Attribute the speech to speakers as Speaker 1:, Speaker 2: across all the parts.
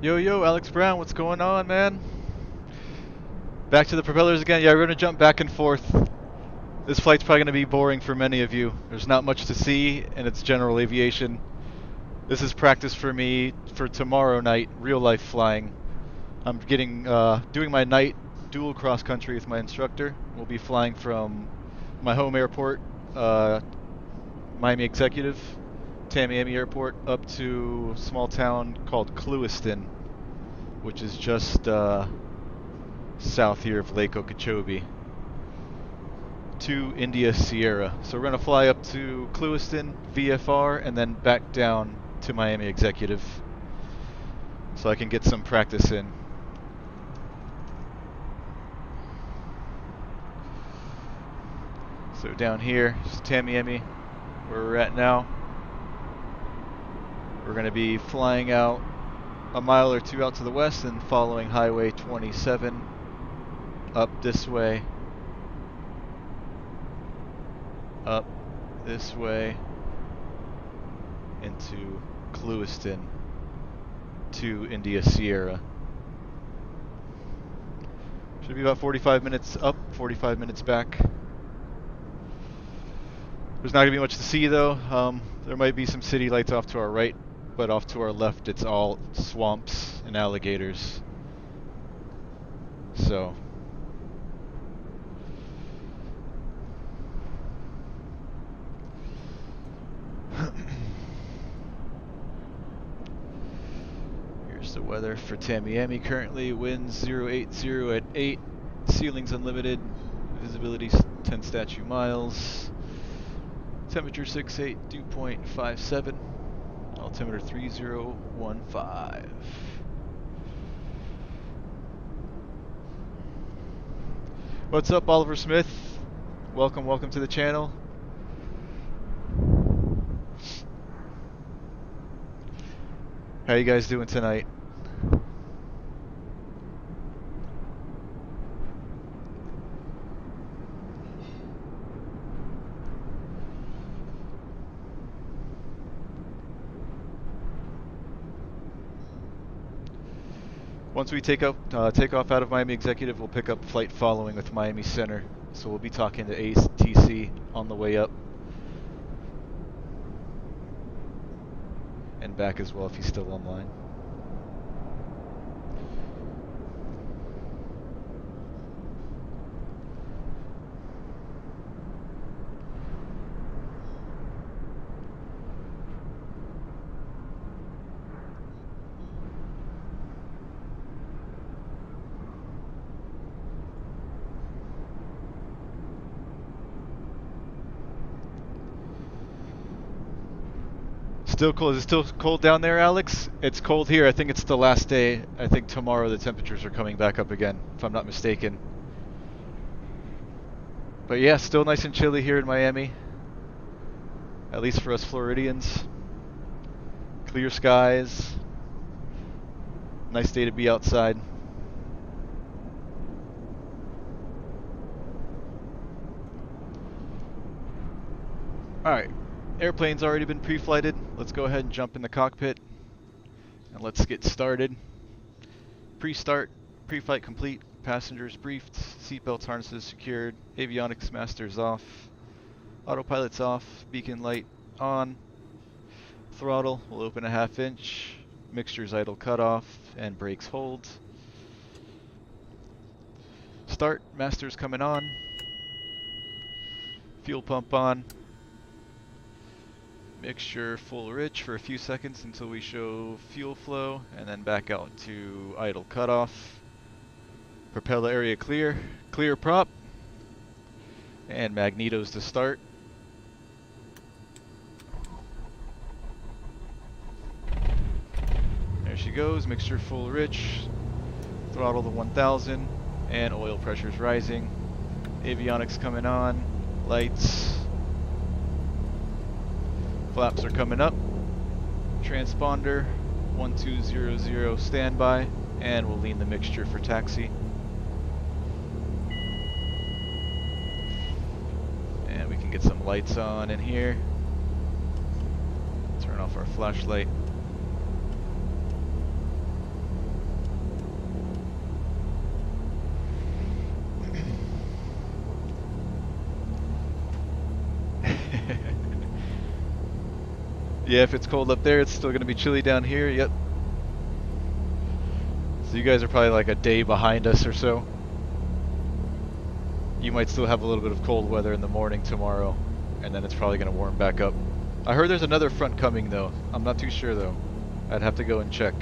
Speaker 1: Yo, yo, Alex Brown, what's going on, man? Back to the propellers again. Yeah, we're going to jump back and forth. This flight's probably going to be boring for many of you. There's not much to see, and it's general aviation. This is practice for me for tomorrow night, real life flying. I'm doing my night dual cross country with my instructor. We'll be flying from my home airport, Miami Executive, Tamiami Airport, up to a small town called Clewiston, which is just south here of Lake Okeechobee, to India Sierra. So we're going to fly up to Clewiston, VFR, and then back down to Miami Executive so I can get some practice in. So down here is Tamiami, where we're at now. We're going to be flying out a mile or two out to the west and following Highway 27 up this way, up this way into Clewiston to India Sierra. Should be about 45 minutes up, 45 minutes back. There's not going to be much to see though. There might be some city lights off to our right, but off to our left it's all swamps and alligators. So here's the weather for Tamiami currently. Winds 080 at 8, ceilings unlimited, visibility 10 statute miles, temperature 68, dew point 57, altimeter 3015. What's up, Oliver Smith? Welcome to the channel. How you guys doing tonight? Once we take off out of Miami Executive, we'll pick up flight following with Miami Center. So we'll be talking to ATC on the way up. And back as well if he's still online. Still cold. Is it still cold down there, Alex? It's cold here. I think it's the last day. I think tomorrow the temperatures are coming back up again, if I'm not mistaken. But yeah, still nice and chilly here in Miami. At least for us Floridians. Clear skies. Nice day to be outside. Alright. Airplane's already been pre-flighted. Let's go ahead and jump in the cockpit and let's get started. Pre-start, pre-flight complete, passengers briefed, seatbelts, harnesses secured, avionics masters off, autopilot's off, beacon light on, throttle will open a 1/2 inch, mixtures idle cutoff, and brakes hold. Start, masters coming on, fuel pump on. Mixture full rich for a few seconds until we show fuel flow, and then back out to idle cutoff. Propeller area clear, clear prop, and magnetos to start. There she goes, mixture full rich, throttle to 1000, and oil pressure's rising. Avionics coming on, lights. Flaps are coming up. Transponder 1200 standby, and we'll lean the mixture for taxi. And we can get some lights on in here. Turn off our flashlight. Yeah, if it's cold up there, it's still going to be chilly down here. Yep. So you guys are probably like a day behind us or so. You might still have a little bit of cold weather in the morning tomorrow, and then it's probably going to warm back up. I heard there's another front coming though. I'm not too sure though. I'd have to go and check.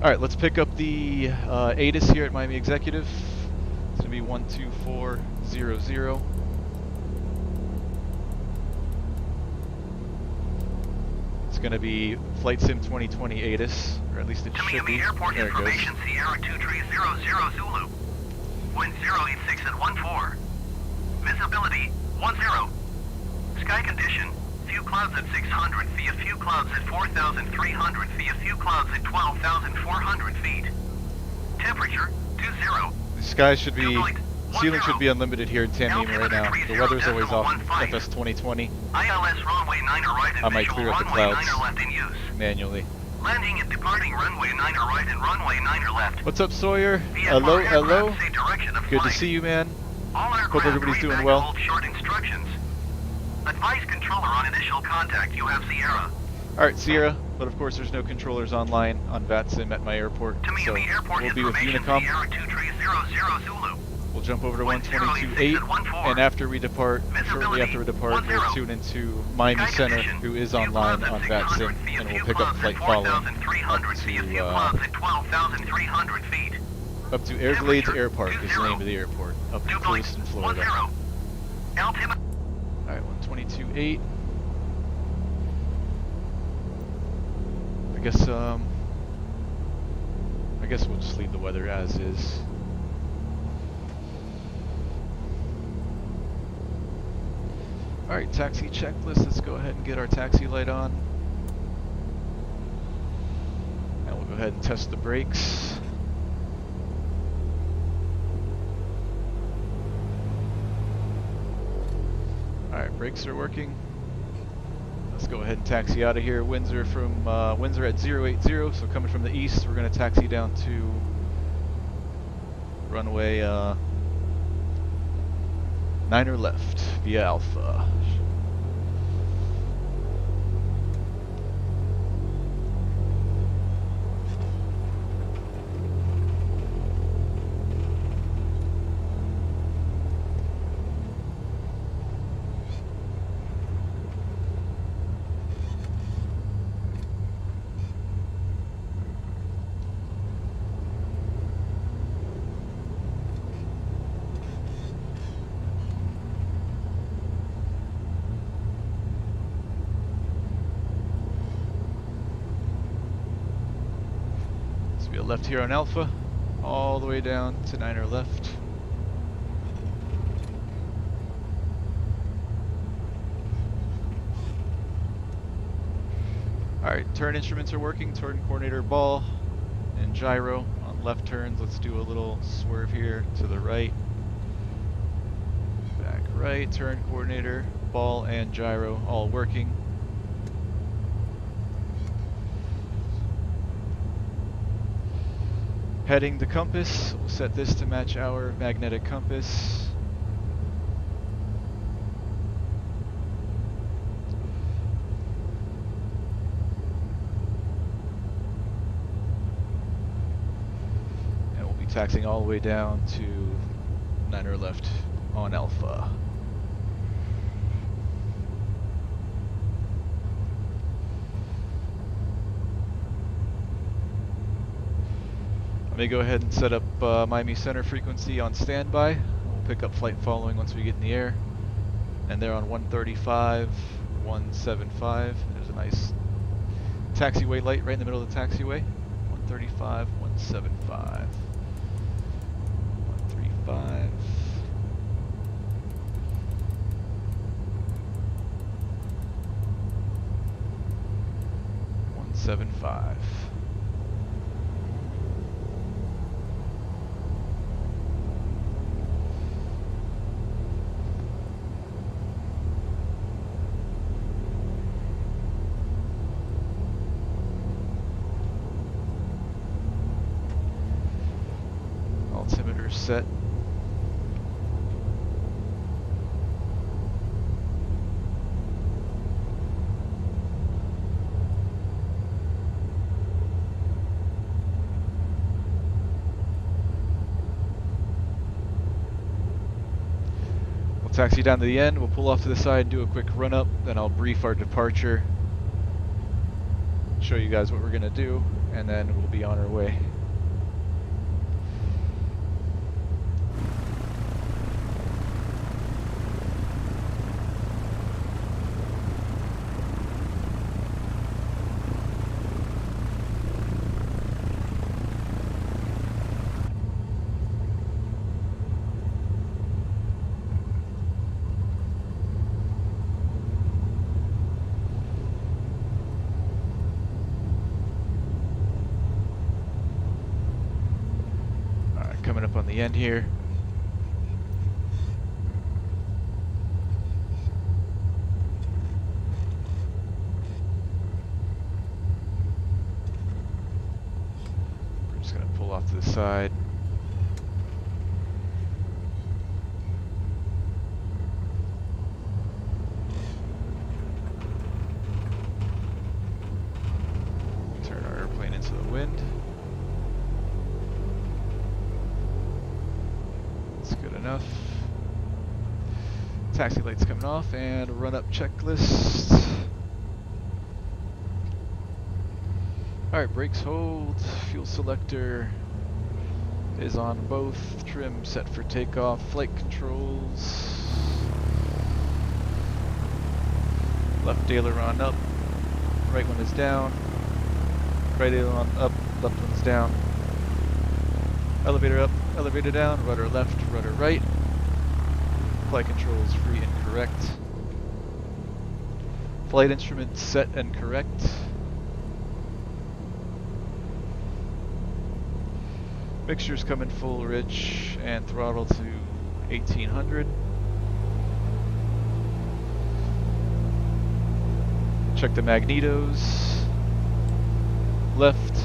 Speaker 1: Alright, let's pick up the ATIS here at Miami Executive. It's going to be 12400. It's going to be Flight Sim 2020 ATIS, or at least it should be.
Speaker 2: Airport
Speaker 1: there it goes.
Speaker 2: information, Sierra 2300 Zulu. Wind 086 at 14. Visibility 10. Sky condition, few clouds at 600 feet, a few clouds at 4,300 feet, a few clouds at 12,400 feet. Temperature 20.
Speaker 1: The sky should be, ceiling should be unlimited here in Tamiami right now. The weather's always off FS 2020.
Speaker 2: ILS runway 9 right and
Speaker 1: I might
Speaker 2: visual
Speaker 1: clear up the
Speaker 2: runway
Speaker 1: clouds
Speaker 2: 9 left in use.
Speaker 1: manually.
Speaker 2: Landing and departing runway 9 right and runway 9 left.
Speaker 1: What's up, Sawyer?
Speaker 2: VFR
Speaker 1: Hello,
Speaker 2: aircraft
Speaker 1: hello.
Speaker 2: say direction of
Speaker 1: Good to
Speaker 2: flight.
Speaker 1: see you, man.
Speaker 2: All
Speaker 1: Hope everybody's
Speaker 2: read
Speaker 1: doing
Speaker 2: back
Speaker 1: well.
Speaker 2: hold short instructions. Advise controller on initial contact. You have Sierra.
Speaker 1: Alright, Sierra, but of course there's no controllers online on VATSIM at my airport,
Speaker 2: To me,
Speaker 1: so
Speaker 2: the airport
Speaker 1: we'll be with
Speaker 2: information,
Speaker 1: Unicom.
Speaker 2: Sierra 2300 Zulu.
Speaker 1: We'll jump over to
Speaker 2: Wind
Speaker 1: 122.8,
Speaker 2: 086
Speaker 1: and after we depart, shortly
Speaker 2: Visibility
Speaker 1: after we depart,
Speaker 2: 10.
Speaker 1: we'll tune into Miami
Speaker 2: Sky
Speaker 1: Center,
Speaker 2: condition,
Speaker 1: who is
Speaker 2: few
Speaker 1: online
Speaker 2: clouds
Speaker 1: on
Speaker 2: at 600
Speaker 1: VATSIM,
Speaker 2: feet, a
Speaker 1: and
Speaker 2: few
Speaker 1: we'll pick up
Speaker 2: clouds
Speaker 1: flight
Speaker 2: at
Speaker 1: following
Speaker 2: 4,300 feet, a few clouds at 12,300 feet.
Speaker 1: up to Everglades
Speaker 2: Temperature
Speaker 1: Air Park is the
Speaker 2: 20.
Speaker 1: name of the airport, up in
Speaker 2: Dew point
Speaker 1: Clewiston, Florida.
Speaker 2: 10. Altimeter.
Speaker 1: Alright, 122.8. I guess we'll just leave the weather as is. Alright, taxi checklist. Let's go ahead and get our taxi light on. And we'll go ahead and test the brakes. Alright, brakes are working. Let's go ahead and taxi out of here. Windsor from Windsor at 080, so coming from the east, we're going to taxi down to runway 9 left via Alpha. So we left here on Alpha, all the way down to 9 left. Alright, turn instruments are working, turn coordinator ball and gyro on left turns. Let's do a little swerve here to the right. Back right, turn coordinator, ball and gyro all working. Heading to compass, we'll set this to match our magnetic compass. And we'll be taxiing all the way down to 9 left on Alpha. Let me go ahead and set up Miami Center frequency on standby. We'll pick up flight following once we get in the air. And they're on 135, 175. There's a nice taxiway light right in the middle of the taxiway. 135, 175. 135. $175. Altimeter set. Taxi down to the end, we'll pull off to the side and do a quick run up, then I'll brief our departure, show you guys what we're gonna do, and then we'll be on our way. Coming up on the end here. We're just going to pull off to the side. Turn our airplane into the wind. Good enough. Taxi lights coming off and run up checklist. Alright, brakes hold. Fuel selector is on both. Trim set for takeoff. Flight controls. Left aileron up. Right one is down. Right aileron up. Left one's down. Elevator up, elevator down, rudder left, rudder right. Flight controls free and correct. Flight instruments set and correct. Mixtures coming full rich and throttle to 1800. Check the magnetos. Left.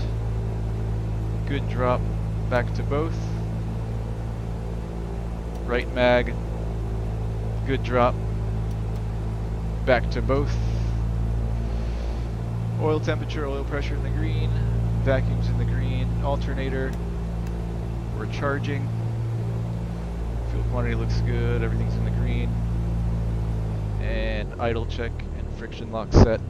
Speaker 1: Good drop. Back to both. Right mag. Good drop. Back to both. Oil temperature, oil pressure in the green. Vacuums in the green. Alternator. We're charging. Fuel quantity looks good. Everything's in the green. And idle check and friction lock set.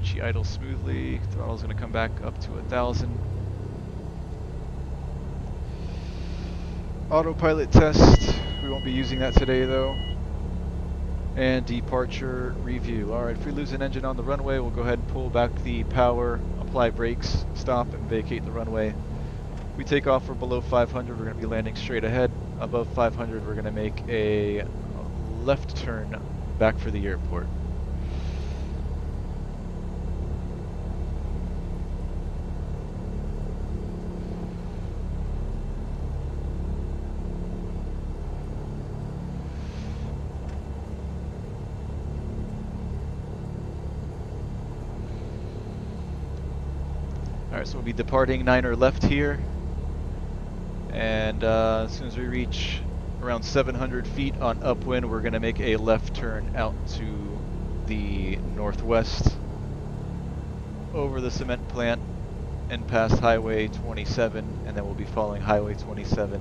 Speaker 1: She idles smoothly. Throttle's going to come back up to 1,000. Autopilot test. We won't be using that today though. And departure review. Alright, if we lose an engine on the runway, we'll go ahead and pull back the power, apply brakes, stop, and vacate the runway. If we take off, we're below 500, we're going to be landing straight ahead. Above 500, we're going to make a left turn back for the airport. Alright, so we'll be departing 9er left here, and as soon as we reach around 700 feet on upwind, we're going to make a left turn out to the northwest over the cement plant and past Highway 27, and then we'll be following Highway 27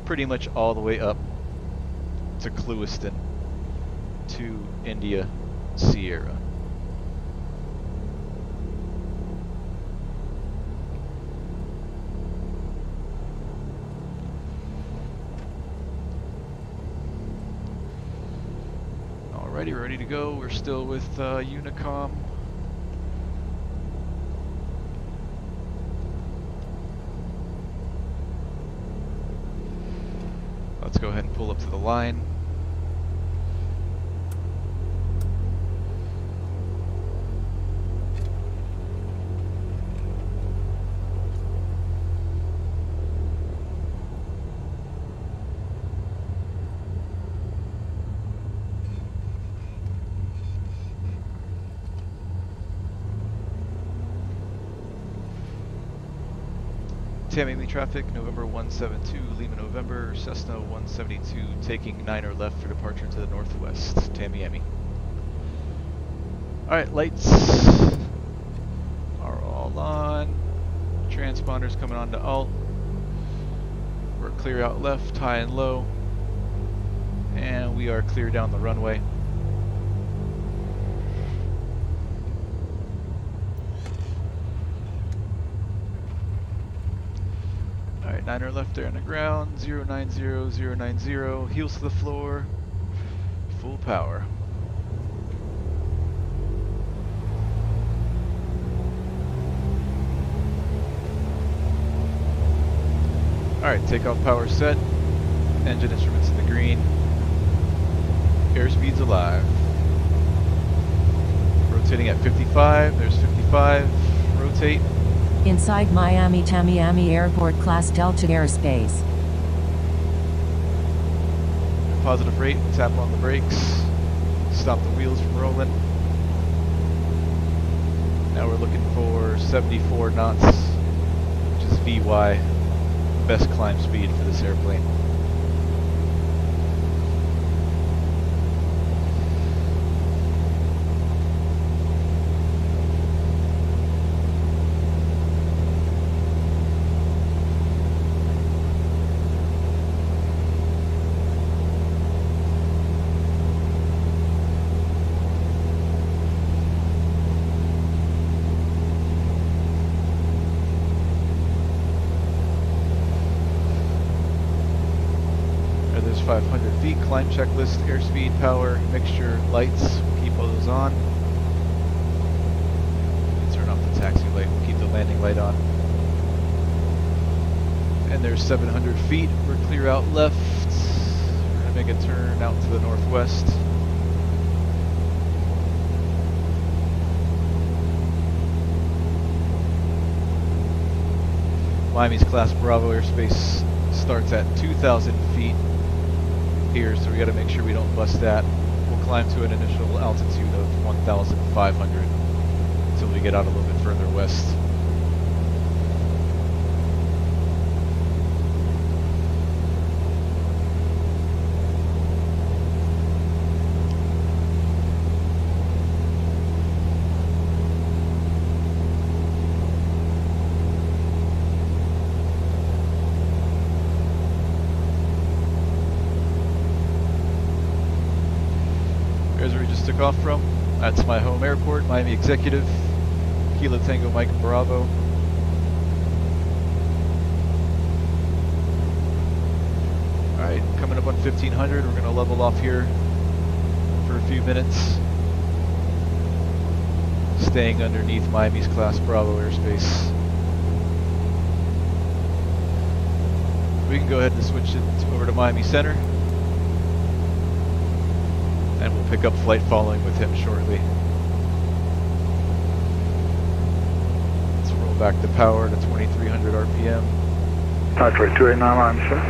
Speaker 1: pretty much all the way up to Clewiston to India Sierra. Alrighty, we're ready to go. We're still with Unicom. Let's go ahead and pull up to the line. Tamiami traffic, November 172, Lima November, Cessna 172, taking 9er left for departure to the northwest, Tamiami. Alright, lights are all on. Transponders coming on to alt. We're clear out left, high and low. And we are clear down the runway. Alright, 9er left there on the ground, 090, 090, heels to the floor, full power. Alright, takeoff power set, engine instruments in the green, airspeed's alive. Rotating at 55, there's 55, rotate.
Speaker 3: Inside Miami Tamiami Airport Class Delta airspace.
Speaker 1: Positive rate, tap on the brakes, stop the wheels from rolling. Now we're looking for 74 knots, which is VY, best climb speed for this airplane. There's 500 feet, climb checklist, airspeed, power, mixture, lights, we'll keep all those on. Turn off the taxi light, we'll keep the landing light on. And there's 700 feet, we're clear out left. We're gonna make a turn out to the northwest. Miami's Class Bravo airspace starts at 2,000 feet here, so we got to make sure we don't bust that. We'll climb to an initial altitude of 1,500 until we get out a little bit further west. Here's where we just took off from. That's my home airport, Miami Executive, Kilo Tango Mike Bravo. Alright, coming up on 1500, we're going to level off here for a few minutes. Staying underneath Miami's Class Bravo airspace. We can go ahead and switch it over to Miami Center. And we'll pick up flight following with him shortly. Let's roll back the power to 2300 RPM.
Speaker 4: Detroit 289 Miami, sir.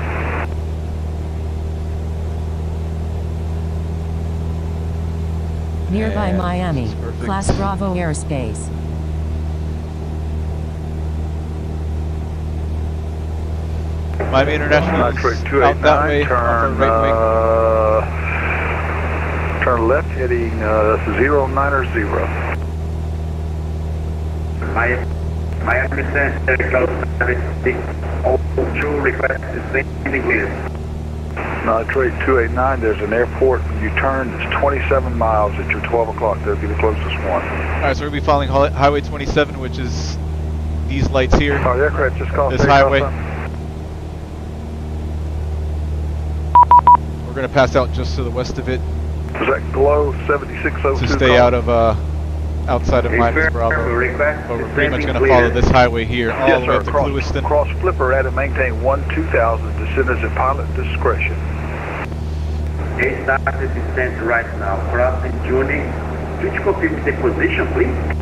Speaker 3: Nearby
Speaker 1: And
Speaker 3: Miami,
Speaker 1: perfect.
Speaker 3: Class Bravo airspace.
Speaker 1: Miami International
Speaker 4: Detroit
Speaker 1: is out that way, off our right wing.
Speaker 4: Turn left heading 090.
Speaker 2: Miami Center, close 76. All true request is landing clear.
Speaker 4: Detroit 289, there's an airport. When you turn, it's 27 miles at your 12 o'clock. That'll be the closest one.
Speaker 1: Alright, so we're going to be following Highway 27, which is these lights here.
Speaker 4: Oh, the aircraft just called
Speaker 1: This highway. We're going to pass out just to the west of it.
Speaker 4: Is that Glow 7602?
Speaker 1: To stay out of outside of Miami's Bravo. But we're pretty much going to follow this highway here all
Speaker 4: Yes,
Speaker 1: the way
Speaker 4: sir.
Speaker 1: up to Clewiston.
Speaker 4: Cross flipper at and maintain 12000. Descendants at pilot discretion.
Speaker 2: It started descent right now. Crossing tuning. Could you confirm the position, please?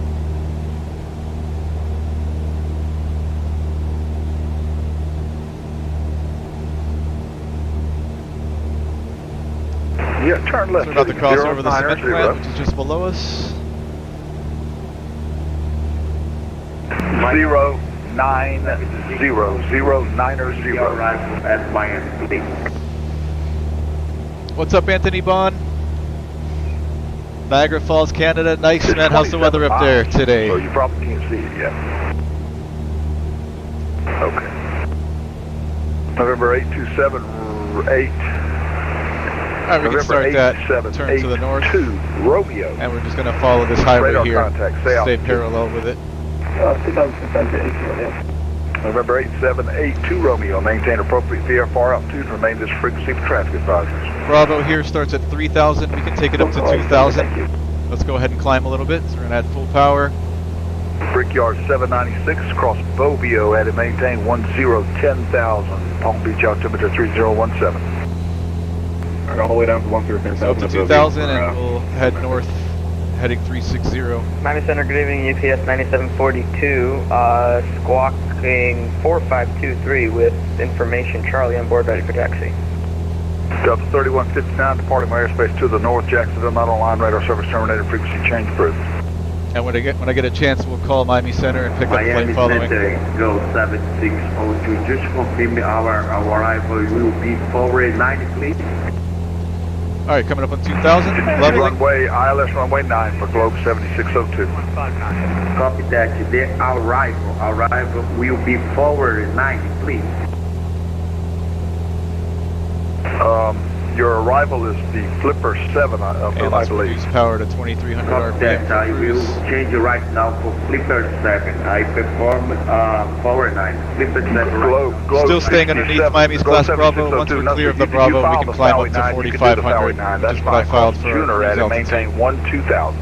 Speaker 4: Yeah, turn left.
Speaker 1: So we're about to cross over the
Speaker 4: 090,
Speaker 1: cement plant, which is just below us.
Speaker 4: 090.
Speaker 2: Your arrival at Miami, please.
Speaker 1: What's up, Anthony Bond? Niagara Falls, Canada. Nice,
Speaker 4: It's
Speaker 1: man. How's the
Speaker 4: 27
Speaker 1: weather up there
Speaker 4: miles,
Speaker 1: today?
Speaker 4: So you probably can't see it yet. Okay. November 8278.
Speaker 1: Alright, we can start that turn to the north.
Speaker 4: 2 Romeo.
Speaker 1: And we're just going to follow this highway
Speaker 4: Radar
Speaker 1: here.
Speaker 4: contact,
Speaker 1: Stay parallel with it.
Speaker 4: November 8782 Romeo. Maintain appropriate VFR altitude and remain this frequency for traffic advisors.
Speaker 1: Bravo here starts at 3,000. We can take it up to 2,000. Let's go ahead and climb a little bit. So we're going to add full power.
Speaker 4: Brickyard 796 across Bovio at and maintain 10,000. Palm Beach altimeter 3017.
Speaker 5: Alright, all the way down to 130.
Speaker 1: So up to 2,000 and we'll head north, heading 360.
Speaker 6: Miami Center, good evening, UPS 9742, squawking 4523 with information, Charlie on board, ready for taxi.
Speaker 4: Delta 3159 departing my airspace to the north, Jacksonville, not online, radar service terminated, frequency change approved.
Speaker 1: And when I get a chance, we'll call Miami Center and pick up the plane following.
Speaker 7: Center, go 7602, just confirm our arrival will be forward 90, please.
Speaker 1: Alright, coming up on 2,000. Lovely.
Speaker 4: Runway, ILS runway 9 for Globe 7602.
Speaker 7: Copy that. The arrival will be forward 90, please.
Speaker 4: Your arrival is the Flipper 7, I
Speaker 1: And
Speaker 4: believe.
Speaker 1: let's reduce power to 2,300
Speaker 7: Copy that.
Speaker 1: RPM.
Speaker 7: I will change right now for Flipper 7. I perform forward 9. Flipper 7 right now.
Speaker 4: Globe
Speaker 1: Still staying underneath Miami's class Bravo. Once we're clear of the Bravo, we can climb up to 4,500, which is what I filed for
Speaker 4: Junior at and maintain 12,000.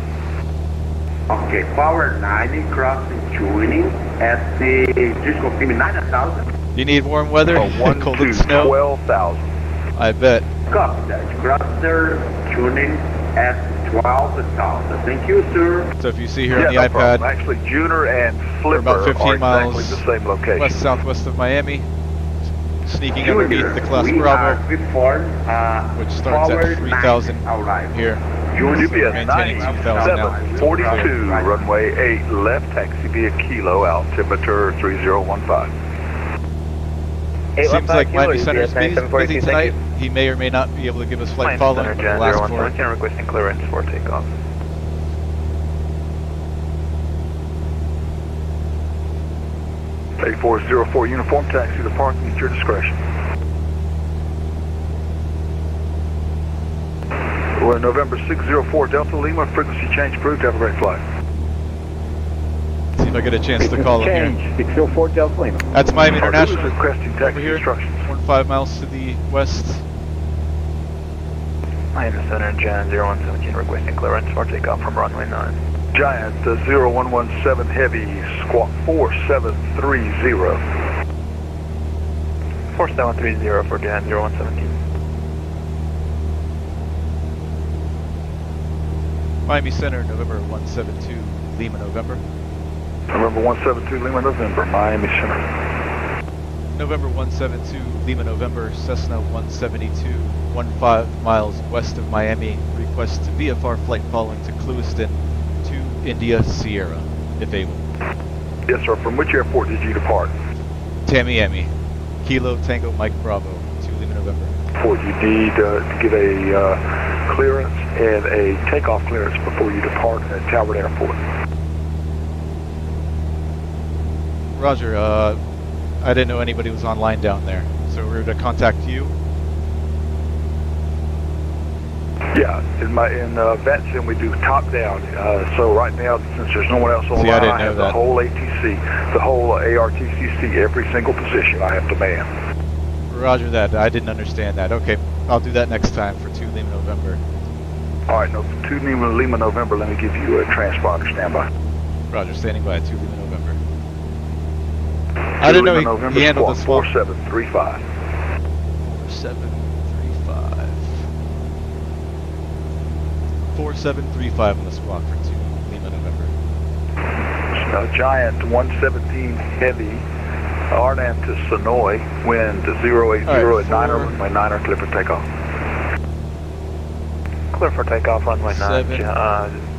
Speaker 7: Okay, power 9 crossing tuning at the, just confirm 9,000.
Speaker 1: You need warm weather? Cold and snow?
Speaker 4: 12,000.
Speaker 1: I bet.
Speaker 7: Copy that. Crosser tuning at 12,000. Thank you, sir.
Speaker 1: So if you see here on the
Speaker 4: no
Speaker 1: iPad,
Speaker 4: problem. Actually, Junior and
Speaker 1: we're
Speaker 4: Flipper
Speaker 1: about 15
Speaker 4: are
Speaker 1: miles
Speaker 4: exactly the same location.
Speaker 1: west-southwest of Miami, sneaking
Speaker 7: Junior,
Speaker 1: underneath the class
Speaker 7: we
Speaker 1: Bravo,
Speaker 7: are before,
Speaker 1: which starts at
Speaker 7: forward
Speaker 1: 3,000
Speaker 7: 9 arrival.
Speaker 1: here.
Speaker 4: UPS
Speaker 1: Maintaining 2,000 now.
Speaker 4: 9742, runway 8 left, taxi via Kilo, altimeter 3015.
Speaker 1: Seems like Miami Center is busy tonight. He may or may not be able to give us flight following, but we'll ask for it.
Speaker 6: Requesting clearance for takeoff.
Speaker 4: 8404 uniform taxi to parking at your discretion. We're in November 604 Delta Lima, frequency change approved. Have a great flight.
Speaker 1: See if I get a chance to call him here.
Speaker 5: 604 Delta Lima.
Speaker 1: That's Miami International.
Speaker 4: Requesting taxi
Speaker 1: Over here,
Speaker 4: instructions.
Speaker 1: 5 miles to the west.
Speaker 6: Miami Center, Jan 0117, requesting clearance for takeoff from runway 9.
Speaker 4: Giant 0117 Heavy, squawk 4730.
Speaker 6: 4730 for Jan 0117.
Speaker 1: Miami Center, November 172, Lima, November.
Speaker 4: November 172 Lima, November, Miami Center.
Speaker 1: November 172, Lima, November, Cessna 172, 15 miles west of Miami. Request VFR flight following to Clewiston to India Sierra, if able.
Speaker 4: Yes, sir. From which airport did you depart?
Speaker 1: Tamiami, Kilo Tango Mike Bravo, to Lima, November.
Speaker 4: You need to get a clearance and a takeoff clearance before you depart at Talbot Airport.
Speaker 1: Roger, I didn't know anybody was online down there, so we're going to contact you.
Speaker 4: Yeah, in VATSIM we do top down. So right now, since there's no one else online,
Speaker 1: I didn't know
Speaker 4: have
Speaker 1: that.
Speaker 4: the whole ATC, the whole ARTCC, every single position I have to man.
Speaker 1: Roger that. I didn't understand that. Okay, I'll do that next time for 2 Lima, November.
Speaker 4: All right, no, 2 Lima, November. Let me give you a transponder standby.
Speaker 1: Roger, standing by at 2 Lima, November. I didn't know he handled the swap.
Speaker 4: 4735.
Speaker 1: 4735. 4735 on the squawk for 2 Lima, November.
Speaker 4: Giant 117 Heavy, Arnhem to Sonoy, wind 080 at 9er, runway 9er, clear for takeoff.
Speaker 6: Clear for takeoff, runway 9,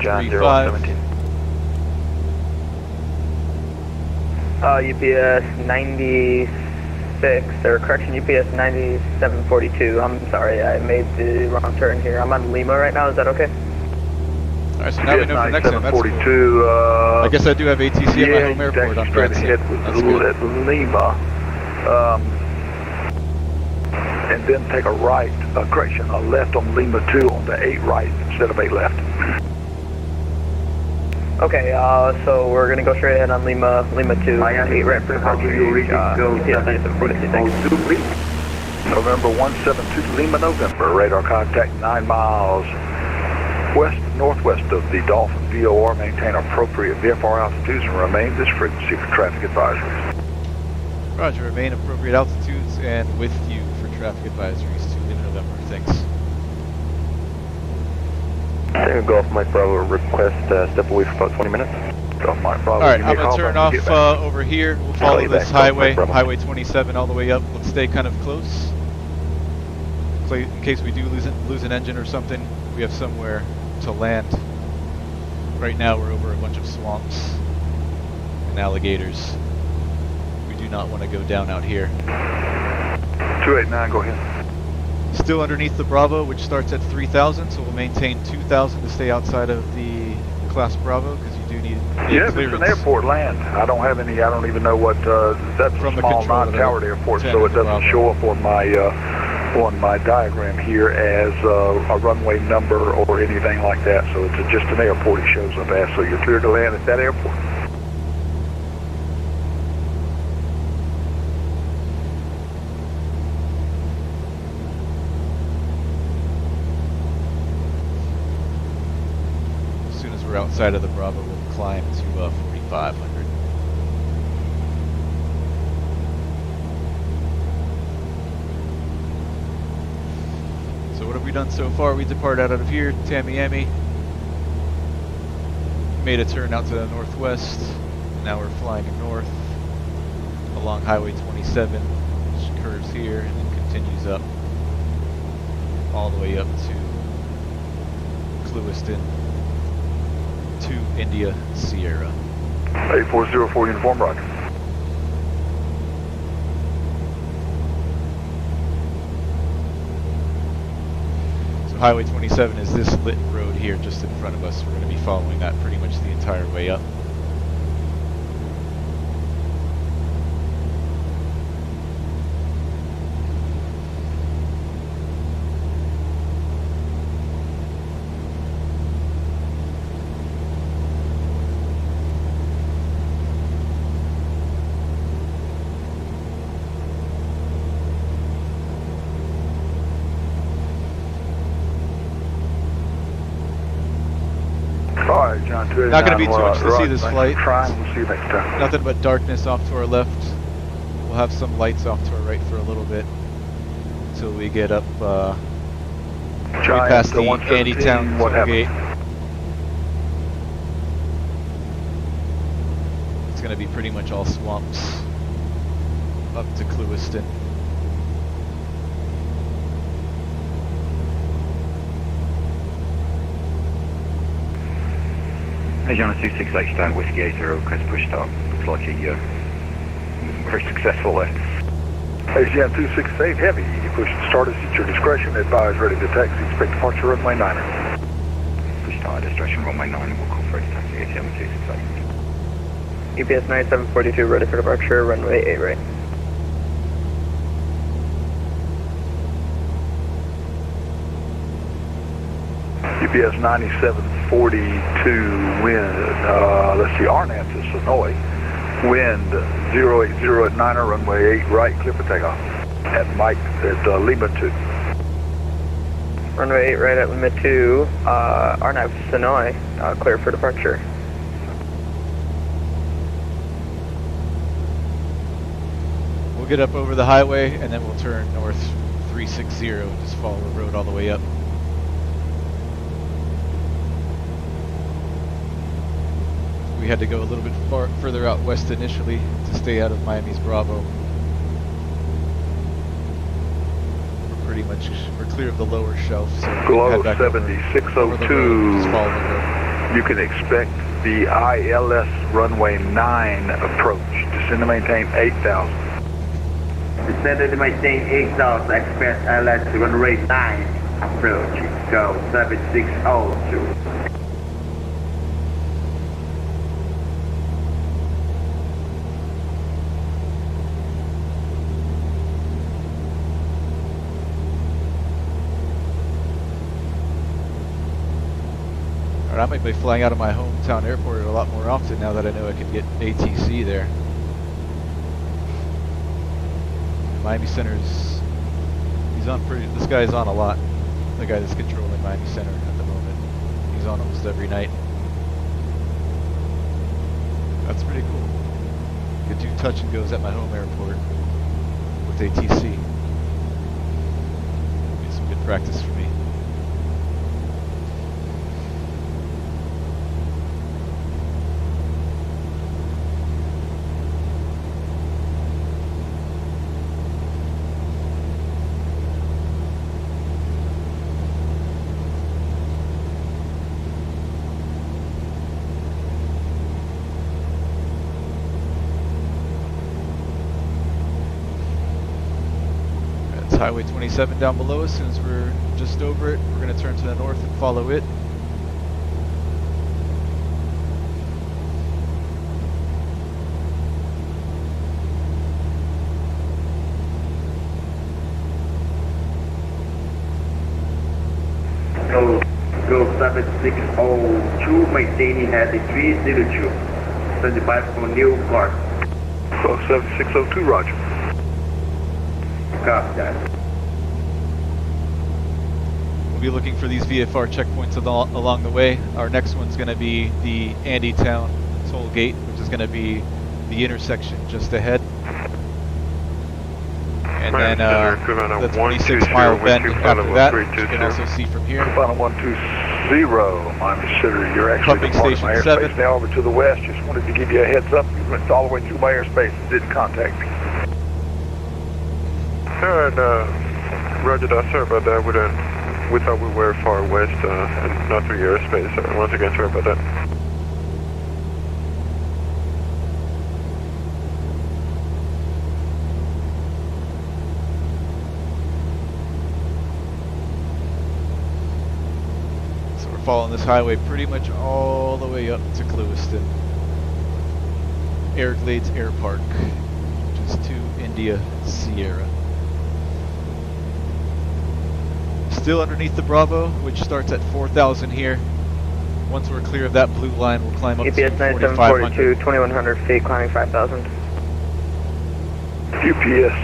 Speaker 6: John 0117. UPS 96, or correction, UPS 9742. I'm sorry, I made the wrong turn here. I'm on Lima right now, is that okay?
Speaker 1: Alright, so now we know for next time. That's cool.
Speaker 4: 9742,
Speaker 1: I guess I do have ATC at my home airport on
Speaker 4: straight
Speaker 1: VATSIM.
Speaker 4: ahead with
Speaker 1: That's good.
Speaker 4: at Lima. and then take a right, a left on Lima 2 on the 8 right instead of 8 left.
Speaker 6: Okay, so we're gonna go straight ahead on Lima 2,
Speaker 7: Miami,
Speaker 6: 8 right for departure, ETA 9742, thanks.
Speaker 4: November 172 Lima, November. Radar contact 9 miles northwest of the Dolphin VOR. Maintain appropriate VFR altitudes and remain this frequency for traffic advisories.
Speaker 1: Roger, remain appropriate altitudes and with you for traffic advisories to Lima, November. Thanks.
Speaker 5: Golf Mike Bravo, request step away for about 20 minutes.
Speaker 4: Golf Mike Bravo.
Speaker 1: Alright, I'm going to turn off over here. We'll follow this highway, Highway 27 all the way up. Let's stay kind of close. In case we do lose an engine or something, we have somewhere to land. Right now we're over a bunch of swamps and alligators. We do not want to go down out here.
Speaker 4: 289, go ahead.
Speaker 1: Still underneath the Bravo, which starts at 3,000, so we'll maintain 2,000 to stay outside of the Class Bravo, because you do need
Speaker 4: Yeah,
Speaker 1: clearance.
Speaker 4: it's an airport land. I don't have any, I don't even know what, that's
Speaker 1: From
Speaker 4: a
Speaker 1: the
Speaker 4: small
Speaker 1: control
Speaker 4: non-towered
Speaker 1: center,
Speaker 4: airport,
Speaker 1: 10
Speaker 4: so it
Speaker 1: of the
Speaker 4: doesn't
Speaker 1: Bravo.
Speaker 4: show up on my diagram here as a runway number or anything like that. So it's just an airport it shows up as. So you're clear to land at that airport.
Speaker 1: As soon as we're outside of the Bravo, we'll climb to 4,500. So what have we done so far? We departed out of here, Tamiami. Made a turn out to the northwest. Now we're flying north along Highway 27, which curves here and then continues up all the way up to Clewiston to India Sierra.
Speaker 4: 8404 uniform, roger.
Speaker 1: So Highway 27 is this lit road here just in front of us. We're going to be following that pretty much the entire way up.
Speaker 4: Alright, John, 289.
Speaker 1: Not going to be too much to see this flight.
Speaker 4: We'll see you next time.
Speaker 1: Nothing but darkness off to our left. We'll have some lights off to our right for a little bit until we get up way past the Andytown toll gate. It's going to be pretty much all swamps up to Clewiston.
Speaker 8: John 268 down Whiskey 80, request push start. Looks like a very successful there.
Speaker 4: Asian 268 heavy. You push the starters at your discretion. Advise ready to taxi. Expect departure runway 9er.
Speaker 8: Push start, destination runway 9, and we'll call for ready to taxi ATM 268.
Speaker 6: UPS 9742, ready for departure, runway 8 right.
Speaker 4: UPS 9742 wind, let's see, Arnaz is Sonoy. Wind 080 at 9er, runway 8 right, clear for takeoff. At Mike, at Lima 2.
Speaker 6: Runway 8 right at Lima 2, Arnaz Sonoy, clear for departure.
Speaker 1: We'll get up over the highway and then we'll turn north 360 and just follow the road all the way up. We had to go a little bit further out west initially to stay out of Miami's Bravo. We're clear of the lower shelf, so we
Speaker 4: Glow
Speaker 1: can head back over the road,
Speaker 4: 7602.
Speaker 1: just follow the road.
Speaker 4: You can expect the ILS runway 9 approach. Descend to maintain 8,000.
Speaker 7: Descended to maintain 8,000, expect ILS runway 9 approach. Go 7602.
Speaker 1: Alright, I might be flying out of my hometown airport a lot more often now that I know I can get ATC there. Miami Center's, he's on pretty, this guy's on a lot. The guy that's controlling Miami Center at the moment. He's on almost every night. That's pretty cool. Could do touch and goes at my home airport with ATC. Be some good practice for me. Highway 27 down below us. As soon as we're just over it, we're going to turn to the north and follow it.
Speaker 7: Go 7602, maintaining heading 302. 75 for New Clark.
Speaker 4: Go 7602, roger.
Speaker 7: Copy that.
Speaker 1: We'll be looking for these VFR checkpoints along the way. Our next one's going to be the Andytown toll gate, which is going to be the intersection just ahead. And then the 26-mile bend after that, you can also see from here.
Speaker 4: Final 120, Miami Center. You're actually
Speaker 1: Pumping
Speaker 4: departing
Speaker 1: station
Speaker 4: my
Speaker 1: 7.
Speaker 4: airspace now over to the west. Just wanted to give you a heads up. You went all the way through my airspace and didn't contact me.
Speaker 9: Alright, roger that, sorry about that. We thought we were far west and not through your airspace. Once again, sorry about that.
Speaker 1: So we're following this highway pretty much all the way up to Clewiston. Everglades Air Park, which is 2 India Sierra. Still underneath the Bravo, which starts at 4,000 here. Once we're clear of that blue line, we'll climb up to 4,542,
Speaker 6: 2,100 feet, climbing 5,000.
Speaker 4: UPS,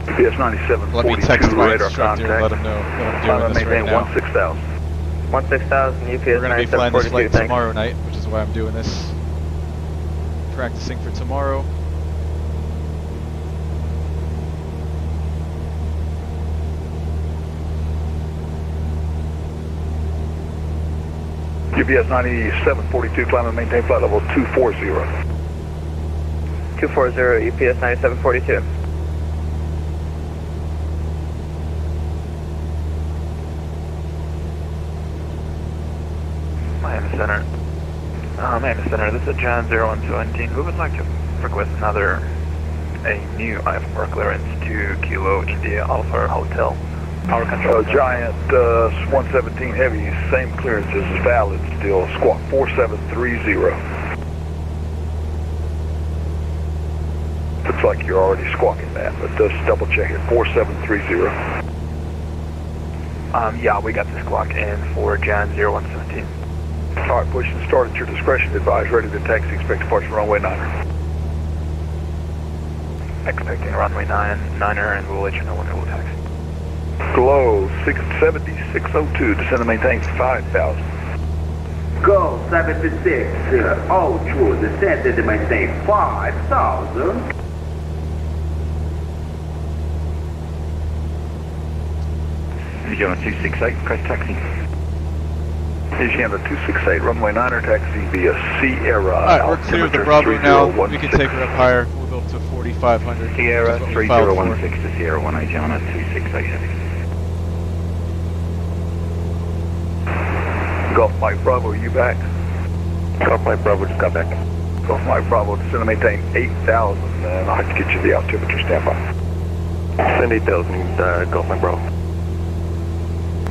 Speaker 4: UPS 9742,
Speaker 1: let me text my
Speaker 4: radar
Speaker 1: instructor and let him know that I'm doing this right now.
Speaker 4: 16,000.
Speaker 6: 16,000, UPS
Speaker 1: We're going to be flying this
Speaker 6: 9742,
Speaker 1: flight
Speaker 6: thanks.
Speaker 1: tomorrow night, which is why I'm doing this. Practicing for tomorrow.
Speaker 4: UPS 9742, climb and maintain flight level 240.
Speaker 6: 240, UPS 9742.
Speaker 8: Miami Center. Miami Center, this is John 0117. We would like to request a new IFR clearance to Kilo India Alpha Hotel. Power control.
Speaker 4: Giant 117 Heavy, same clearance is valid still, squawk 4730. Looks like you're already squawking that, but just double check it, 4730.
Speaker 8: Yeah, we got the squawk in for John 0117.
Speaker 4: Alright, push and start at your discretion, advise ready to taxi, expect departure runway 9er.
Speaker 8: Expecting runway 9er, and we'll let you know when it will taxi.
Speaker 4: Glow 67602, descend and maintain 5,000.
Speaker 7: Go 7602, descend and maintain 5,000.
Speaker 8: Zero 268, crest taxi.
Speaker 4: Asiana 268, runway 9er, taxi via Sierra.
Speaker 1: Alright, we're clear of the Bravo now. We can take her up higher. We'll go up to 4,500.
Speaker 8: Sierra 3016 to Sierra 1 Asiana 268.
Speaker 4: Gulf Mike Bravo, you back?
Speaker 5: Gulf Mike Bravo just got back.
Speaker 4: Gulf Mike Bravo, descend and maintain 8,000, and I'll have to get you the altimeter standby.
Speaker 5: Send 8,000, Gulf Mike Bravo.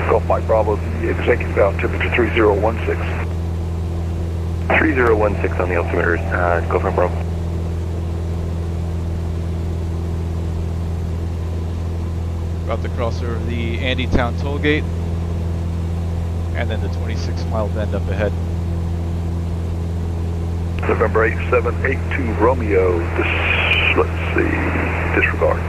Speaker 4: Gulf Mike Bravo, the executive altimeter 3016.
Speaker 5: 3016 on the altimeter, Gulf Mike Bravo.
Speaker 1: About to cross over the Andytown toll gate, and then the 26-mile bend up ahead.
Speaker 4: November 8782 Romeo, let's see, disregard.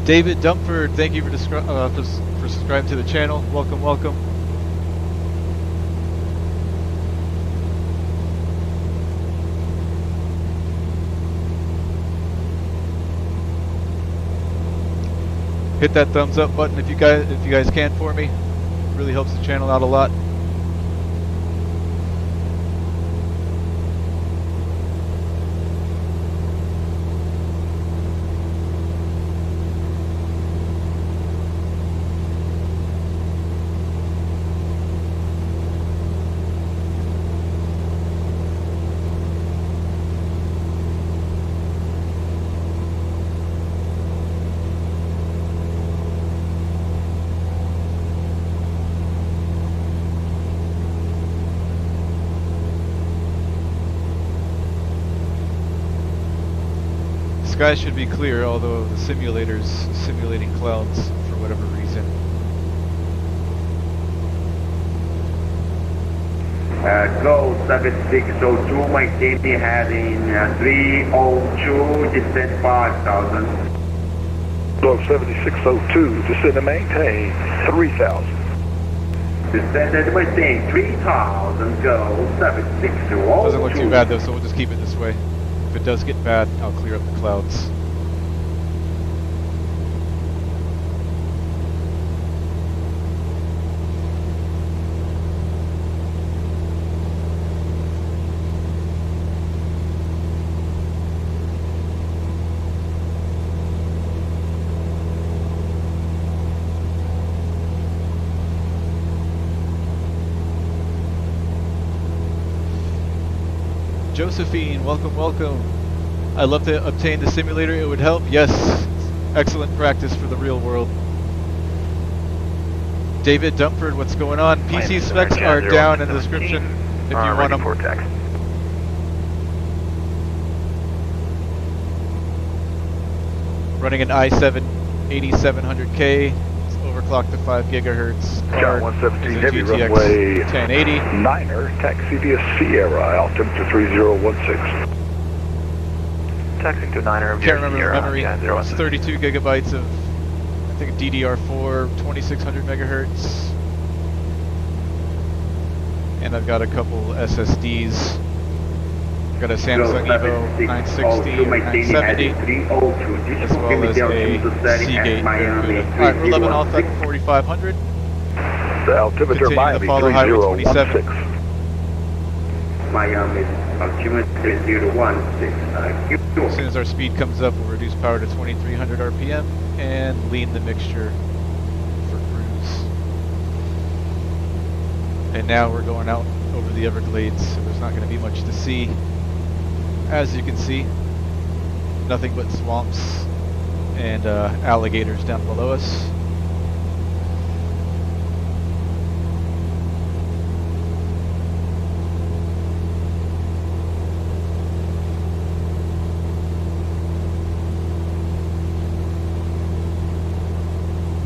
Speaker 1: David Dumford, thank you for subscribing to the channel. Welcome, welcome. Hit that thumbs up button if you guys can for me. It really helps the channel out a lot. Sky should be clear, although the simulator's simulating clouds for whatever reason.
Speaker 7: Go 7602, maintaining heading 302, descent 5000.
Speaker 4: Go 7602, descend and maintain 3000.
Speaker 7: Descend and maintain 3000, go 7602.
Speaker 1: Doesn't look too bad though, so we'll just keep it this way. If it does get bad, I'll clear up the clouds. Josephine, welcome, welcome. I'd love to obtain the simulator, it would help. Yes, excellent practice for the real world. David Dumford, what's going on? PC specs are down in the description if you want them. Running an i7 8700K, it's overclocked to 5 gigahertz.
Speaker 4: Got 117 heavy runway
Speaker 1: 1080.
Speaker 4: 9er, taxi via Sierra, altimeter 3016.
Speaker 8: Taxing to 9er.
Speaker 1: Can't remember the memory. It's 32 gigabytes of, I think, DDR4, 2600 megahertz. And I've got a couple SSDs. I've got a Samsung Evo 960 or 970, as well as a Seagate. Alright, we're 11 off at 4500.
Speaker 4: The altimeter Miami 3016.
Speaker 7: Miami, altimeter 3016.
Speaker 1: As soon as our speed comes up, we'll reduce power to 2300 RPM and lean the mixture for cruise. And now we're going out over the Everglades, so there's not going to be much to see. As you can see, nothing but swamps and alligators down below us.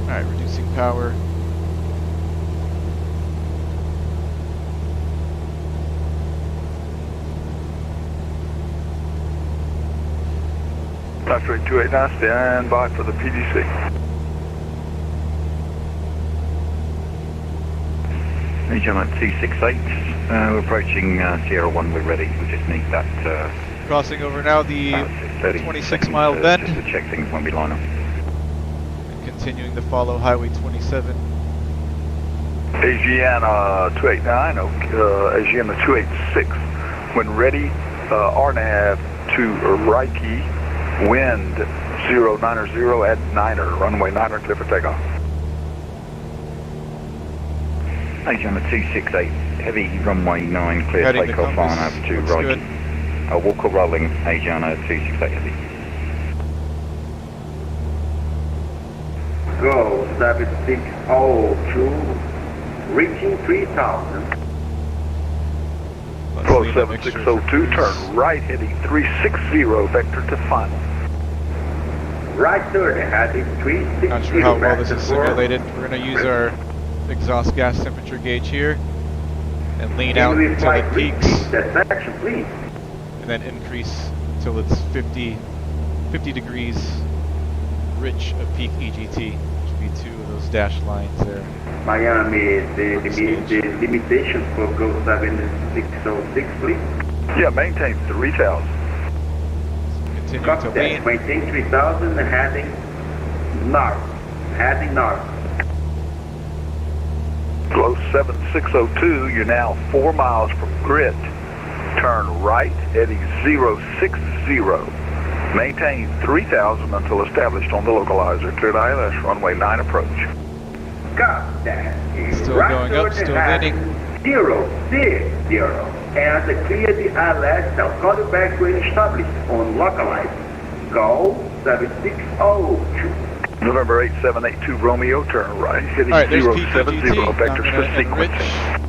Speaker 1: Alright, reducing power.
Speaker 4: Factory 289, stand by for the PDC.
Speaker 10: Gentlemen, 268, we're approaching Sierra 1, we're ready, we just need that...
Speaker 1: Crossing over now the 26-mile bend.
Speaker 10: Just to check things when we line up.
Speaker 1: And continuing to follow Highway 27.
Speaker 4: Asiana 289, Asiana 286. When ready, RNAV to Reiki, wind 090 at 9er, runway 9er, clear for takeoff.
Speaker 10: Asiana 268, heavy runway 9, clear
Speaker 1: Heading to
Speaker 10: takeoff
Speaker 1: compass.
Speaker 10: on over to
Speaker 1: Looks
Speaker 10: Roger.
Speaker 1: good.
Speaker 10: Walker rolling, Asiana 268 heavy.
Speaker 7: Go 7602, reaching 3000.
Speaker 1: Let's
Speaker 4: Flow
Speaker 1: leave that mixture for
Speaker 4: 7602,
Speaker 1: cruise.
Speaker 4: turn right, heading 360, vector to final.
Speaker 7: Right 30, heading 360.
Speaker 1: Not sure how well this
Speaker 7: vector
Speaker 1: is
Speaker 7: for-
Speaker 1: simulated. We're going to use our exhaust gas temperature gauge here and lean out
Speaker 7: English
Speaker 1: until it
Speaker 7: flight
Speaker 1: peaks,
Speaker 7: reaching destination, please.
Speaker 1: and then increase until it's 50 degrees rich of peak EGT, which would be 2 of those dashed lines there.
Speaker 7: Miami, the limitation for Go 7606, please.
Speaker 4: Yeah, maintain 3000.
Speaker 1: Continue
Speaker 7: Copy
Speaker 1: to
Speaker 7: that.
Speaker 1: lean.
Speaker 7: Maintain 3000, heading north. Heading north.
Speaker 4: Flow 7602, you're now 4 miles from grid. Turn right, heading 060. Maintain 3000 until established on the localizer. Cleared ILS, runway 9 approach.
Speaker 7: Got that.
Speaker 1: Still
Speaker 7: Right
Speaker 1: going up,
Speaker 7: 30,
Speaker 1: still
Speaker 7: heading
Speaker 1: leaning.
Speaker 7: 060. And clear the ILS. I'll call you back when established on localizer. Go 7602.
Speaker 4: November 8782 Romeo, turn right, heading
Speaker 1: Alright, there's peak
Speaker 4: 070,
Speaker 1: EGT. I'm
Speaker 4: vectors for
Speaker 1: going to enrich.
Speaker 4: sequencing.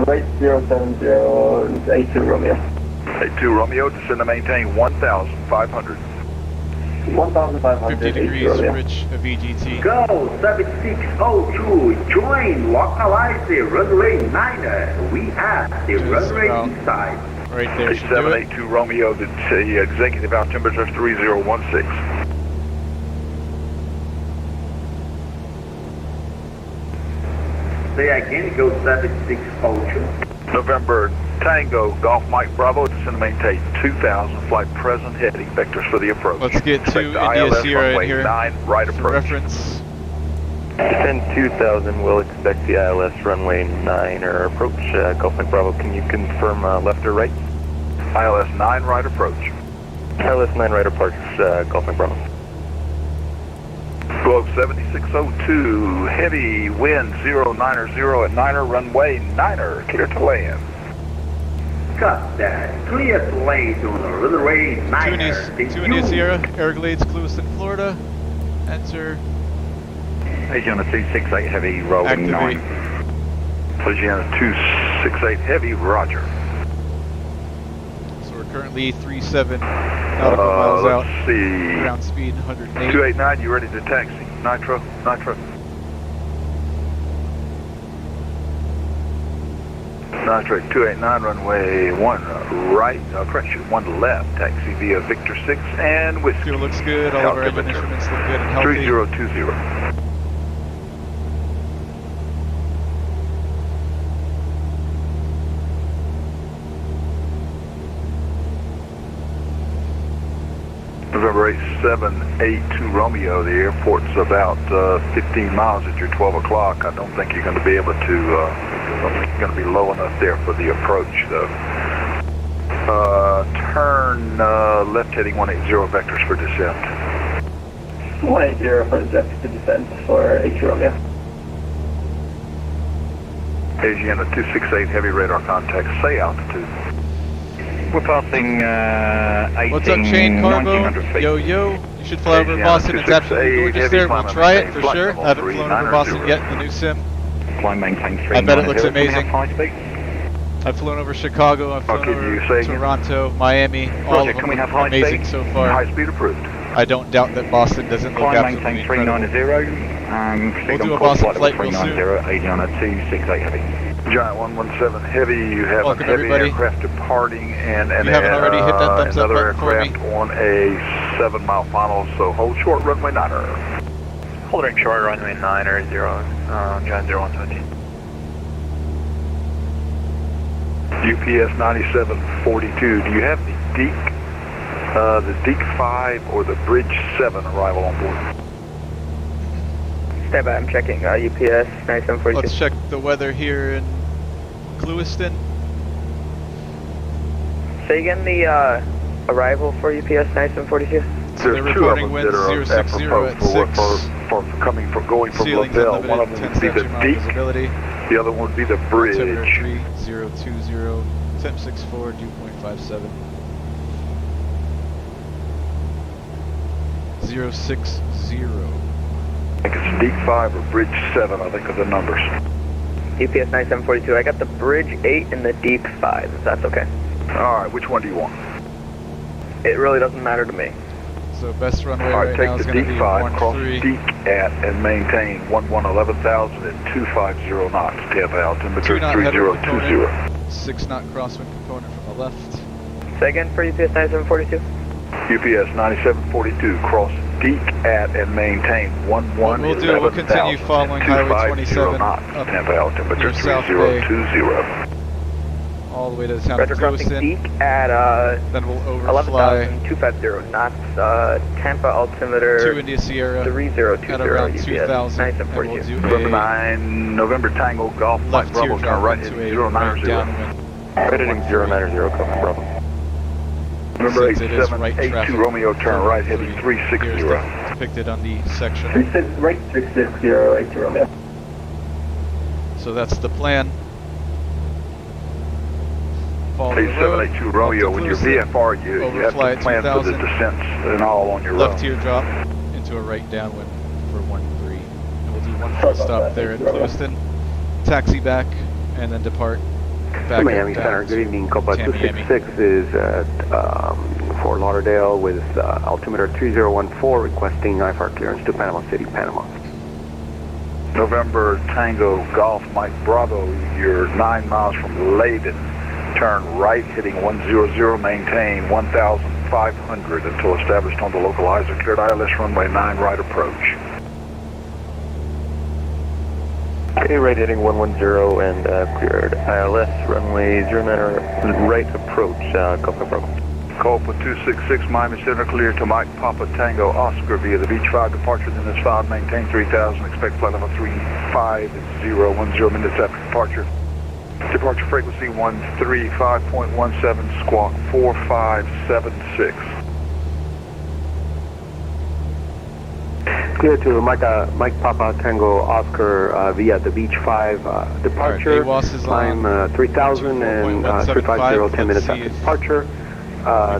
Speaker 6: Right 070, 82 Romeo.
Speaker 4: 82 Romeo, descend to maintain 1,500.
Speaker 6: 1,500.
Speaker 1: 50 degrees rich of EGT.
Speaker 7: Go 7602. Join localizer runway 9er. We have the
Speaker 1: Just
Speaker 7: runway
Speaker 1: about
Speaker 7: inside.
Speaker 1: Right there should do it.
Speaker 4: 8782 Romeo, the executive altimeter 3016.
Speaker 7: Say again, go 7602.
Speaker 4: November Tango, Golf Mike Bravo, descend to maintain 2,000, flight present, heading vectors for the approach.
Speaker 1: Let's get
Speaker 4: Expect
Speaker 1: to
Speaker 4: the
Speaker 1: India
Speaker 4: ILS
Speaker 1: Sierra in
Speaker 4: runway
Speaker 1: here
Speaker 4: 9, right
Speaker 1: for
Speaker 4: approach.
Speaker 1: reference.
Speaker 5: Descend 2000, we'll expect the ILS runway 9 or approach. Golf Mike Bravo, can you confirm left or right?
Speaker 4: ILS 9, right approach.
Speaker 5: ILS 9 right approach, Golf Mike Bravo.
Speaker 4: Globe 7602, heavy wind 090 at 9er, runway 9er, clear to land.
Speaker 7: Got that. Clear to land on the runway 9er.
Speaker 1: To India Sierra, Everglades, Clewiston, Florida. Enter.
Speaker 10: Asiana 268 heavy, rolling
Speaker 1: Activate.
Speaker 10: 9.
Speaker 4: Louisiana 268 heavy, roger.
Speaker 1: So we're currently 37 nautical miles out.
Speaker 4: Let's see.
Speaker 1: Ground speed 108.
Speaker 4: 289, you ready to taxi? Nitro. Nitro 289, runway 1 right, correction, 1 left, taxi via Victor 6 and Whiskey.
Speaker 1: Fuel looks good, all of our engine
Speaker 4: Altimeter
Speaker 1: instruments look good and healthy.
Speaker 4: 3020. November 8782 Romeo, the airport's about 15 miles at your 12 o'clock. I don't think you're going to be able to, I don't think you're going to be low enough there for the approach though. Turn left heading 180 vectors for descent.
Speaker 6: 180 for descent for 80 Romeo.
Speaker 4: Asiana 268 heavy radar contact, say altitude.
Speaker 10: We're passing 18,
Speaker 1: What's up, Shane Carbo?
Speaker 10: 1900 feet.
Speaker 1: Yo, yo. You should fly over
Speaker 4: Asiana
Speaker 1: Boston. It's absolutely
Speaker 4: 268
Speaker 1: gorgeous
Speaker 4: heavy
Speaker 1: there. We'll
Speaker 4: climb
Speaker 1: try
Speaker 4: and
Speaker 1: it for
Speaker 4: flight
Speaker 1: sure.
Speaker 4: level
Speaker 1: Haven't flown over Boston
Speaker 4: 390.
Speaker 1: yet in the new sim.
Speaker 10: Climb maintain 390.
Speaker 1: I bet it looks
Speaker 10: Can we have
Speaker 1: amazing.
Speaker 10: high speed?
Speaker 1: I've flown over Chicago. I've flown
Speaker 4: Okay, you
Speaker 1: over
Speaker 4: say again?
Speaker 1: Toronto, Miami. All
Speaker 10: Roger,
Speaker 1: of
Speaker 10: can
Speaker 1: them
Speaker 10: we have
Speaker 1: are
Speaker 10: high
Speaker 1: amazing
Speaker 10: speed?
Speaker 1: so far.
Speaker 4: High speed approved.
Speaker 1: I don't doubt that Boston doesn't look
Speaker 10: Climb
Speaker 1: absolutely
Speaker 10: maintain
Speaker 1: incredible.
Speaker 10: 390.
Speaker 1: We'll
Speaker 10: Proceed
Speaker 1: do
Speaker 10: on
Speaker 1: a
Speaker 10: course
Speaker 1: Boston
Speaker 10: flight
Speaker 1: flight
Speaker 10: level
Speaker 1: real soon.
Speaker 10: 390, Asiana 268 heavy.
Speaker 4: Giant 117 heavy, you have
Speaker 1: Welcome,
Speaker 4: a heavy
Speaker 1: everybody.
Speaker 4: aircraft departing and
Speaker 1: If you haven't already, hit that thumbs up
Speaker 4: another
Speaker 1: button for me.
Speaker 4: aircraft on a 7-mile final, so hold short runway 9er.
Speaker 8: Holding short runway 9er, Giant 0117.
Speaker 4: UPS 9742, do you have the Deke 5 or the Bridge 7 arrival on board?
Speaker 6: Stand by, I'm checking UPS 9742.
Speaker 1: Let's check the weather here in Clewiston.
Speaker 6: Say again the arrival for UPS 9742?
Speaker 1: So they're
Speaker 4: There's two of
Speaker 1: reporting
Speaker 4: them
Speaker 1: winds
Speaker 4: that are
Speaker 1: 060
Speaker 4: apropos
Speaker 1: at 6.
Speaker 4: for coming from going from
Speaker 1: Ceilings
Speaker 4: LaBelle. One of
Speaker 1: unlimited,
Speaker 4: them
Speaker 1: 10
Speaker 4: would be the
Speaker 1: section mile
Speaker 4: deep,
Speaker 1: visibility.
Speaker 4: the other one would be the bridge.
Speaker 1: Altimeter 3020, temp 64, dew point 57. 060.
Speaker 4: I think it's deep 5 or bridge 7, I think are the numbers.
Speaker 6: UPS 9742, I got the bridge 8 and the deep 5, if that's okay.
Speaker 4: Alright, which one do you want?
Speaker 6: It really doesn't matter to me.
Speaker 1: So best runway
Speaker 4: Alright,
Speaker 1: right now
Speaker 4: take
Speaker 1: is
Speaker 4: the
Speaker 1: going to
Speaker 4: deep
Speaker 1: be
Speaker 4: 5, cross
Speaker 1: 13.
Speaker 4: deep at and maintain 11,000 at 250 knots. Tampa altimeter
Speaker 1: 2 knot header
Speaker 4: 3020.
Speaker 1: component, 6 knot crosswind component from the left.
Speaker 6: Say again for UPS 9742?
Speaker 4: UPS 9742, cross deep at and maintain
Speaker 1: What we'll do, we'll continue following Highway 27
Speaker 4: knots.
Speaker 1: up
Speaker 4: Tampa altimeter
Speaker 1: near South Bay,
Speaker 4: 3020.
Speaker 1: all the way to the town
Speaker 6: Roger,
Speaker 1: of
Speaker 6: crossing
Speaker 1: Lewiston.
Speaker 6: deep at
Speaker 1: Then we'll overfly
Speaker 6: 11,250 knots, Tampa altimeter
Speaker 1: 2 India Sierra
Speaker 6: 3020
Speaker 1: at around
Speaker 6: UPS
Speaker 1: 2,000, and we'll
Speaker 6: 9742.
Speaker 1: do
Speaker 4: November
Speaker 1: a
Speaker 4: 9, November Tango Golf, Mike
Speaker 1: left
Speaker 4: Bravo, turn
Speaker 1: teardrop
Speaker 4: right
Speaker 1: into
Speaker 4: heading
Speaker 1: a right
Speaker 4: 090.
Speaker 1: downwind.
Speaker 5: Heading 090, copy, Bravo.
Speaker 4: November
Speaker 1: Since it is right
Speaker 4: 8782
Speaker 1: traffic,
Speaker 4: Romeo, turn right heading
Speaker 1: Here's
Speaker 4: 360.
Speaker 1: the depicted on the section.
Speaker 7: Right 660, 80 Romeo.
Speaker 1: So that's the plan. Follow the road,
Speaker 4: 8782 Romeo, when you're VFR, you have
Speaker 1: overfly
Speaker 4: to
Speaker 1: at
Speaker 4: plan for the
Speaker 1: 2,000.
Speaker 4: descents and all on your
Speaker 1: left
Speaker 4: own.
Speaker 1: teardrop into a right downwind for 13. And we'll do one full stop there at Lewiston, taxi back, and then depart back
Speaker 11: Miami
Speaker 1: down
Speaker 11: Center,
Speaker 1: to
Speaker 11: good evening. Copa
Speaker 1: Tamiami.
Speaker 11: 266 is at Fort Lauderdale with altimeter 3014 requesting IFR clearance to Panama City, Panama.
Speaker 4: November Tango Golf, Mike Bravo, you're 9 miles from Leyden. Turn right heading 100, maintain 1,500 until established on the localizer. Cleared ILS runway 9 right approach.
Speaker 5: Okay, right heading 110 and cleared ILS runway 09 right approach, Copa Bravo.
Speaker 4: Copa 266 Miami Center, clear to Mike Papa Tango Oscar via the Beach 5 departure, then this 5, maintain 3,000, expect flight level 350, 10 minutes after departure. Departure frequency 135.17, squawk 4576.
Speaker 11: Clear to Mike Papa Tango Oscar via the Beach 5 departure.
Speaker 1: Right, AWOS is
Speaker 11: Climb
Speaker 1: on
Speaker 11: 3,000 and 350, 10 minutes after departure.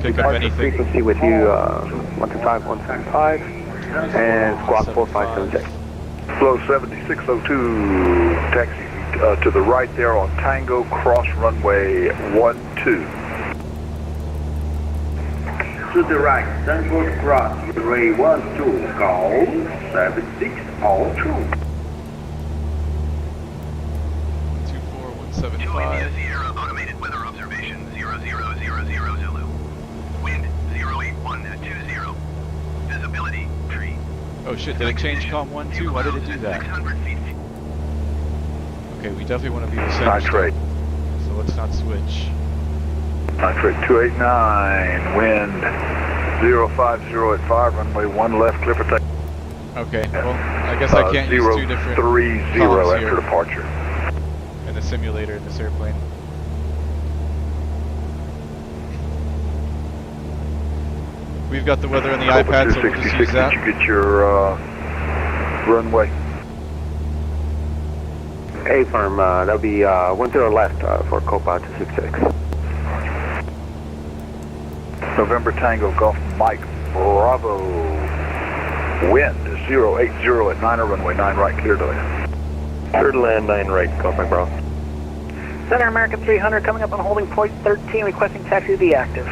Speaker 11: Departure frequency with you 125.175 and squawk 4576.
Speaker 4: Flow 7602, taxi to the right there on Tango, cross runway 12.
Speaker 7: To the right, Tango cross, runway 12, call 7602.
Speaker 1: 24175.
Speaker 2: 2 India Sierra automated weather observation 0000 Zulu. Wind 08120. Visibility tree.
Speaker 1: Oh shit, did it change COM 1 too? Why did it do that?
Speaker 2: 600 feet.
Speaker 1: Okay, we definitely want to be the center.
Speaker 4: Nitrate.
Speaker 1: So let's not switch.
Speaker 4: Nitrate 289, wind 050 at 5, runway 1 left, clear for take.
Speaker 1: Okay, well, I guess I can't use two different
Speaker 4: 030
Speaker 1: columns
Speaker 4: after
Speaker 1: here
Speaker 4: departure.
Speaker 1: in the simulator in this airplane. We've got the weather in the
Speaker 4: Copa
Speaker 1: iPad, so we'll just
Speaker 4: 266,
Speaker 1: use that.
Speaker 4: did you get your runway?
Speaker 11: A firm, that'll be 10 left for Copa 266.
Speaker 4: November Tango Golf Mike Bravo. Wind is 080 at 9, runway 9 right, clear to land.
Speaker 5: Clear to land 9 right, Copa Bravo.
Speaker 12: Center American 300 coming up on holding point 13, requesting taxi to be active.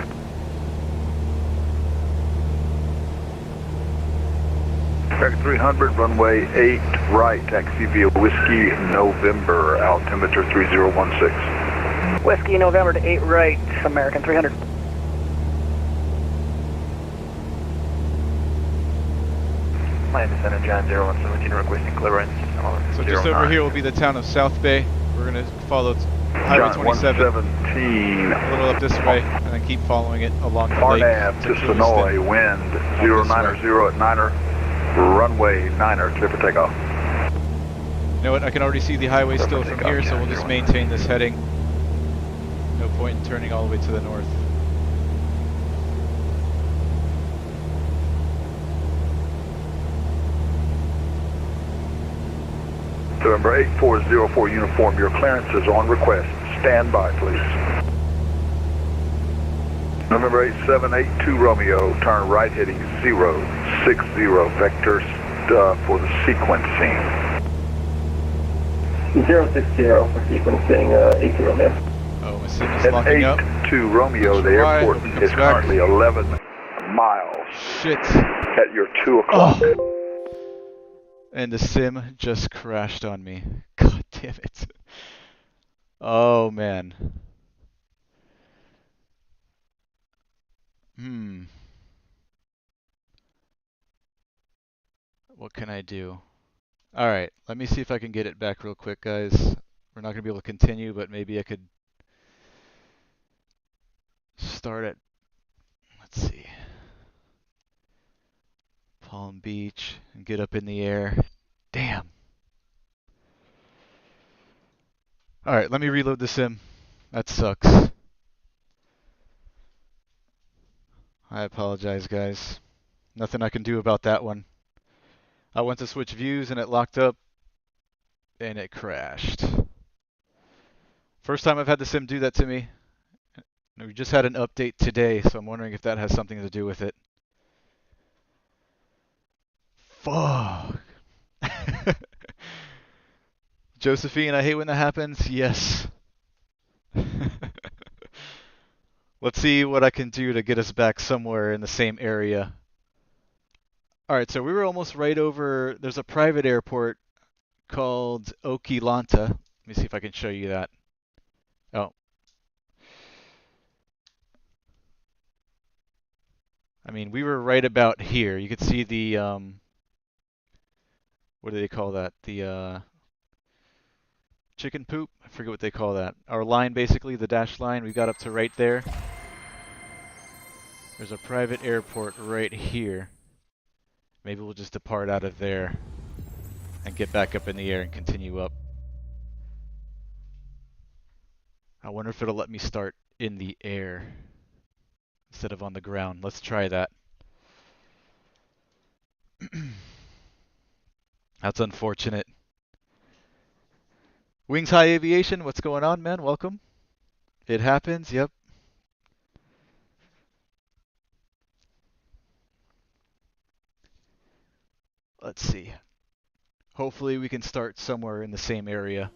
Speaker 4: American 300, runway 8 right, taxi via Whiskey November, altimeter 3016.
Speaker 12: Whiskey November to 8 right, American 300.
Speaker 8: Miami Center, John 0117 requesting clearance.
Speaker 1: So just over here will be the town of South Bay. We're going to follow Highway
Speaker 4: John
Speaker 1: 27
Speaker 4: 117.
Speaker 1: a little up this way, and then keep following it along the lake.
Speaker 4: Arnav to Sonoy, wind 090 at 9er, runway 9er, clear for takeoff.
Speaker 1: You know what, I can already see the highway still from here, so we'll just maintain this heading. No point in turning all the way to the north.
Speaker 4: November 8404 uniform, your clearance is on request. Stand by, please. November 8782 Romeo, turn right heading 060, vector for the sequencing.
Speaker 6: 060 for sequencing 82 Romeo.
Speaker 1: Oh, my sim is locking up.
Speaker 4: 82 Romeo, the airport is currently 11 miles.
Speaker 1: Shit.
Speaker 4: At your 2 o'clock.
Speaker 1: Oh. And the sim just crashed on me. God damn it. Oh, man. What can I do? Alright, let me see if I can get it back real quick, guys. We're not going to be able to continue, but maybe I could start at, let's see, Palm Beach and get up in the air. Damn. Alright, let me reload the sim. That sucks. I apologize, guys. Nothing I can do about that one. I went to switch views and it locked up and it crashed. First time I've had the sim do that to me. We just had an update today, so I'm wondering if that has something to do with it. Fuck. Josephine, I hate when that happens. Yes. Let's see what I can do to get us back somewhere in the same area. Alright, so we were almost right over, there's a private airport called Okeelanta. Let me see if I can show you that. Oh. I mean, we were right about here. You could see the, what do they call that? The, chicken poop? I forget what they call that. Our line, basically, the dash line, we got up to right there. There's a private airport right here. Maybe we'll just depart out of there and get back up in the air and continue up. I wonder if it'll let me start in the air instead of on the ground. Let's try that. That's unfortunate. Wings High Aviation, what's going on, man? Welcome. It happens, yep. Let's see. Hopefully we can start somewhere in the same area.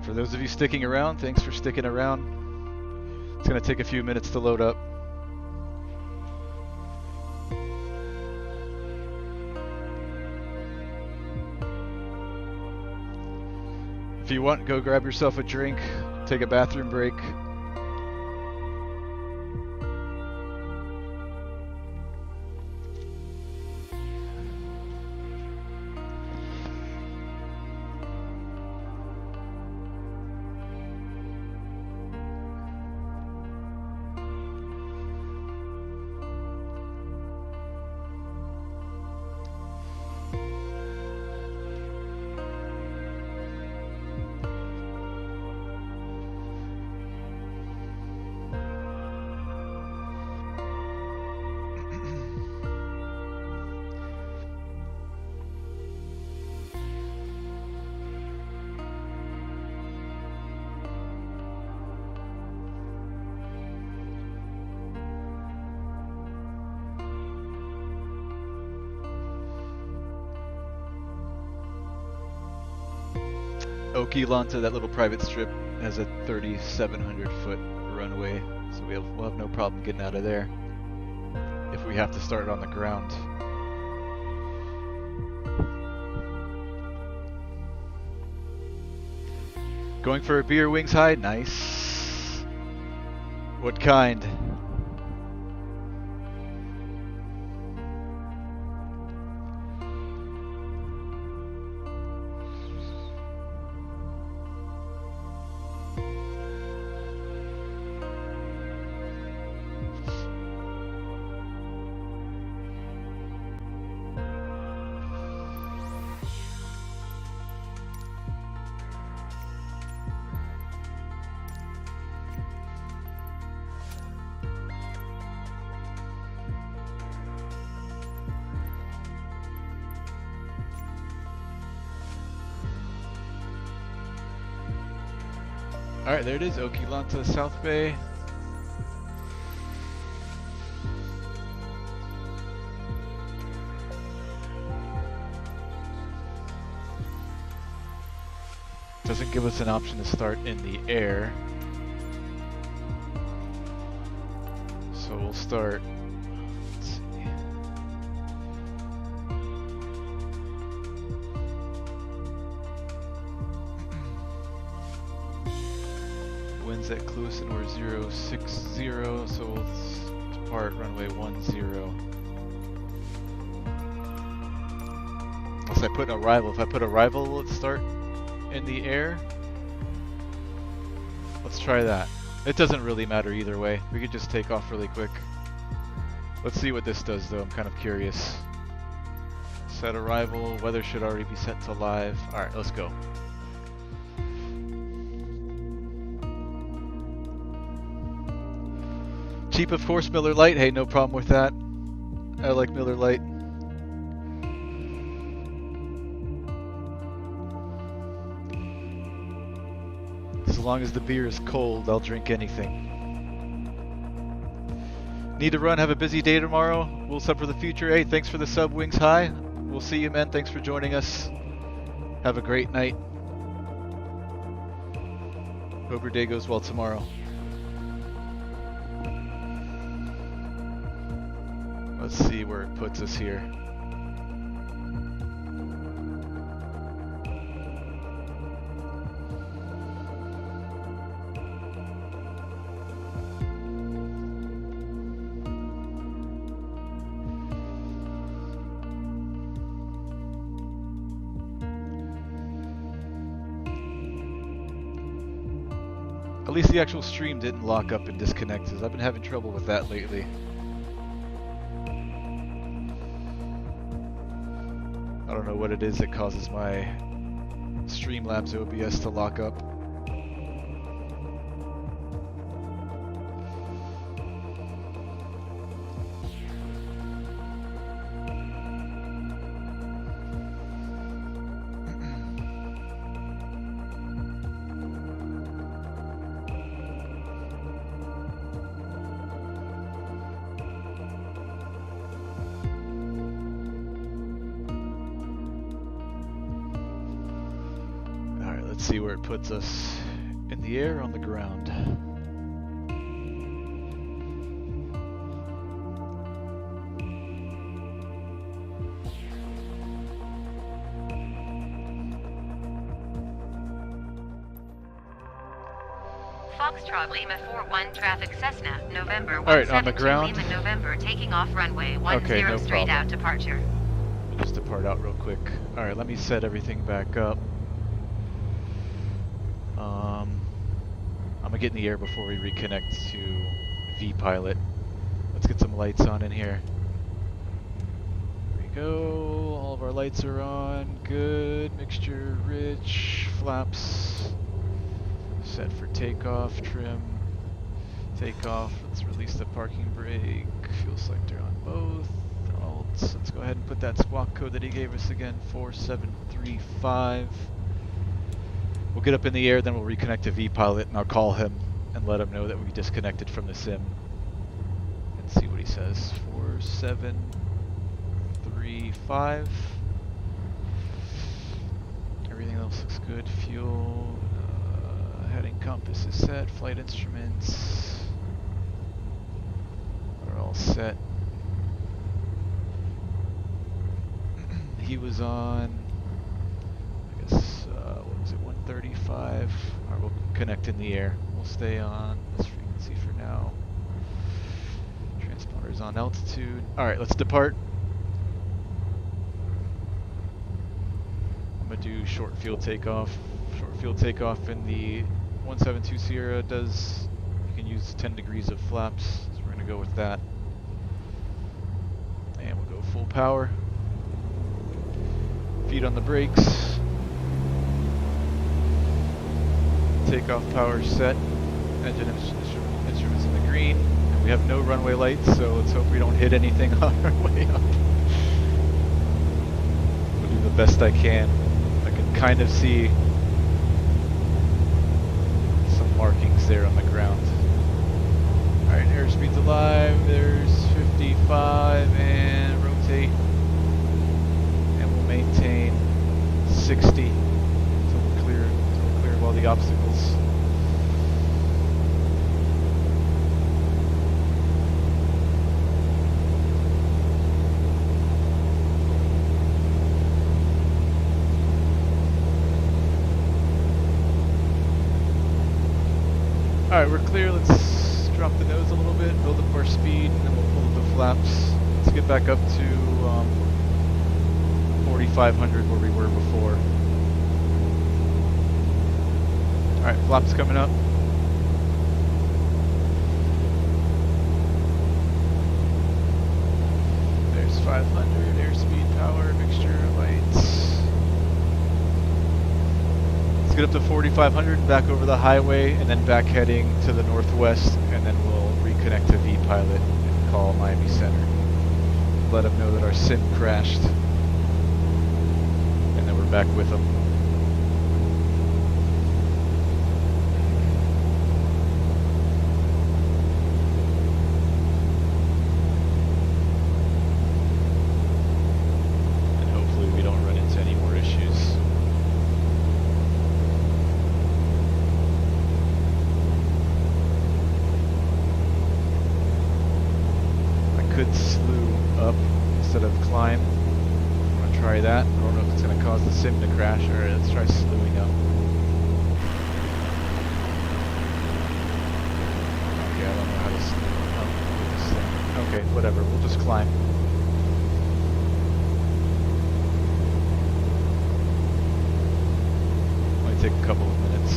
Speaker 1: For those of you sticking around, thanks for sticking around. It's going to take a few minutes to load up. If you want, go grab yourself a drink, take a bathroom break. Okeelanta, that little private strip, has a 3,700 foot runway, so we'll have no problem getting out of there if we have to start on the ground. Going for a beer, Wings High? Nice. What kind? Alright, there it is, Okilanta South Bay. Doesn't give us an option to start in the air. So we'll start. Let's see. Winds at close and we're 060, so we'll depart runway 10. Unless I put arrival. If I put arrival, will it start in the air? Let's try that. It doesn't really matter either way. We could just take off really quick. Let's see what this does though. I'm kind of curious. Set arrival. Weather should already be set to live. Alright, let's go. Cheap, of course, Miller Lite. Hey, no problem with that. I like Miller Lite. As long as the beer is cold, I'll drink anything. Need to run, have a busy day tomorrow. We'll sub for the future. Hey, thanks for the sub, Wings High. We'll see you, man. Thanks for joining us. Have a great night. Hope your day goes well tomorrow. Let's see where it puts us here. At least the actual stream didn't lock up and disconnect, because I've been having trouble with that lately. I don't know what it is that causes my Streamlabs OBS to lock up. See where it puts us in the air, on the ground.
Speaker 13: Foxtrot Lima 41 traffic Cessna, November 172
Speaker 1: Alright, on the ground.
Speaker 13: Lima November, taking off runway 10
Speaker 1: okay, no
Speaker 13: straight
Speaker 1: problem.
Speaker 13: out departure.
Speaker 1: We'll just depart out real quick. Alright, let me set everything back up. I'm gonna get in the air before we reconnect to V-Pilot. Let's get some lights on in here. There we go. All of our lights are on. Good. Mixture rich. Flaps set for takeoff. Trim. Takeoff. Let's release the parking brake. Fuel selector on both. Alt. Let's go ahead and put that squawk code that he gave us again. 4735. We'll get up in the air, then we'll reconnect to V-Pilot, and I'll call him and let him know that we disconnected from the sim. And see what he says. 4735. Everything else looks good. Fuel, heading compass is set. Flight instruments are all set. He was on, I guess, what was it, 135? Alright, we'll connect in the air. We'll stay on this frequency for now. Transponder's on altitude. Alright, let's depart. I'm going to do short field takeoff. Short field takeoff in the 172 Sierra does, you can use 10 degrees of flaps, so we're going to go with that. And we'll go full power. Feet on the brakes. Takeoff power set. Engine instruments in the green. And we have no runway lights, so let's hope we don't hit anything on our way up. We'll do the best I can. I can kind of see some seconds. Alright, we're clear. Let's drop the nose a little bit, build up our speed, and then we'll pull up the flaps. Let's get back up to 4,500 where we were before. Alright, flaps coming up. There's 500, airspeed, power, mixture, lights. Let's get up to 4,500, back over the highway, and then back heading to the northwest, and then we'll reconnect to VPilot and call Miami Center. Let them know that our sim crashed, and then we're back with them. And hopefully we don't run into any more issues. Could slew up instead of climb. I'm going to try that. I don't know if it's going to cause the sim to crash. Alright, let's try slewing up. Okay, I don't know how to slew up with this thing. Okay, whatever. We'll just climb. Might take a couple of minutes.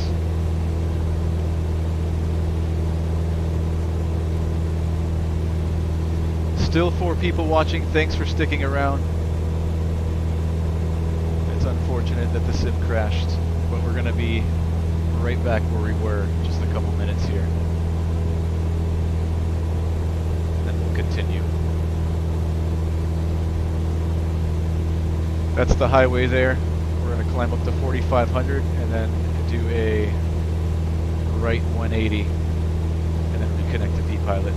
Speaker 1: Still 4 people watching. Thanks for sticking around. It's unfortunate that the sim crashed, but we're going to be right back where we were in just a couple minutes here. And we'll continue. That's the highway there. We're going to climb up to 4,500 and then do a right 180 and then reconnect to VPilot.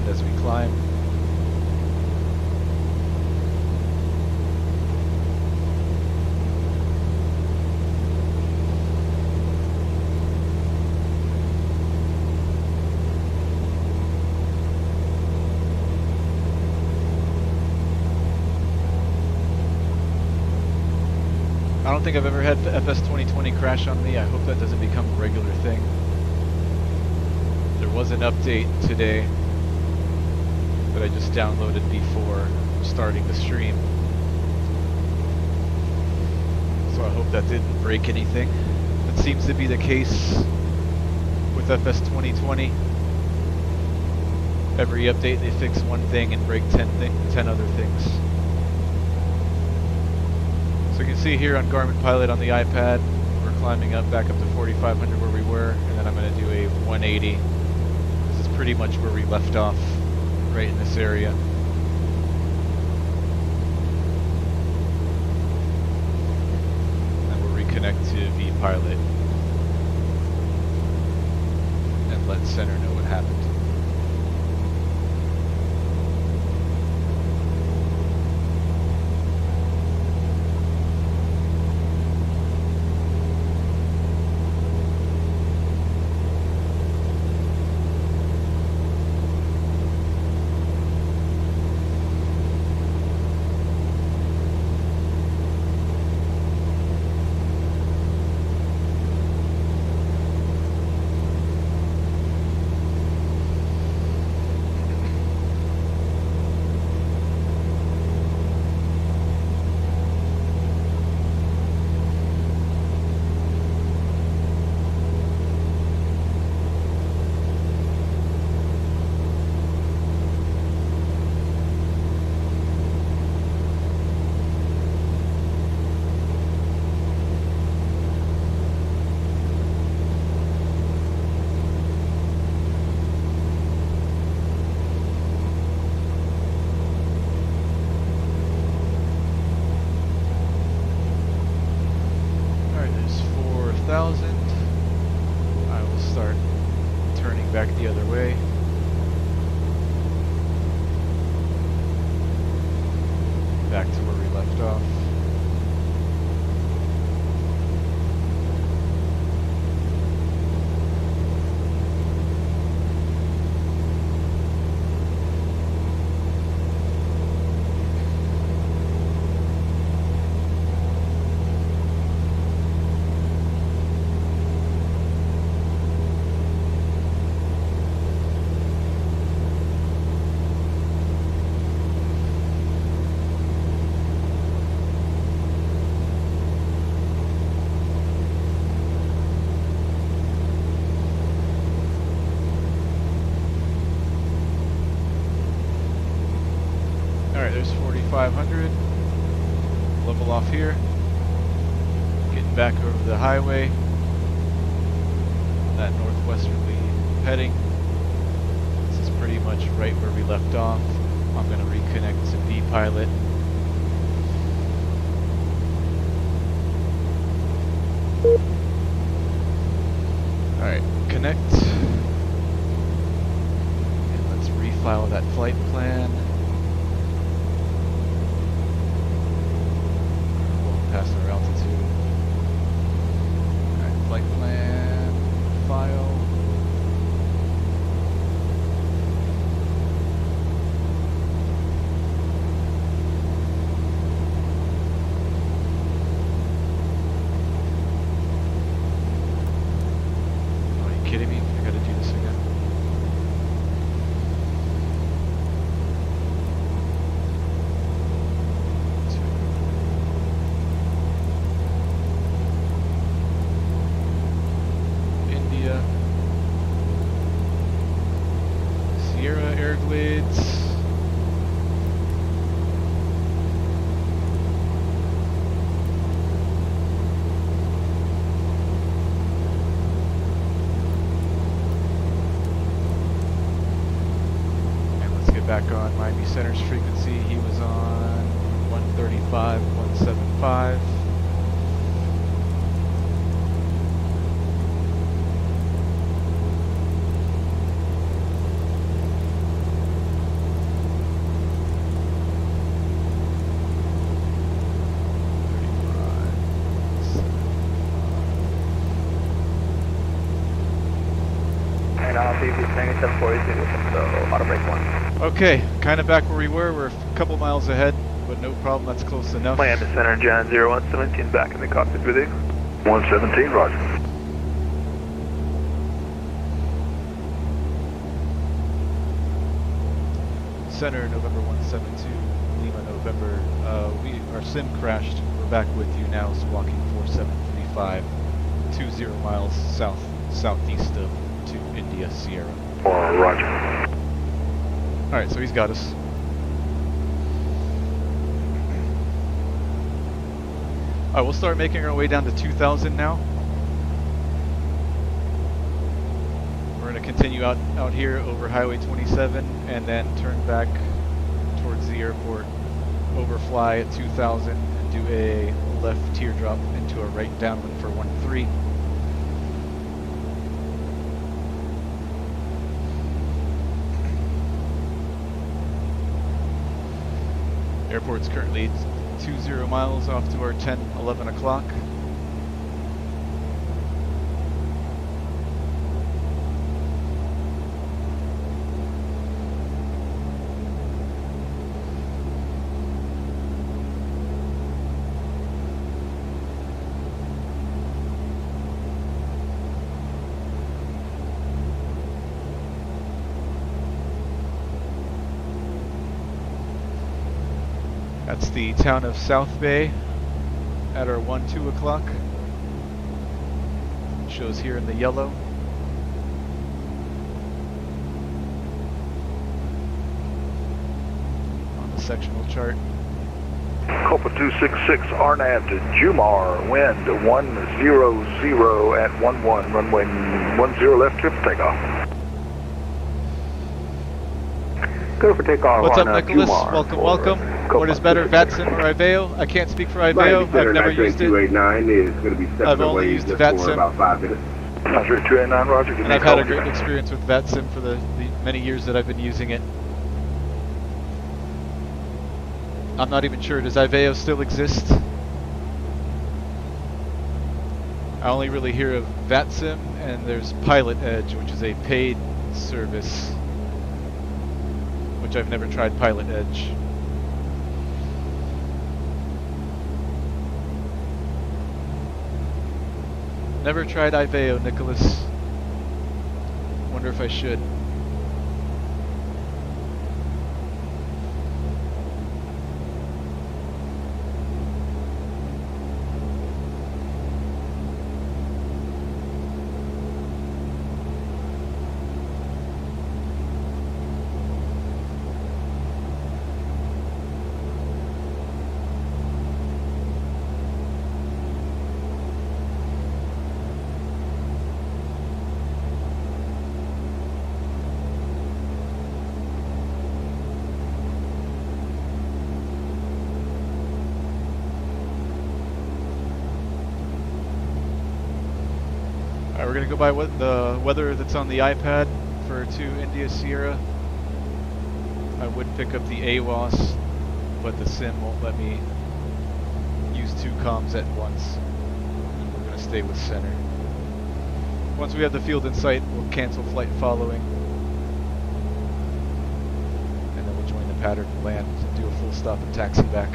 Speaker 1: As we climb. I don't think I've ever had the FS 2020 crash on me. I hope that doesn't become a regular thing. There was an update today that I just downloaded before starting the stream. So I hope that didn't break anything. That seems to be the case with FS 2020. Every update they fix one thing and break 10 other things. So you can see here on Garmin Pilot on the iPad, we're climbing up back up to 4,500 where we were, and then I'm going to do a 180. This is pretty much where we left off, right in this area. And we'll reconnect to VPilot and let center know what happened. 2000. I will start turning back the other way. Back to where we left off. Alright, there's 4,500. Level off here. Getting back over the highway. That northwesterly heading. This is pretty much right where we left off. I'm going to reconnect to V-Pilot. Alright, connect. And let's refile that flight plan. Past our altitude. Alright, flight plan, file. Are you kidding me? I gotta do this again. Sierra Everglades. And let's get back on Miami Center's frequency. He was on 135, 175. Okay, kind of back where we were. We're a couple miles ahead, but no problem. That's close enough.
Speaker 8: Miami Center, John 0117, back in the cockpit with you.
Speaker 4: 117, roger.
Speaker 1: Center, November 172, Lima, November. Our sim crashed. We're back with you now, squawking 4735, 20 miles southeast of 2 India Sierra.
Speaker 4: Roger.
Speaker 1: Alright, so he's got us. Alright, we'll start making our way down to 2000 now. We're going to continue out here over Highway 27 and then turn back towards the airport, overfly at 2000 and do a left teardrop into a right downwind for 13. Airport's currently 20 miles off to our 11 o'clock. That's the town of South Bay at our 2 o'clock. Shows here in the yellow. On the sectional chart.
Speaker 4: Copa 266, Arnav to Jumar, wind 100 at 11, runway 10 left, trip takeoff.
Speaker 11: Clear for takeoff.
Speaker 1: What's up,
Speaker 11: on,
Speaker 1: Nicholas?
Speaker 11: Kumar
Speaker 1: Welcome,
Speaker 11: for
Speaker 1: welcome. What is better, VATSIM or Iveo? I can't speak for Iveo. I've never used it.
Speaker 7: 289 is going to be stepping
Speaker 1: I've only
Speaker 7: away
Speaker 1: used
Speaker 7: just
Speaker 1: VATSIM.
Speaker 7: for about 5 minutes.
Speaker 9: Roger, 289, Roger.
Speaker 1: And I've had a great experience with VATSIM for the many years that I've been using it. I'm not even sure, does Iveo still exist? I only really hear of VATSIM, and there's Pilot Edge, which is a paid service, which I've never tried Pilot Edge. Never tried Iveo, Nicholas. Wonder if I should. We're gonna go by what the weather that's on the iPad for 2 India Sierra. I would pick up the AWAS, but the sim won't let me use 2 comms at once. And we're gonna stay with center. Once we have the field in sight, we'll cancel flight following. And then we'll join the pattern, land, do a full stop and taxi back.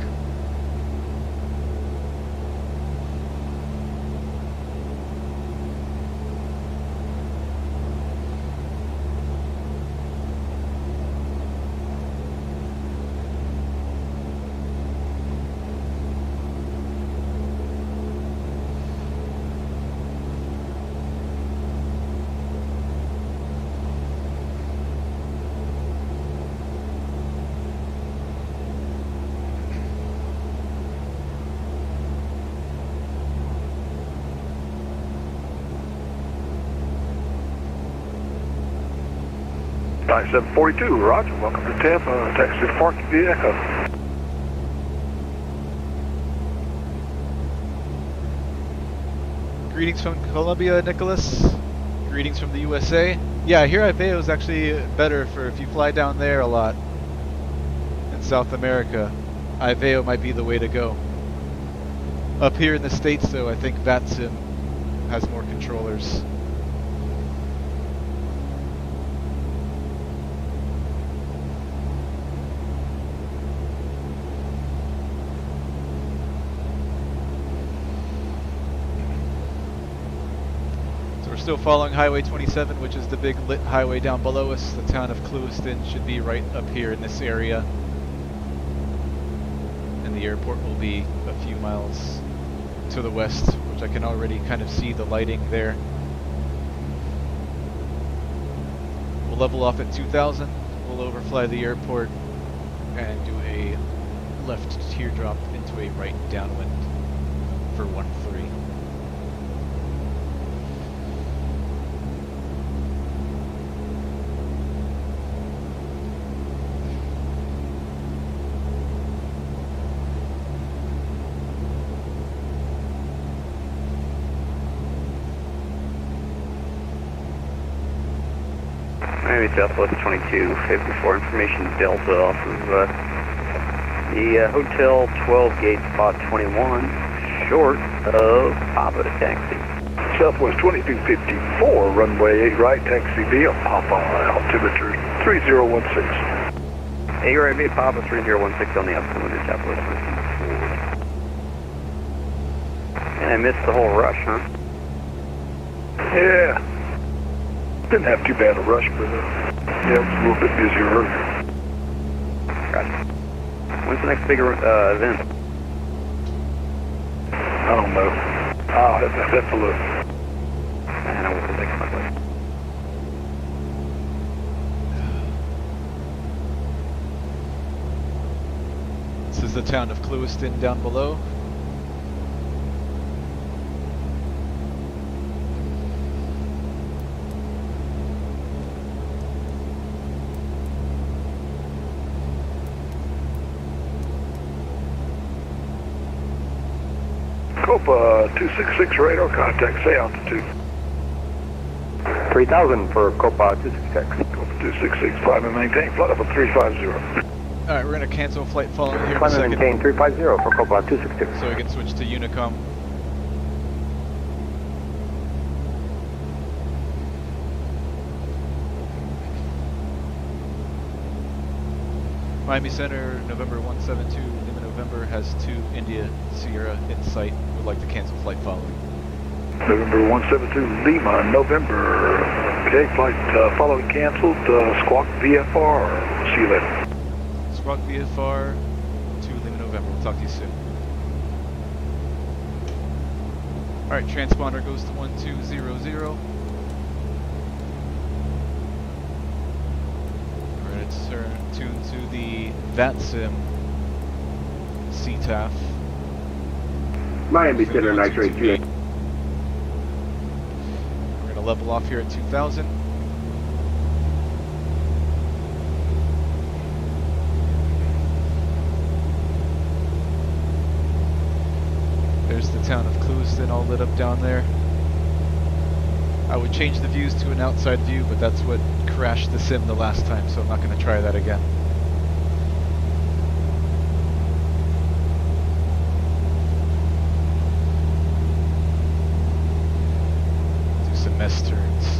Speaker 9: Flight 742, Roger. Welcome to Tampa. Taxi to Park via Echo.
Speaker 1: Greetings from Colombia, Nicholas. Greetings from the USA. Yeah, I hear Iveo is actually better for if you fly down there a lot in South America. Iveo might be the way to go. Up here in the States, though, I think VATSIM has more controllers. We're still following Highway 27, which is the big lit highway down below us. The town of Clewiston should be right up here in this area. And the airport will be a few miles to the west, which I can already kind of see the lighting there. We'll level off at 2000. We'll overfly the airport and do a left teardrop into a right downwind for 13.
Speaker 5: Miami Southwest 22, 54 information Delta off of the Hotel 12 gate spot 21, short of Papa taxi.
Speaker 9: Southwest 2254, runway 8 right, taxi via Papa, altimeter 3016.
Speaker 5: Hey, you're right, via Papa 3016 on the altimeter Southwest 22. And I missed the whole rush, huh?
Speaker 9: Yeah. Didn't have too bad a rush, but yeah, it was a little bit busier earlier.
Speaker 5: Gotcha. When's the next bigger event?
Speaker 9: I don't know. I'll have to look.
Speaker 5: I know what to take my way.
Speaker 1: This is the town of Clewiston down below.
Speaker 4: Copa 266 radar contact, say altitude.
Speaker 11: 3000 for Copa 266.
Speaker 4: Copa 266, climb and maintain, flight level 350.
Speaker 1: Alright, we're going to cancel flight following here in a
Speaker 11: Climb
Speaker 1: second.
Speaker 11: and maintain 350 for Copa 262.
Speaker 1: So we can switch to Unicom. Miami Center, November 172, Lima November has 2 India Sierra in sight. Would like to cancel flight following.
Speaker 4: November 172, Lima, November. Okay, flight following canceled. Squawk VFR. See you later.
Speaker 1: Squawk VFR to Lima November. We'll talk to you soon. Alright, transponder goes to 1200. We're going to tune to the VATSIM CTAF.
Speaker 7: Miami Center, nitrate 2.
Speaker 1: We're going to level off here at 2000. There's the town of Clewiston all lit up down there. I would change the views to an outside view, but that's what crashed the sim the last time, so I'm not going to try that again. Do some mess turns.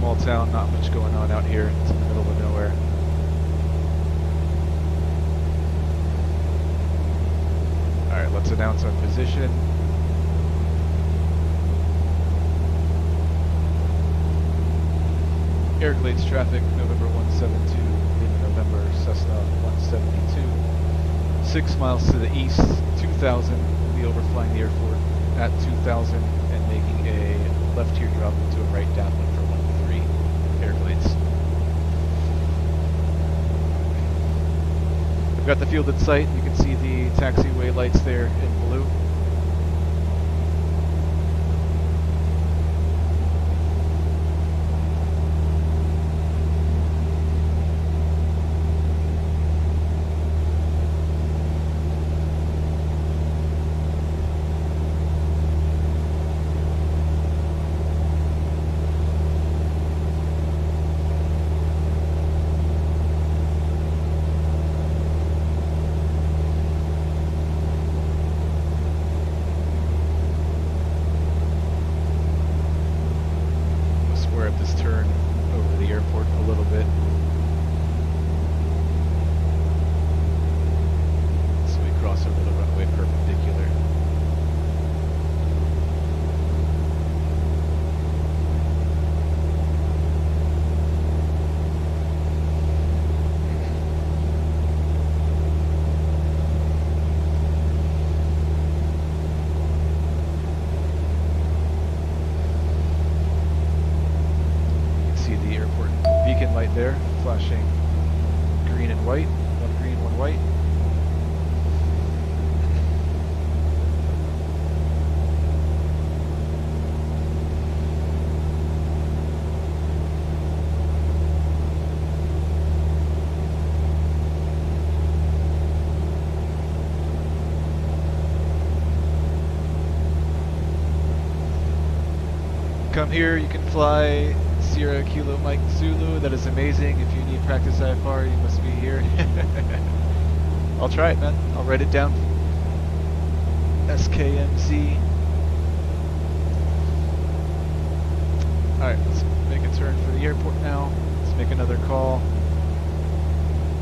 Speaker 1: Small town, not much going on out here. It's in the middle of nowhere. Alright, let's announce our position. Everglades traffic, November 172, Lima November, Cessna 172. 6 miles to the east, 2000. We'll be overflying the airport at 2000 and making a left teardrop to a right downwind for 13 Everglades. We've got the fielded site. You can see the taxiway lights there in blue. There, flashing green and white, one green, one white. Come here, you can fly Sierra Kilo Mike Zulu. That is amazing. If you need practice IFR, you must be here. I'll try it, man. I'll write it down. SKMZ. Alright, let's make a turn for the airport now. Let's make another call.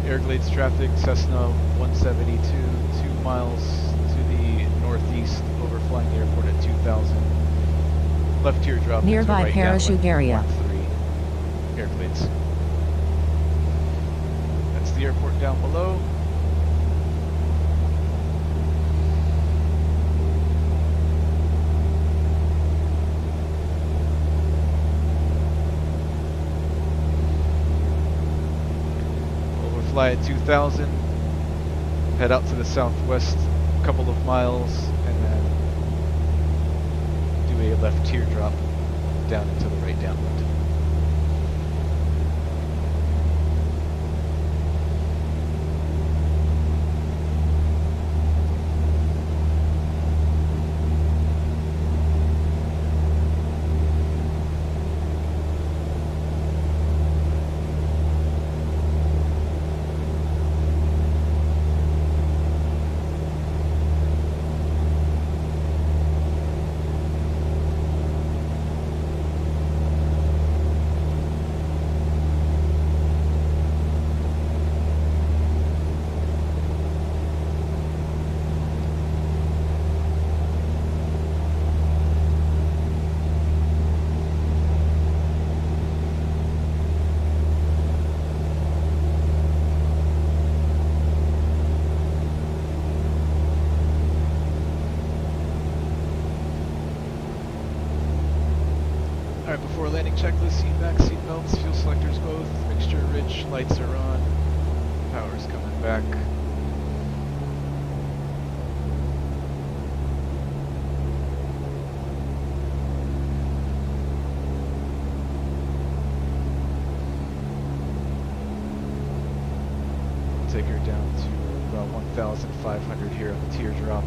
Speaker 1: Everglades traffic, Cessna 172, 2 miles to the northeast, overflying the airport at 2000. Left teardrop.
Speaker 3: Nearby
Speaker 1: right
Speaker 3: parachute area.
Speaker 1: Everglades. That's the airport down below. Overfly at 2000. Head out to the southwest a couple of miles and then do a left teardrop down into the right downwind. Alright, before landing checklist, seat back, seat belts, fuel selectors both, mixture rich, lights are on, power's coming back. Take her down to about 1,500 here on the teardrop.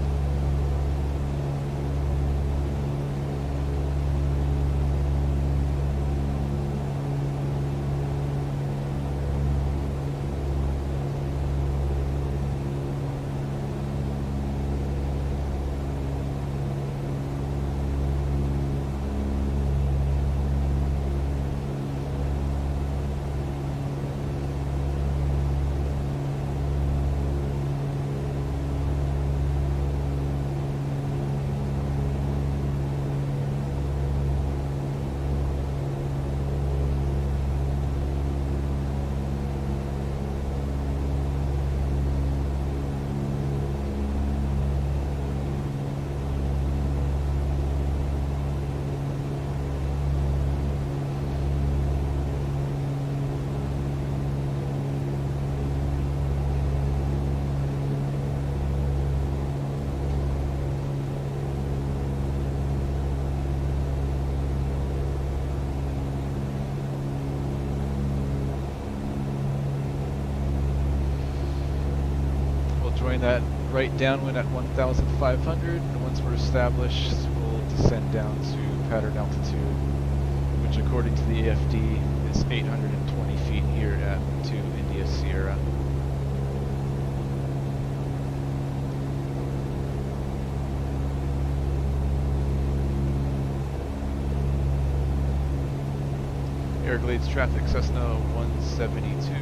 Speaker 1: Join that right downwind at 1,500, and once we're established, we'll descend down to pattern altitude, which according to the AFD is 820 feet here at 2 India Sierra. Everglades traffic, Cessna 172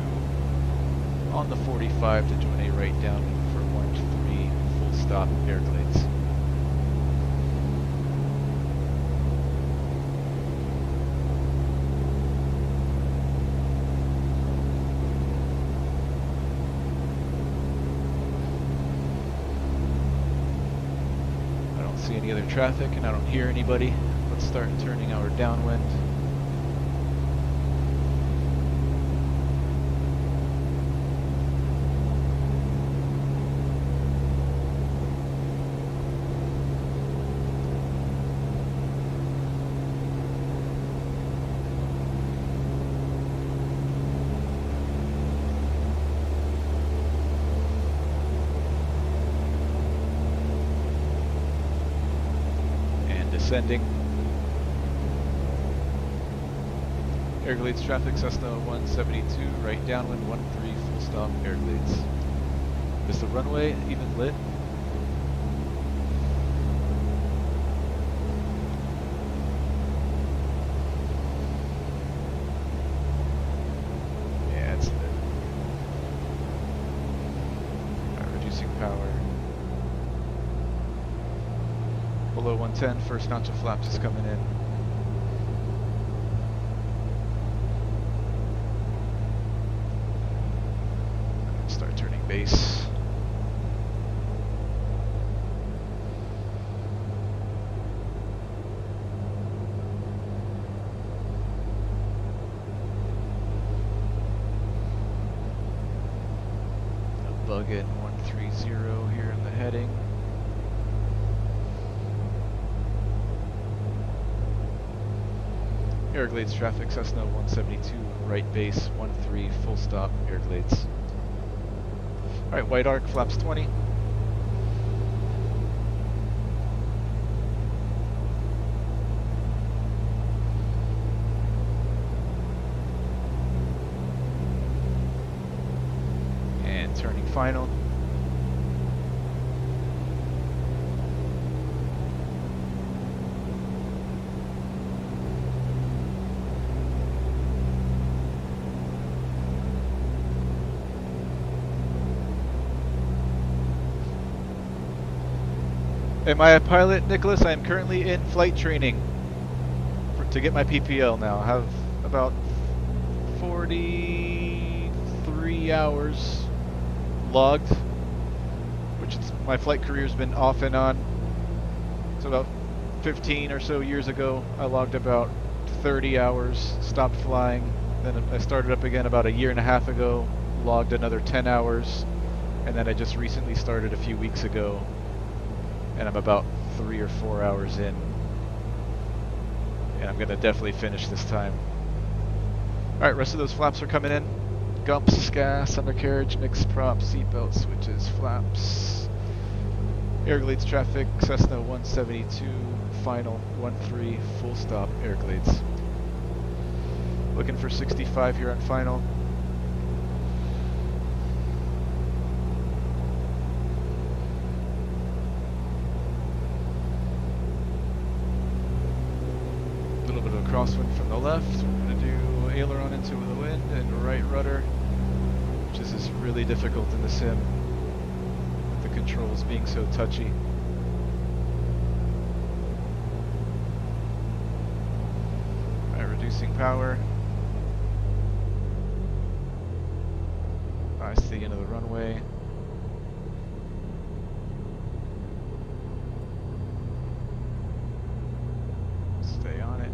Speaker 1: on the 45 to join a right downwind for 13 full stop Everglades. I don't see any other traffic and I don't hear anybody. Let's start turning our downwind. Descending. Everglades traffic, Cessna 172, right downwind, 13 full stop Everglades. Is the runway even lit? Yeah, it's lit. Alright, reducing power. Below 110, first notch of flaps is coming in. Start turning base. A bug in 130 here in the heading. Everglades traffic, Cessna 172, right base, 13, full stop, Everglades. Alright, white arc, flaps 20. And turning final. Am I a pilot, Nicholas? I am currently in flight training to get my PPL now. I have about 43 hours logged, which is, my flight career's been off and on. So about 15 or so years ago, I logged about 30 hours, stopped flying. Then I started up again about a year and a half ago, logged another 10 hours, and then I just recently started a few weeks ago. And I'm about 3 or 4 hours in. And I'm going to definitely finish this time. Alright, rest of those flaps are coming in. Gumps, gas, undercarriage, mixed props, seatbelt switches, flaps. Everglades traffic, Cessna 172, final, 13, full stop, Everglades. Looking for 65 here on final. Crosswind from the left. We're going to do aileron into the wind and right rudder, which is really difficult in the sim with the controls being so touchy. Alright, reducing power. I see the end of the runway. Stay on it.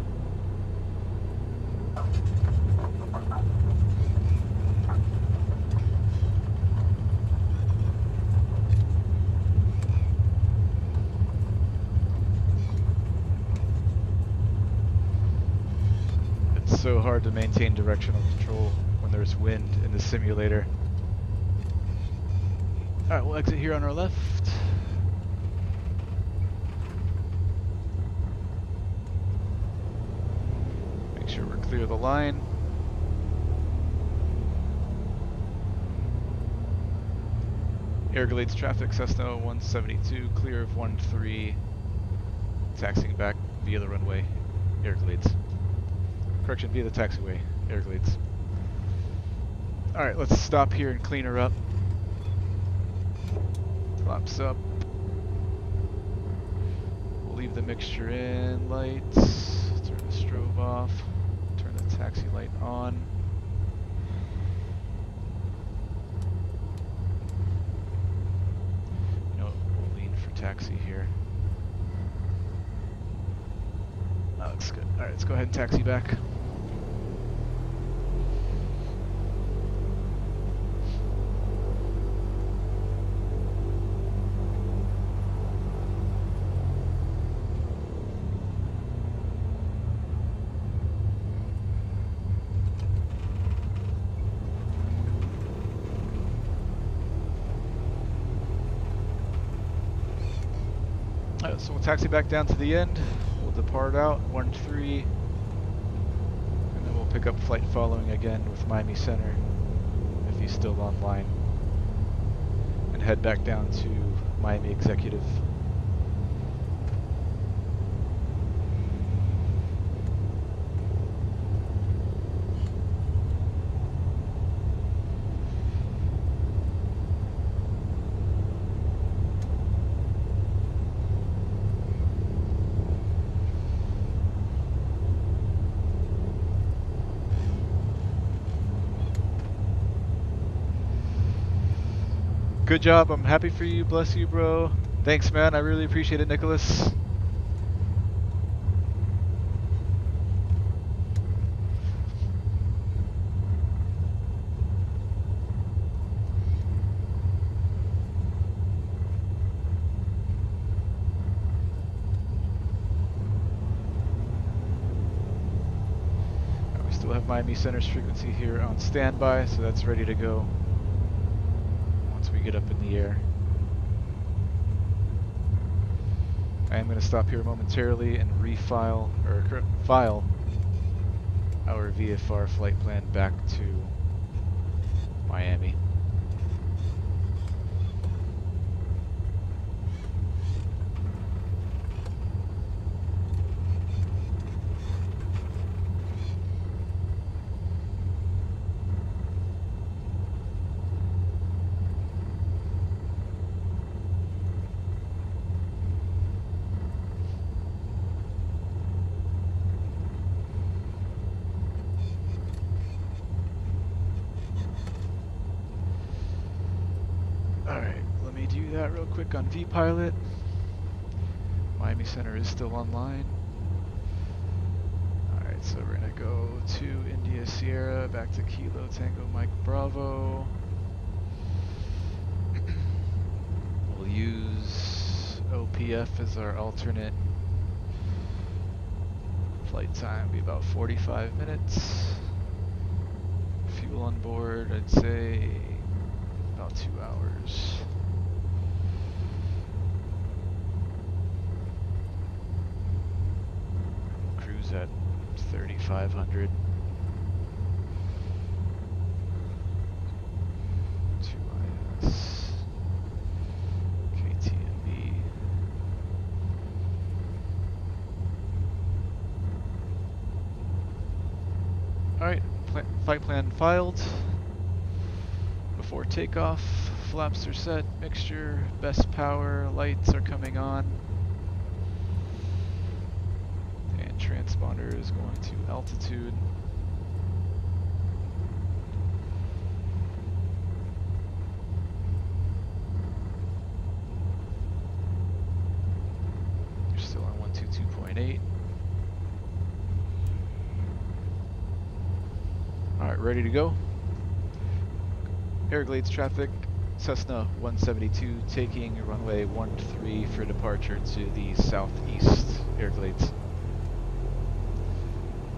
Speaker 1: It's so hard to maintain directional control when there's wind in the simulator. Alright, we'll exit here on our left. Make sure we're clear of the line. Everglades traffic, Cessna 172, clear of 13, taxiing back via the runway, Everglades. Correction, via the taxiway, Everglades. Alright, let's stop here and clean her up. Flaps up. We'll leave the mixture in, lights, turn the strobe off, turn the taxi light on. Taxi here. That looks good. Alright, let's go ahead and taxi back. So we'll taxi back down to the end, we'll depart out, 13, and then we'll pick up flight following again with Miami Center, if he's still online, and head back down to Miami Executive. Good job, I'm happy for you, bless you, bro. Thanks, man, I really appreciate it, Nicholas. Still have Miami Center's frequency here on standby, so that's ready to go once we get up in the air. I am going to stop here momentarily and refile, or file our VFR flight plan back to Miami. Real quick on VPilot. Miami Center is still online. Alright, so we're gonna go to India Sierra, back to Kilo Tango Mike Bravo. We'll use OPF as our alternate. Flight time will be about 45 minutes. Fuel on board, I'd say about 2 hours. At 3,500. 2IS KTMB. Alright, flight plan filed. Before takeoff, flaps are set, mixture, best power, lights are coming on. Transponder is going to altitude. You're still on 122.8. Alright, ready to go. Everglades traffic, Cessna 172 taking runway 13 for departure to the southeast Everglades.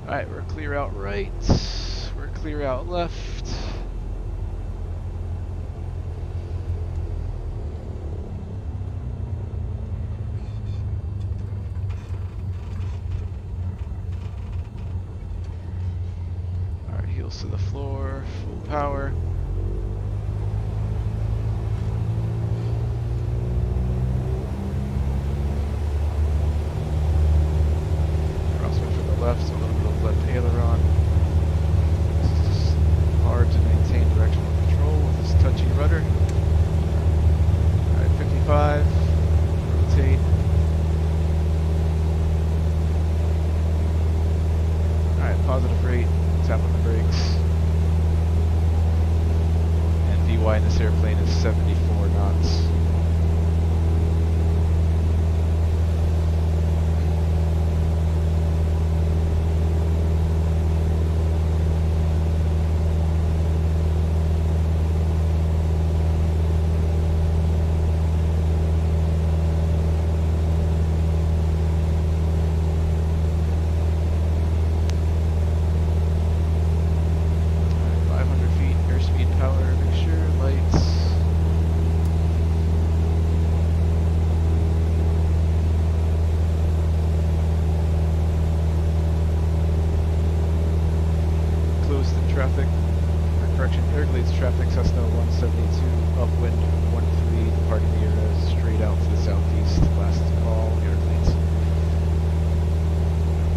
Speaker 1: Alright, we're clear out right, we're clear out left. Alright, heels to the floor, full power. Crosswind from the left, so a little bit of left aileron. This is just hard to maintain directional control with this touchy rudder. Alright, 55, rotate. Alright, positive rate, tap on the brakes. And VY in this airplane is 74 knots. Everglades traffic, Cessna 172, upwind 13, departing the area straight out to the southeast. Last call, Everglades.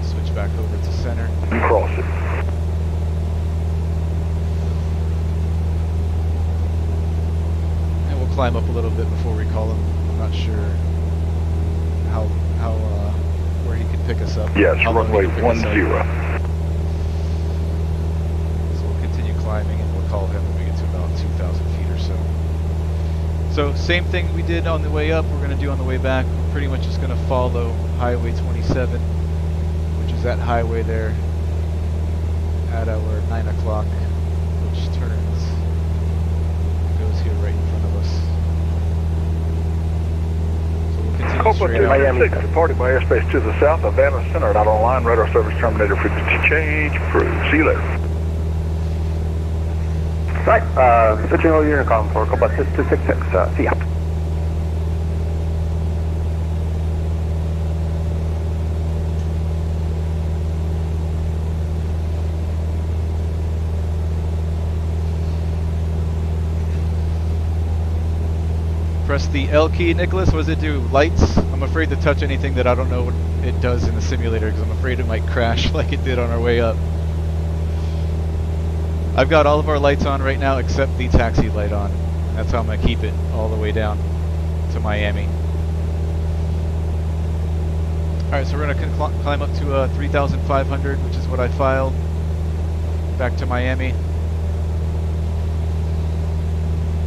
Speaker 1: Switch back over to center.
Speaker 4: Cross it.
Speaker 1: And we'll climb up a little bit before we call him. I'm not sure how where he can pick us up.
Speaker 4: Yes, runway 10.
Speaker 1: Climbing, and we'll call him when we get to about 2,000 feet or so. So same thing we did on the way up, we're going to do on the way back. We're pretty much just going to follow Highway 27, which is that highway there at our 9 o'clock, which turns, goes here right in front of us. So we'll continue straight out.
Speaker 4: Miami 6, departing my airspace to the south of Atlanta Center, not online, radar service terminated, frequency change, approved. See you later.
Speaker 11: Right, switching over Unicom for Cobalt 6266, see ya.
Speaker 1: Press the L key, Nicholas. What does it do? Lights? I'm afraid to touch anything that I don't know what it does in the simulator because I'm afraid it might crash like it did on our way up. I've got all of our lights on right now except the taxi light on. That's how I'm going to keep it all the way down to Miami. Alright, so we're going to climb up to 3,500, which is what I filed. Back to Miami.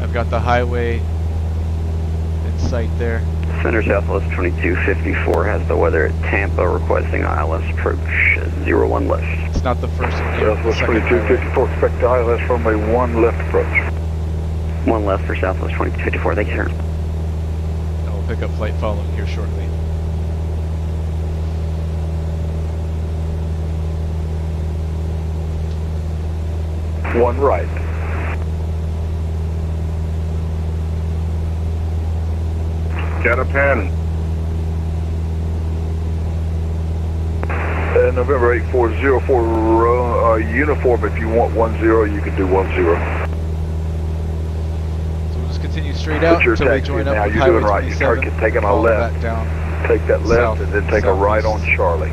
Speaker 1: I've got the highway in sight there.
Speaker 5: Center Southwest 2254 has the weather at Tampa requesting ILS approach 01 left.
Speaker 1: It's not the first one here.
Speaker 4: Southwest 2254, expect ILS runway 1 left approach.
Speaker 5: 1 left for Southwest 2254, thank you, sir.
Speaker 1: And we'll pick up flight following here shortly.
Speaker 4: One right.
Speaker 9: Get a pen.
Speaker 4: November 8404 uniform. If you want 10, you can do 10.
Speaker 1: So we'll just continue straight out until we join up
Speaker 4: now.
Speaker 1: with
Speaker 4: You're
Speaker 1: Highway
Speaker 4: doing right.
Speaker 1: 27.
Speaker 4: You're taking a left.
Speaker 1: Down.
Speaker 4: Take that left
Speaker 1: South,
Speaker 4: and then take a right on Charlie.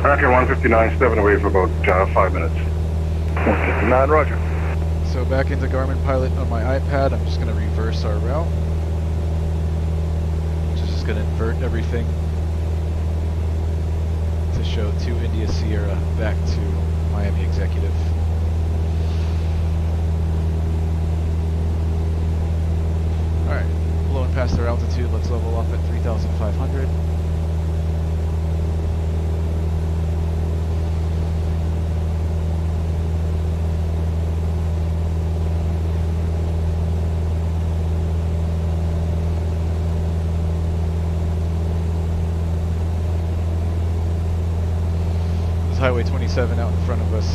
Speaker 9: Tracker 159.7 away for about 5 minutes.
Speaker 4: 159, roger.
Speaker 1: So back into Garmin Pilot on my iPad. I'm just going to reverse our route, which is just going to invert everything to show 2 India Sierra back to Miami Executive. Alright, blowing past our altitude, let's level off at 3,500. Highway 27 out in front of us.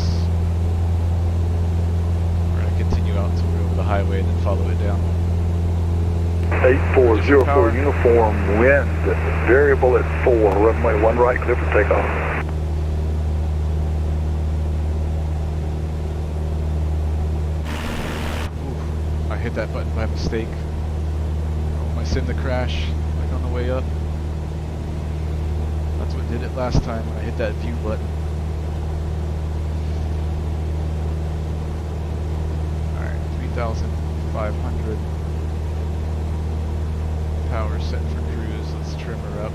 Speaker 1: We're going to continue out until we're over the highway and then follow it down.
Speaker 4: 8404 uniform, wind variable at 4, runway 1 right, clear for takeoff.
Speaker 1: Ooh, I hit that button by mistake. Oh, I send the crash like on the way up. That's what did it last time when I hit that view button. Alright, 3,500. Power set for cruise. Let's trim her up.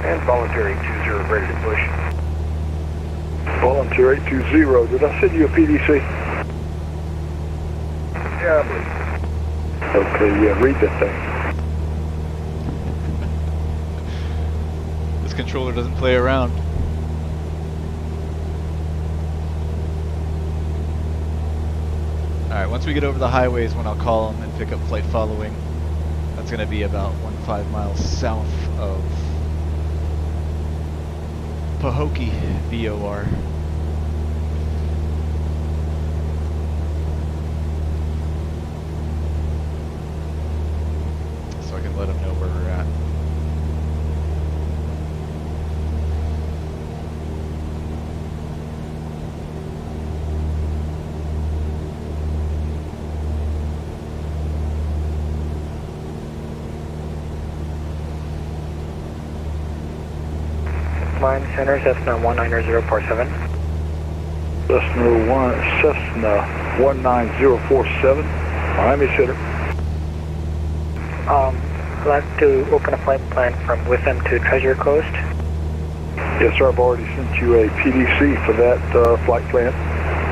Speaker 4: And voluntary 20 ready to push. Volunteer 820, did I send you a PDC? Yeah, I believe. Okay, yeah, read that thing.
Speaker 1: This controller doesn't play around. Alright, once we get over the highways, when I'll call them and pick up flight following, that's going to be about 15 miles south of Pahokee VOR. So I can let them know where we're at.
Speaker 12: Line Center, Cessna 19047.
Speaker 4: Cessna 19047, Miami Center.
Speaker 12: I'd like to open a flight plan from WISM to Treasure Coast.
Speaker 4: Yes, sir. I've already sent you a PDC for that flight plan.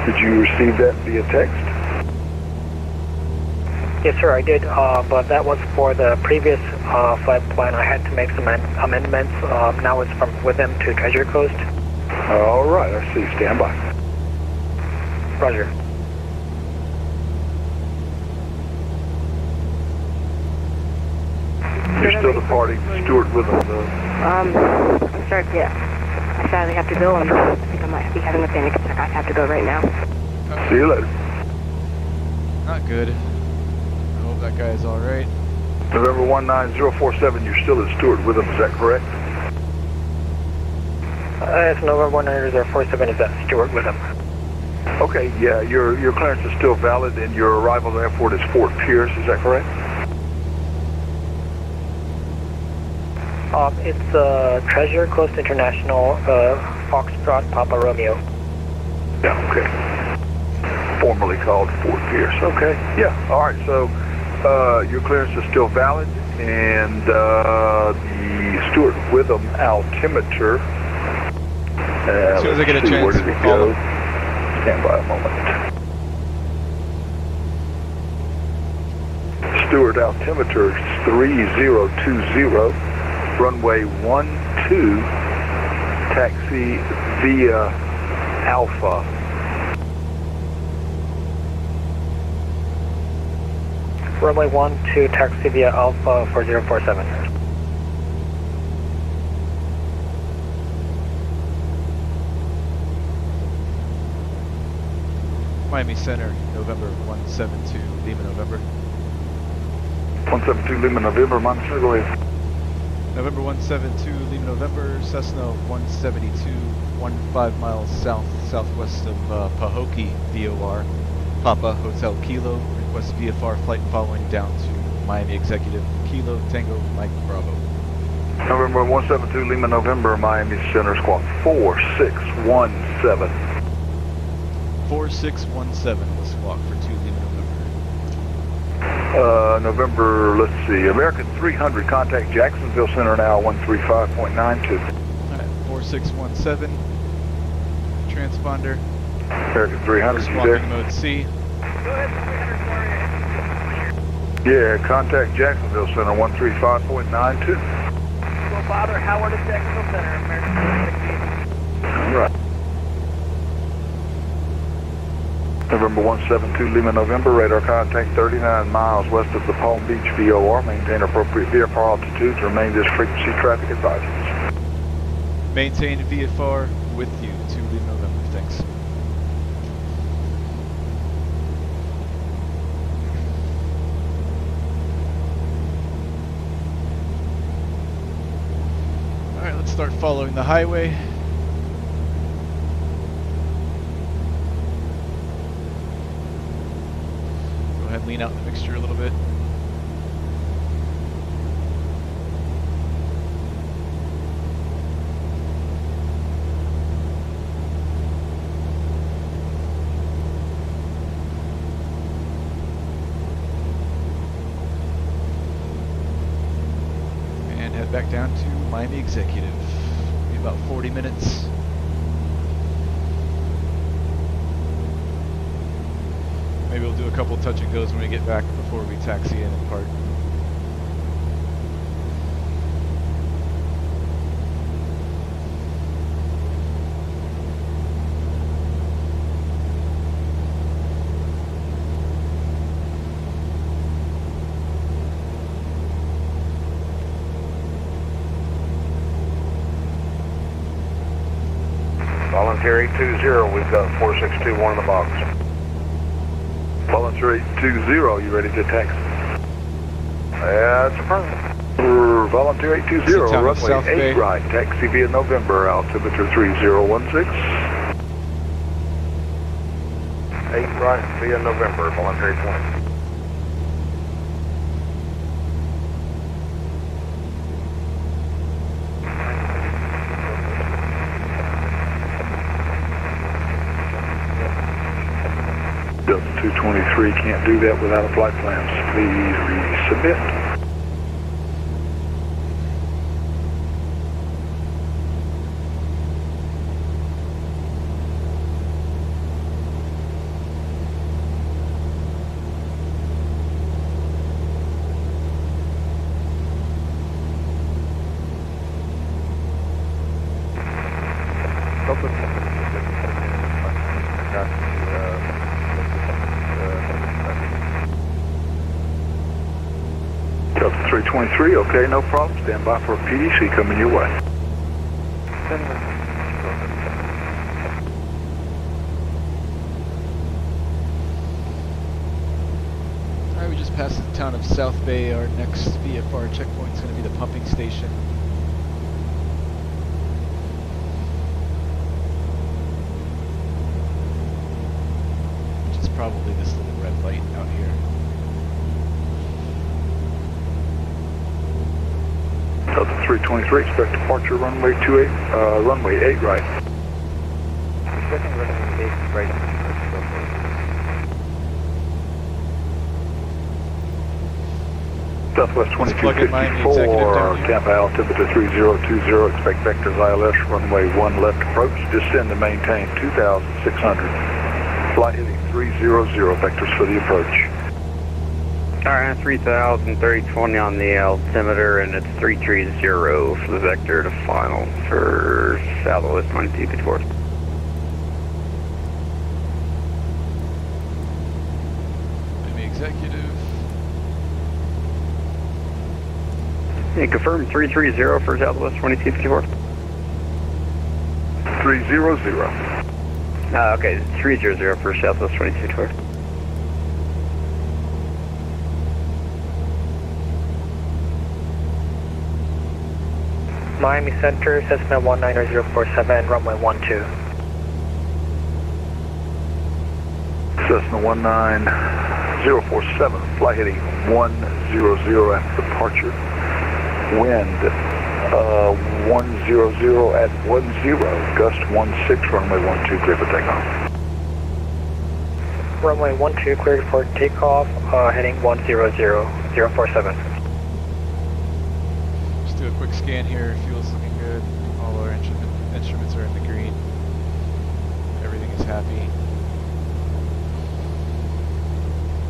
Speaker 4: Did you receive that via text?
Speaker 12: Yes, sir, I did, but that was for the previous flight plan. I had to make some amendments. Now it's from WISM to Treasure Coast.
Speaker 4: All right, I see. Stand by.
Speaker 12: Roger.
Speaker 4: You're still departing Stewart with them, though.
Speaker 14: I'm sorry, yeah. I sadly have to go. I think I might be having a panic attack. I have to go right now.
Speaker 4: See you later.
Speaker 1: Not good. I hope that guy's alright.
Speaker 4: November 19047, you're still at Stewart with them, is that correct?
Speaker 12: It's November 19047, is that Stewart with him?
Speaker 4: Okay, yeah, your clearance is still valid and your arrival to the airport is Fort Pierce, is that correct?
Speaker 12: It's Treasure Coast International, Foxtrot, Papa Romeo.
Speaker 4: Yeah, okay. Formerly called Fort Pierce, okay. Yeah, all right, so your clearance is still valid, and the Stewart Witham altimeter.
Speaker 1: As soon as I get a chance,
Speaker 4: where did it go? Stand by a moment. Stewart altimeter 3020, runway 12, taxi via Alpha.
Speaker 12: Runway 12, taxi via Alpha 4047.
Speaker 1: Miami Center, November 172, Lima, November.
Speaker 4: 172 Lima, November, Miami Center, go ahead.
Speaker 1: November 172, Lima, November, Cessna 172, 15 miles southwest of Pahokee, VOR, Papa, Hotel Kilo, request VFR flight following down to Miami Executive, Kilo, Tango, Mike, Bravo.
Speaker 4: November 172, Lima, November, Miami Center, squawk 4617.
Speaker 1: 4617 was squawk for 2 Lima,
Speaker 4: November, let's see, American 300, contact Jacksonville Center now, 135.92.
Speaker 1: Alright, 4617, transponder.
Speaker 4: American 300, you there?
Speaker 1: Mode C.
Speaker 4: Yeah, contact Jacksonville Center, 135.92.
Speaker 12: Well, Father Howard at Jacksonville Center, American 360.
Speaker 4: All right. November 172, Lima, November, radar contact 39 miles west of the Palm Beach VOR. Maintain appropriate VFR altitudes. Remain this frequency traffic advisories.
Speaker 1: Maintain VFR with you, 2 Lima, November. Thanks. Alright, let's start following the highway. Lean out the mixture a little bit. And head back down to Miami Executive. Be about 40 minutes. Maybe we'll do a couple touch and goes when we get back before we taxi in and park.
Speaker 15: Volunteer 820, we've got 4621 in the box.
Speaker 4: Volunteer 820, you ready to taxi?
Speaker 15: That's affirmative.
Speaker 4: Volunteer 820, runway 8 right, taxi via November, altimeter 3016.
Speaker 15: 8 right via November, Volunteer 820.
Speaker 4: Delta 223 can't do that without a flight plan. Please resubmit. Delta 323, okay, no problem. Stand by for a PDC coming your way.
Speaker 1: Alright, we just passed the town of South Bay. Our next VFR checkpoint is going to be the pumping station. Which is probably this little red light out here.
Speaker 4: Delta 323, expect departure runway 28, runway 8 right.
Speaker 5: Expecting runway 8 right.
Speaker 4: Southwest 2254, Tampa altimeter 3020, expect vectors ILS, runway 1 left approach, descend to maintain 2,600. Flight heading 300, vectors for the approach.
Speaker 5: Alright, 3,000, 3020 on the altimeter, and it's 330 for the vector to final for Southwest 2254.
Speaker 1: Miami Executive.
Speaker 5: Hey, confirm 330 for Southwest 2254.
Speaker 4: 300.
Speaker 5: Okay, 300 for Southwest 2254.
Speaker 12: Miami Center, Cessna 19047, runway 12.
Speaker 4: Cessna 19047, flight heading 100 after departure. Wind 100 at 10, gust 16, runway 12, clear for takeoff.
Speaker 12: Runway 12 cleared for takeoff, heading 100047.
Speaker 1: Just do a quick scan here. Fuel's looking good. All our instruments are in the green. Everything is happy.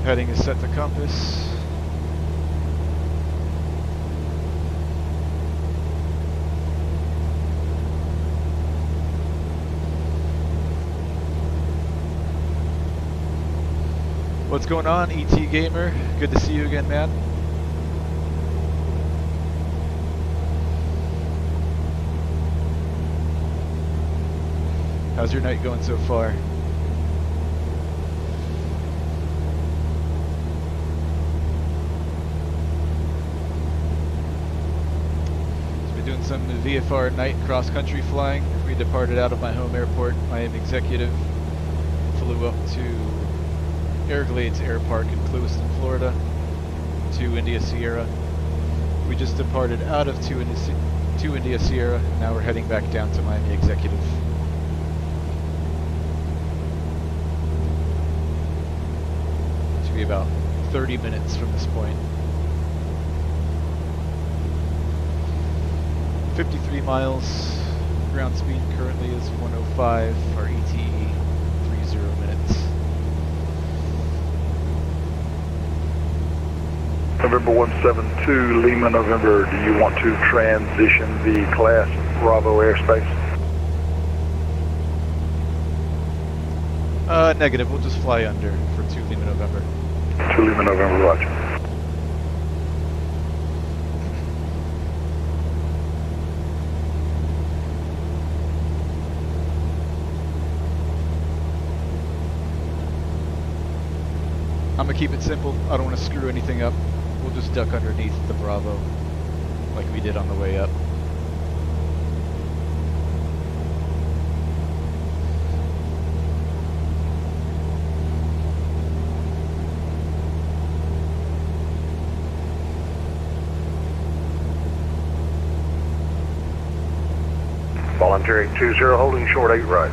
Speaker 1: Heading is set to compass. What's going on, ET Gamer? Good to see you again, man. How's your night going so far? So we're doing some VFR night cross-country flying. We departed out of my home airport, Miami Executive, flew up to Everglades Air Park in Clewiston, Florida, to India Sierra. We just departed out of to India Sierra, and now we're heading back down to Miami Executive. Should be about 30 minutes from this point. 53 miles. Ground speed currently is 105. Our ETE 30 minutes.
Speaker 4: November 172, Lima, November, do you want to transition the class Bravo airspace?
Speaker 1: Negative, we'll just fly under for 2 Lima November.
Speaker 4: 2 Lima November, roger.
Speaker 1: I'm gonna keep it simple. I don't want to screw anything up. We'll just duck underneath the Bravo, like we did on the way up.
Speaker 15: Voluntary 20 holding short 8 right.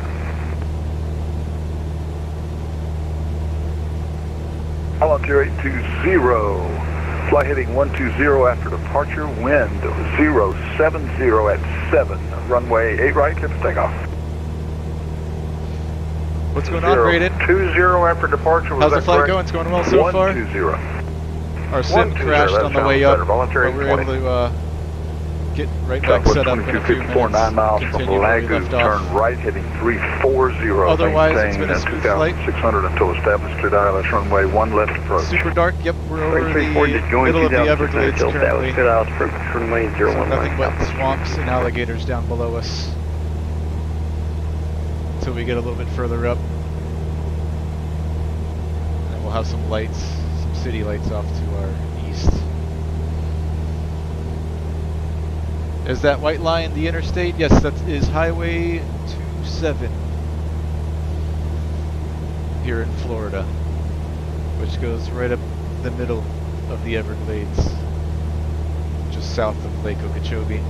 Speaker 4: Volunteer 820, flight heading 120 after departure, wind 070 at 7, runway 8 right, clear for takeoff.
Speaker 1: What's going on, Braden?
Speaker 15: 20 after departure, was
Speaker 1: how's the
Speaker 15: that
Speaker 1: flight
Speaker 15: correct?
Speaker 1: going? It's going well so far?
Speaker 4: 120.
Speaker 1: Our sim crashed on the way up, but we were able to get right back set up in a few minutes.
Speaker 4: 9 miles from Lagu, turn right heading 340.
Speaker 1: Otherwise, it's been a smooth flight.
Speaker 4: 2,600 until established clear ILS runway 1 left approach.
Speaker 1: Super dark, yep, we're over the middle of the Everglades currently. So nothing but swamps and alligators down below us. Until we get a little bit further up. And then we'll have some lights, some city lights off to our east. Is that white line the interstate? Yes, that is Highway 27 here in Florida, which goes right up the middle of the Everglades, just south of Lake Okeechobee.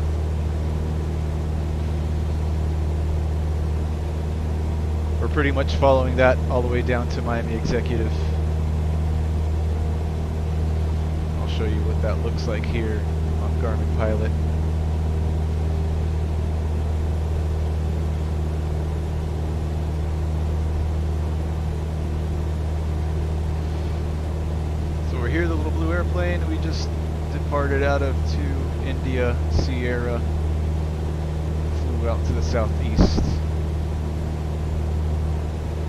Speaker 1: We're pretty much following that all the way down to Miami Executive. I'll show you what that looks like here on Garmin Pilot. We're here, the little blue airplane. We just departed out of 2 India Sierra, flew out to the southeast,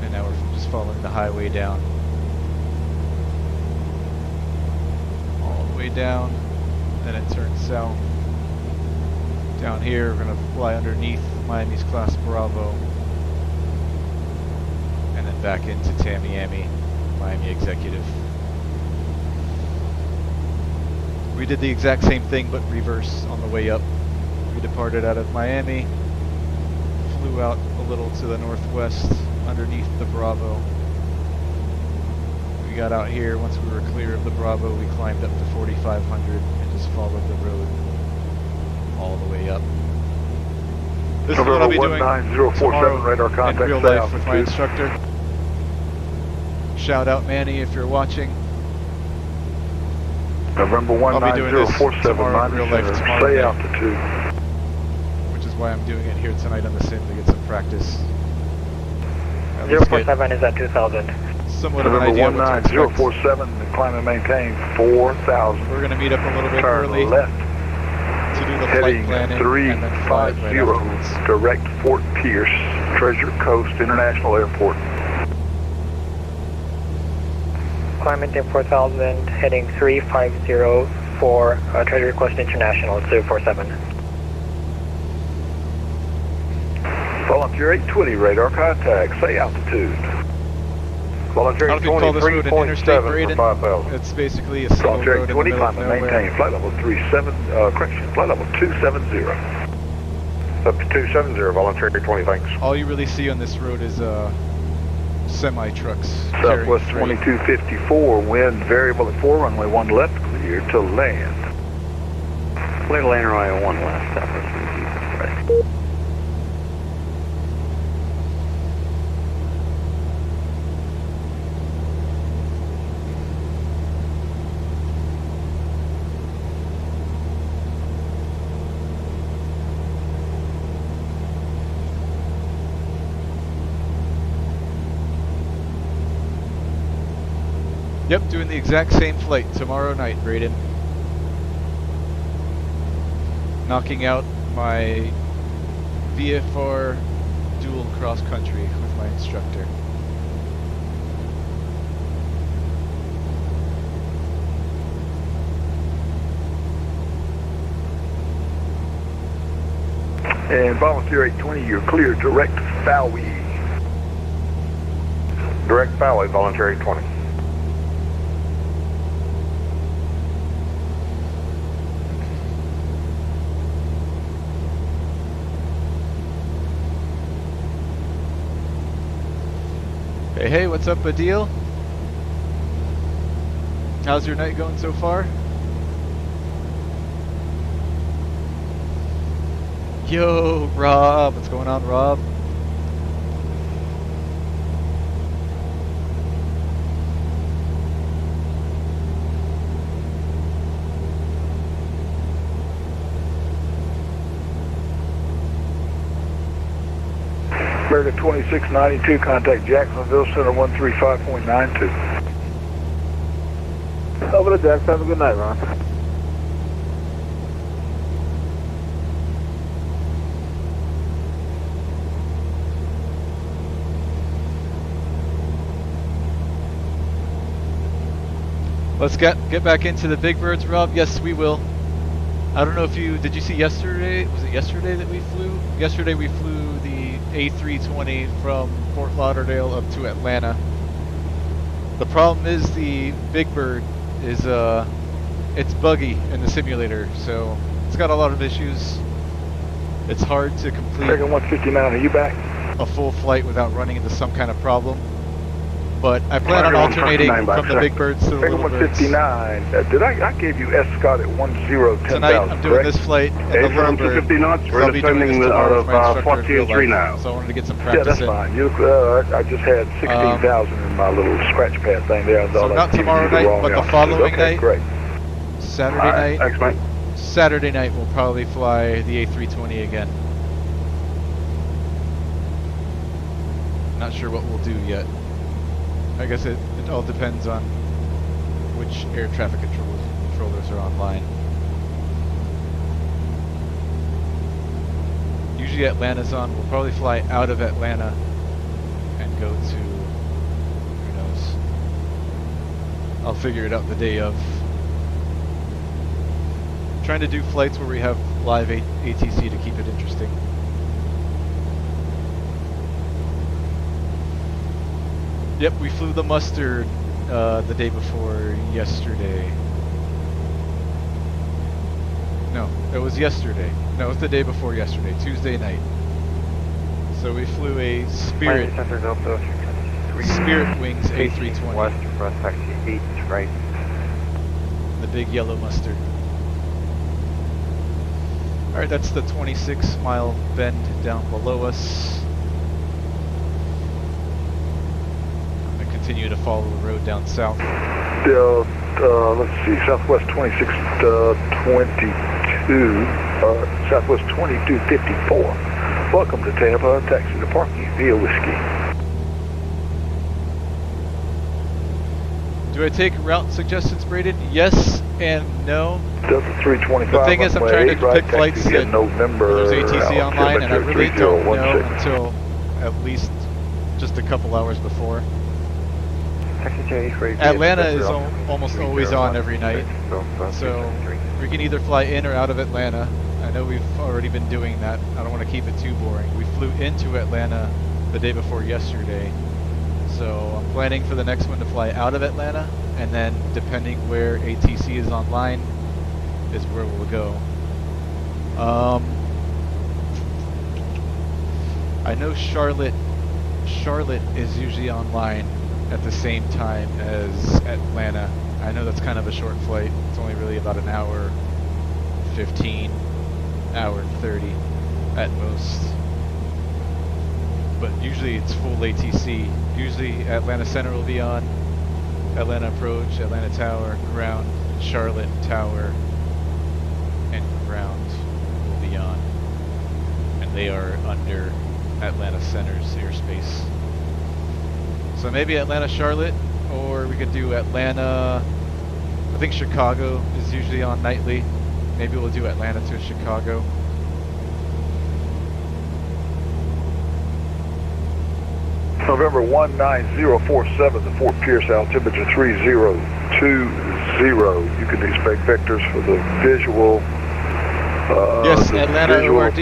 Speaker 1: and now we're just following the highway down, all the way down, then it turns south. Down here, we're going to fly underneath Miami's Class Bravo, and then back into Tamiami, Miami Executive. We did the exact same thing but reverse on the way up. We departed out of Miami, flew out a little to the northwest underneath the Bravo. We got out here, once we were clear of the Bravo, we climbed up to 4,500 and just followed the road all the way up. This is what I'll be doing tomorrow in real life with my instructor. Shout out Manny if you're watching.
Speaker 4: November 19047,
Speaker 1: real life tomorrow,
Speaker 4: say altitude.
Speaker 1: Which is why I'm doing it here tonight on the sim to get some practice.
Speaker 12: 047 is at 2,000.
Speaker 1: Somewhat of an idea what to expect.
Speaker 4: 19047, climb and maintain 4,000.
Speaker 1: We're going to meet up a little bit
Speaker 4: turn
Speaker 1: early
Speaker 4: left.
Speaker 1: To do the
Speaker 4: heading
Speaker 1: flight planning and then fly right afterwards.
Speaker 4: Direct Fort Pierce, Treasure Coast International Airport.
Speaker 12: Climb maintain 4,000, heading 350 for Treasure Coast International, 047.
Speaker 4: Volunteer 820, radar contact, say altitude.
Speaker 15: Volunteer
Speaker 1: 820,
Speaker 15: 3.7 for 5,000.
Speaker 1: It's basically a single
Speaker 4: Volunteer
Speaker 1: road in the
Speaker 4: 820,
Speaker 1: middle of
Speaker 4: climb and
Speaker 1: nowhere.
Speaker 4: maintain flight level flight level 270.
Speaker 15: Up to 270, Volunteer 820, thanks.
Speaker 1: All you really see on this road is semi-trucks.
Speaker 4: Southwest 2254, wind variable at 4, runway 1 left, clear to land.
Speaker 5: Clear to land, runway 1 left, Southwest 22. Right.
Speaker 1: Yep, doing the exact same flight tomorrow night, Braden. Knocking out my VFR dual cross country with my instructor.
Speaker 4: And Volunteer 820, you're clear, direct Fowey.
Speaker 15: Direct Fowey, Volunteer 820.
Speaker 1: Hey, what's up, Adil? How's your night going so far? Yo, Rob. What's going on, Rob?
Speaker 16: American 2692, contact Jacksonville, Center 135.92. Over to Jackson, have a good night, Ron.
Speaker 1: Let's get back into the big birds, Rob. Yes, we will. I don't know if did you see yesterday? Was it yesterday that we flew? Yesterday we flew the A320 from Fort Lauderdale up to Atlanta. The problem is the big bird is it's buggy in the simulator, so it's got a lot of issues. It's hard to complete.
Speaker 16: American 159, are you back?
Speaker 1: A full flight without running into some kind of problem. But I plan on alternating from the big birds to the little birds.
Speaker 16: 159. I gave you S Scott at 1010,000.
Speaker 1: Tonight I'm doing this flight and the little bird.
Speaker 15: 250 knots. We're descending out of 14-3 now.
Speaker 1: So I wanted to get some practice in.
Speaker 16: Yeah, that's fine. I just had 16,000 in my little scratch pad thing there.
Speaker 1: So not tomorrow night, but the following night.
Speaker 16: Great.
Speaker 1: Saturday night.
Speaker 15: Thanks, mate.
Speaker 1: Saturday night we'll probably fly the A320 again. Not sure what we'll do yet. I guess it all depends on which air traffic controllers are online. Usually Atlanta's on. We'll probably fly out of Atlanta and go to, who knows. I'll figure it out the day of. Trying to do flights where we have live ATC to keep it interesting. Yep, we flew the Mustard the day before yesterday. No, it was yesterday. No, it was the day before yesterday, Tuesday night. So we flew a Spirit Wings A320.
Speaker 5: West for taxi 8, right.
Speaker 1: The big yellow Mustard. Alright, that's the 26-mile bend down below us. Continue to follow the road down south.
Speaker 16: Let's see, Southwest 2622, Southwest 2254. Welcome to Tampa, taxi to parking via Whiskey.
Speaker 1: Do I take route suggestions, Braden? Yes and no.
Speaker 16: Delta 325.
Speaker 1: The thing is, I'm trying to pick flights that
Speaker 16: November,
Speaker 1: there's ATC online, and I really don't know until at least just a couple hours before. Atlanta is almost always on every night, so we can either fly in or out of Atlanta. I know we've already been doing that. I don't want to keep it too boring. We flew into Atlanta the day before yesterday, so I'm planning for the next one to fly out of Atlanta, and then depending where ATC is online is where we'll go. I know Charlotte is usually online at the same time as Atlanta. I know that's kind of a short flight. It's only really about an hour 15, hour 30 at most. But usually it's full ATC. Usually Atlanta Center will be on, Atlanta Approach, Atlanta Tower, ground, Charlotte Tower, and ground will be on. And they are under Atlanta Center's airspace. So maybe Atlanta, Charlotte, or we could do Atlanta. I think Chicago is usually on nightly. Maybe we'll do Atlanta to Chicago.
Speaker 16: November 19047 to Fort Pierce, altimeter 3020. You can expect vectors for the visual.
Speaker 1: Yes, Atlanta ORD,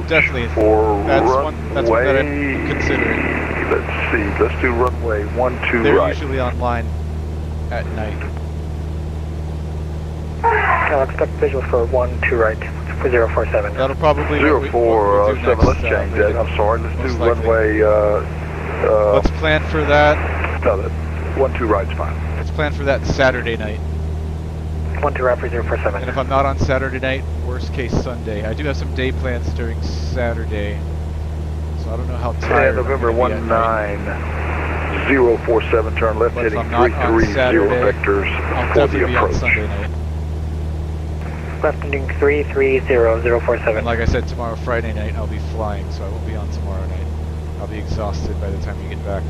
Speaker 1: definitely. That's one that I'm considering.
Speaker 16: Let's see, let's do runway 12
Speaker 1: They're
Speaker 16: right.
Speaker 1: They're usually online at night.
Speaker 12: I'll expect visual for 12 right, for 047.
Speaker 1: That'll probably
Speaker 16: 047, let's change that. I'm sorry, let's do runway
Speaker 1: Let's plan for that.
Speaker 16: No, that 1-2 ride's fine.
Speaker 1: Let's plan for that Saturday night.
Speaker 12: 1-2 Raptor 047.
Speaker 1: And if I'm not on Saturday night, worst case Sunday. I do have some day plans during Saturday, so I don't know how tired.
Speaker 16: Yeah, November 19047, turn left
Speaker 1: but
Speaker 16: heading
Speaker 1: if I'm not on
Speaker 16: 330
Speaker 1: Saturday,
Speaker 16: vectors
Speaker 1: I'll
Speaker 16: for
Speaker 1: definitely
Speaker 16: the
Speaker 1: be on
Speaker 16: approach.
Speaker 1: Sunday night.
Speaker 12: Left ending 330047.
Speaker 1: And like I said, tomorrow Friday night I'll be flying, so I won't be on tomorrow night. I'll be exhausted by the time you get back.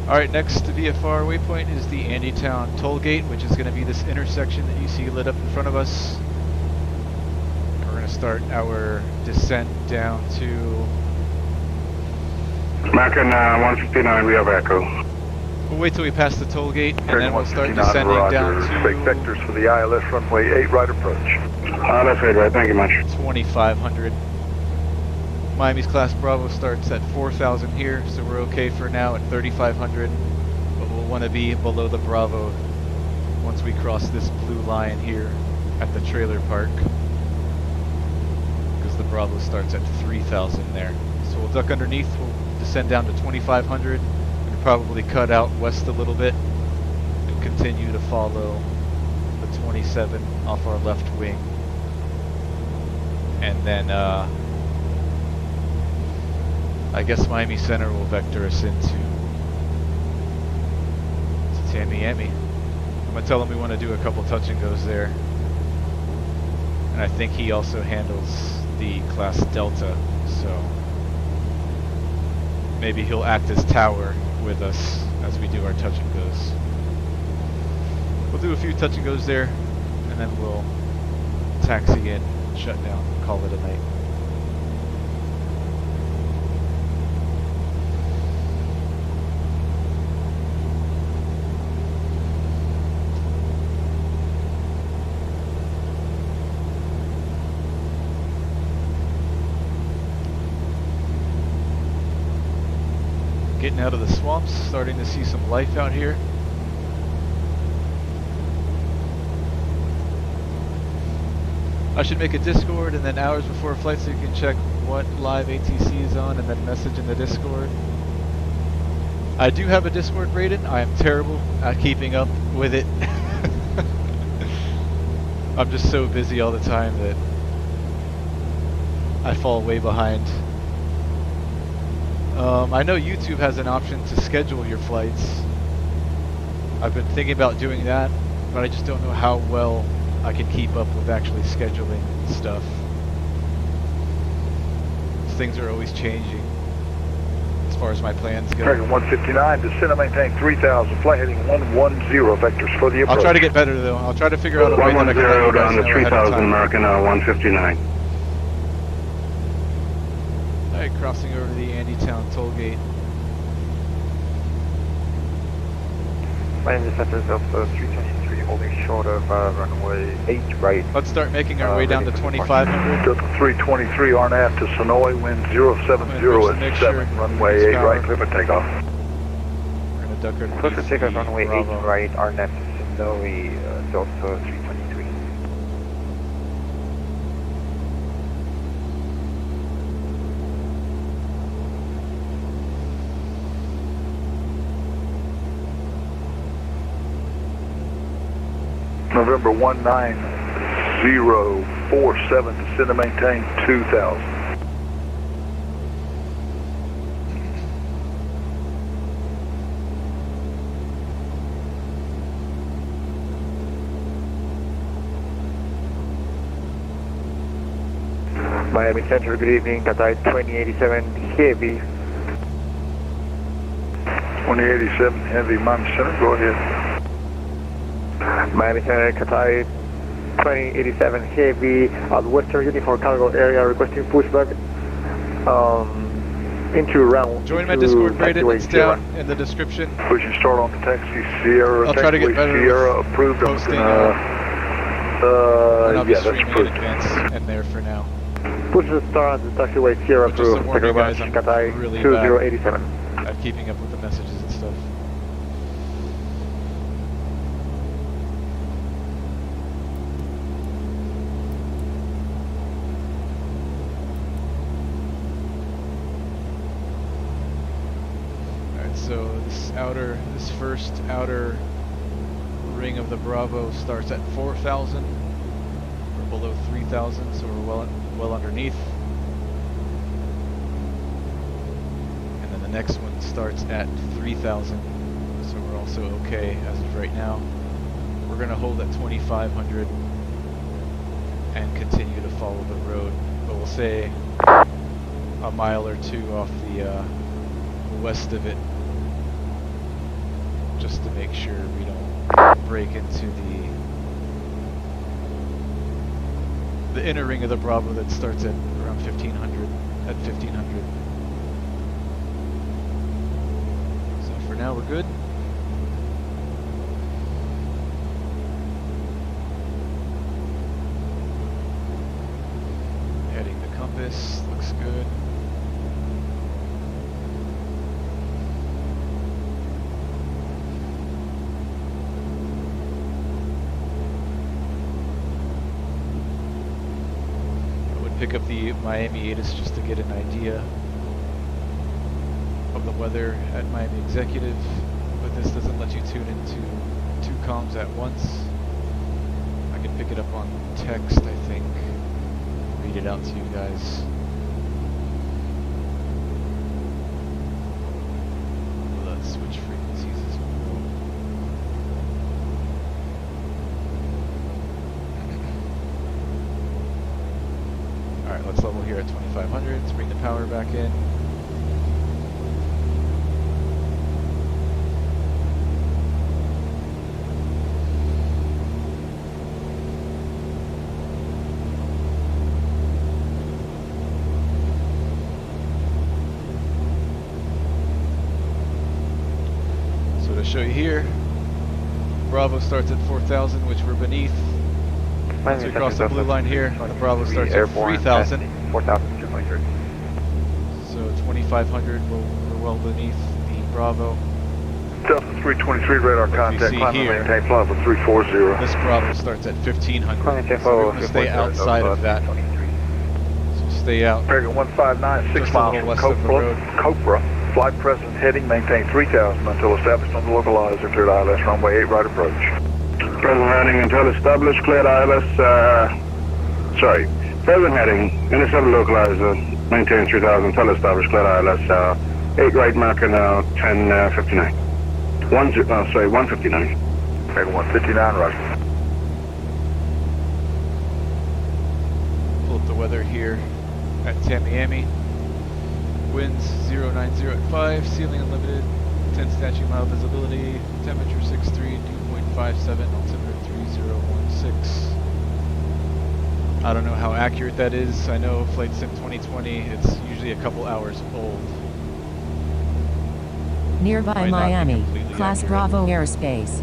Speaker 1: Alright, next VFR waypoint is the Andytown toll gate, which is going to be this intersection that you see lit up in front of us. We're going to start our descent down to...
Speaker 17: American 159, we have echo.
Speaker 1: We'll wait till we pass the toll gate, and then we'll start
Speaker 16: 159,
Speaker 1: descending
Speaker 16: Roger.
Speaker 1: down to...
Speaker 16: Fake vectors for the ILS runway 8 right approach.
Speaker 17: That's right, thank you much.
Speaker 1: 2500. Miami's class Bravo starts at 4,000 here, so we're okay for now at 3,500, but we'll want to be below the Bravo once we cross this blue line here at the trailer park, because the Bravo starts at 3,000 there. So we'll duck underneath, we'll descend down to 2,500, and probably cut out west a little bit, and continue to follow the 27 off our left wing. And then, I guess Miami Center will vector us into Tamiami. I'm gonna tell him we want to do a couple touch and goes there, and I think he also handles the class Delta, so maybe he'll act as tower with us as we do our touch and goes. We'll do a few touch and goes there, and then we'll taxi in, shut down, call it a night. Getting out of the swamps, starting to see some life out here. I should make a Discord and then hours before flight so you can check what live ATC is on and then message in the Discord. I do have a Discord, Brayden. I am terrible at keeping up with it. I'm just so busy all the time that I fall way behind. I know YouTube has an option to schedule your flights. I've been thinking about doing that, but I just don't know how well I can keep up with actually scheduling stuff. Things are always changing as far as my plans go.
Speaker 16: American 159, descend and maintain 3,000, flight heading 110 vectors for the approach.
Speaker 1: I'll try to get better though. I'll try to figure out a way that I can let you guys
Speaker 17: down to
Speaker 1: know ahead of
Speaker 17: 3,000,
Speaker 1: time.
Speaker 17: American 159.
Speaker 1: Alright, crossing over the Andytown toll gate.
Speaker 8: Miami Center is up 323, holding short of runway 8 right.
Speaker 1: Let's start making our way down to 2,500.
Speaker 16: Delta 323, RNAV to Sonoy, wind 070 at 7, runway 8 right, clear for takeoff.
Speaker 1: We're going to duck our
Speaker 8: Close to takeoff, runway 8
Speaker 1: Bravo.
Speaker 8: right, RNAV to Sonoy, Delta 323.
Speaker 16: November 19047, descend and maintain 2,000.
Speaker 8: Miami Center, good evening, Qatar 2087 Heavy.
Speaker 16: 2087 Heavy, Miami Center, go ahead.
Speaker 8: Miami Center, Qatar 2087 Heavy at Western Uniform Cargo Area, requesting pushback into round.
Speaker 1: Join my Discord, Brayden. It's down in the description.
Speaker 16: Pushing start on the taxi, Sierra.
Speaker 1: I'll try to get better
Speaker 16: Sierra approved.
Speaker 1: posting. And I'll be
Speaker 16: yeah, that's
Speaker 1: streaming in
Speaker 16: approved.
Speaker 1: advance and there for now.
Speaker 8: Push the star on the taxiway, Sierra
Speaker 1: But just to
Speaker 8: approved.
Speaker 1: warn
Speaker 8: Thank you
Speaker 1: you
Speaker 8: very
Speaker 1: guys,
Speaker 8: much,
Speaker 1: I'm
Speaker 8: Qatar
Speaker 1: really
Speaker 8: 2087.
Speaker 1: bad at keeping up with the messages and stuff. So this first outer ring of the Bravo starts at 4,000. We're below 3,000, so we're well underneath. And then the next one starts at 3,000, so we're also okay as of right now. We're going to hold at 2,500 and continue to follow the road, but we'll say a mile or two off the west of it, just to make sure we don't break into the inner ring of the Bravo that starts at around 1,500, at 1,500. So for now we're good. Heading the compass, looks good. Pick up the Miami ATIS just to get an idea of the weather at Miami Executive, but this doesn't let you tune into two comms at once. I can pick it up on text, I think, read it out to you guys. Let's switch frequencies as we go. Alright, let's level here at 2,500. Let's bring the power back in. So to show you here, Bravo starts at 4,000, which we're beneath. Once we cross the blue line here, the Bravo starts at 3,000.
Speaker 11: 4,200.
Speaker 1: So 2,500, we're well beneath the Bravo.
Speaker 16: Delta 323 radar contact,
Speaker 1: see
Speaker 16: climb and
Speaker 1: here,
Speaker 16: maintain flight level 340.
Speaker 1: This Bravo starts at 1,500. So we're going to stay outside of that. So stay out.
Speaker 16: American 159, 6 miles from Copra. Flight present heading, maintain 3,000 until established on the localizer, cleared ILS, runway 8 right approach.
Speaker 17: Present heading until established, cleared ILS, present heading, intercept localizer, maintain 3,000 until established, cleared ILS, 8 right marker now, 10:59. 159.
Speaker 16: American 159, roger.
Speaker 1: Pull up the weather here at Tamiami. Winds 090 at 5, ceiling unlimited, 10 statute mile visibility, temperature 63, dew point 57, altimeter 3016. I don't know how accurate that is. I know Flight Sim 2020, it's usually a couple hours old.
Speaker 3: Nearby Miami, Class
Speaker 1: accurate.
Speaker 3: Bravo airspace.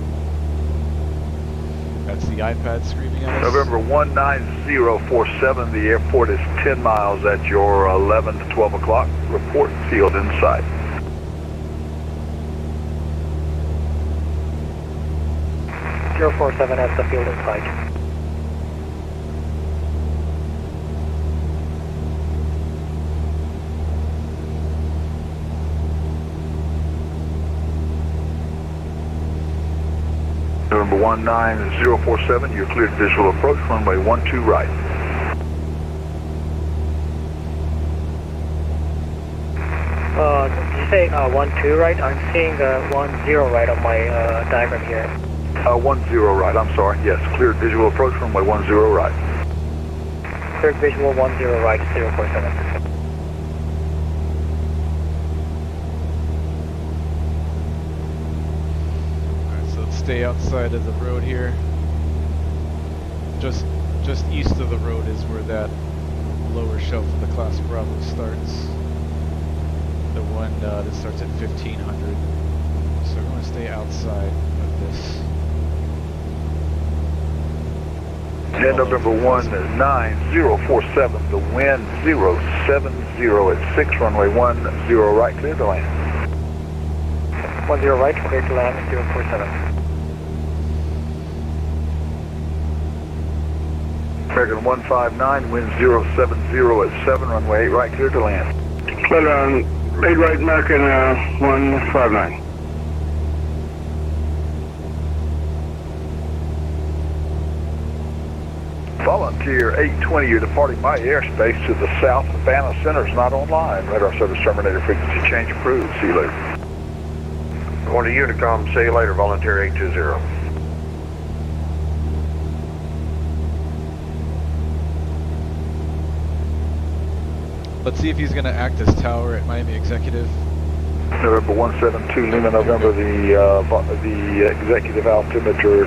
Speaker 1: That's the iPad screaming at us.
Speaker 16: November 19047, the airport is 10 miles at your 11 to 12 o'clock. Report field in sight.
Speaker 12: .047 has the field in sight.
Speaker 16: November 19047, you're cleared visual approach, runway 12 right.
Speaker 12: Did you say 12 right? I'm seeing 10 right on my diagram here.
Speaker 16: 10 right, I'm sorry. Yes, cleared visual approach, runway 10 right.
Speaker 12: Cleared visual 10 right, 047.
Speaker 1: Stay outside of the road here. Just east of the road is where that lower shelf of the Class Bravo starts. The one that starts at 1,500. So we're going to stay outside of this.
Speaker 16: And November 19047, the wind 070 at 6, runway 10 right, clear to land.
Speaker 12: 10 right, clear to land, 047.
Speaker 16: American 159, wind 070 at 7, runway 8 right, clear to land.
Speaker 17: Clear land, 8 right, American 159.
Speaker 4: Volunteer 820, you're departing my airspace to the south. Havana Center is not online. Radar service terminated. Frequency change approved. See you later.
Speaker 15: Going to Unicom. See you later, Volunteer 820.
Speaker 1: Let's see if he's going to act as tower at Miami Executive.
Speaker 4: November 172 Lima, November, the executive altimeter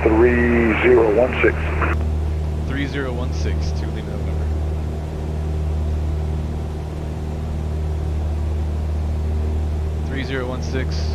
Speaker 4: 3016.
Speaker 1: 3016 to Lima, November. (3016).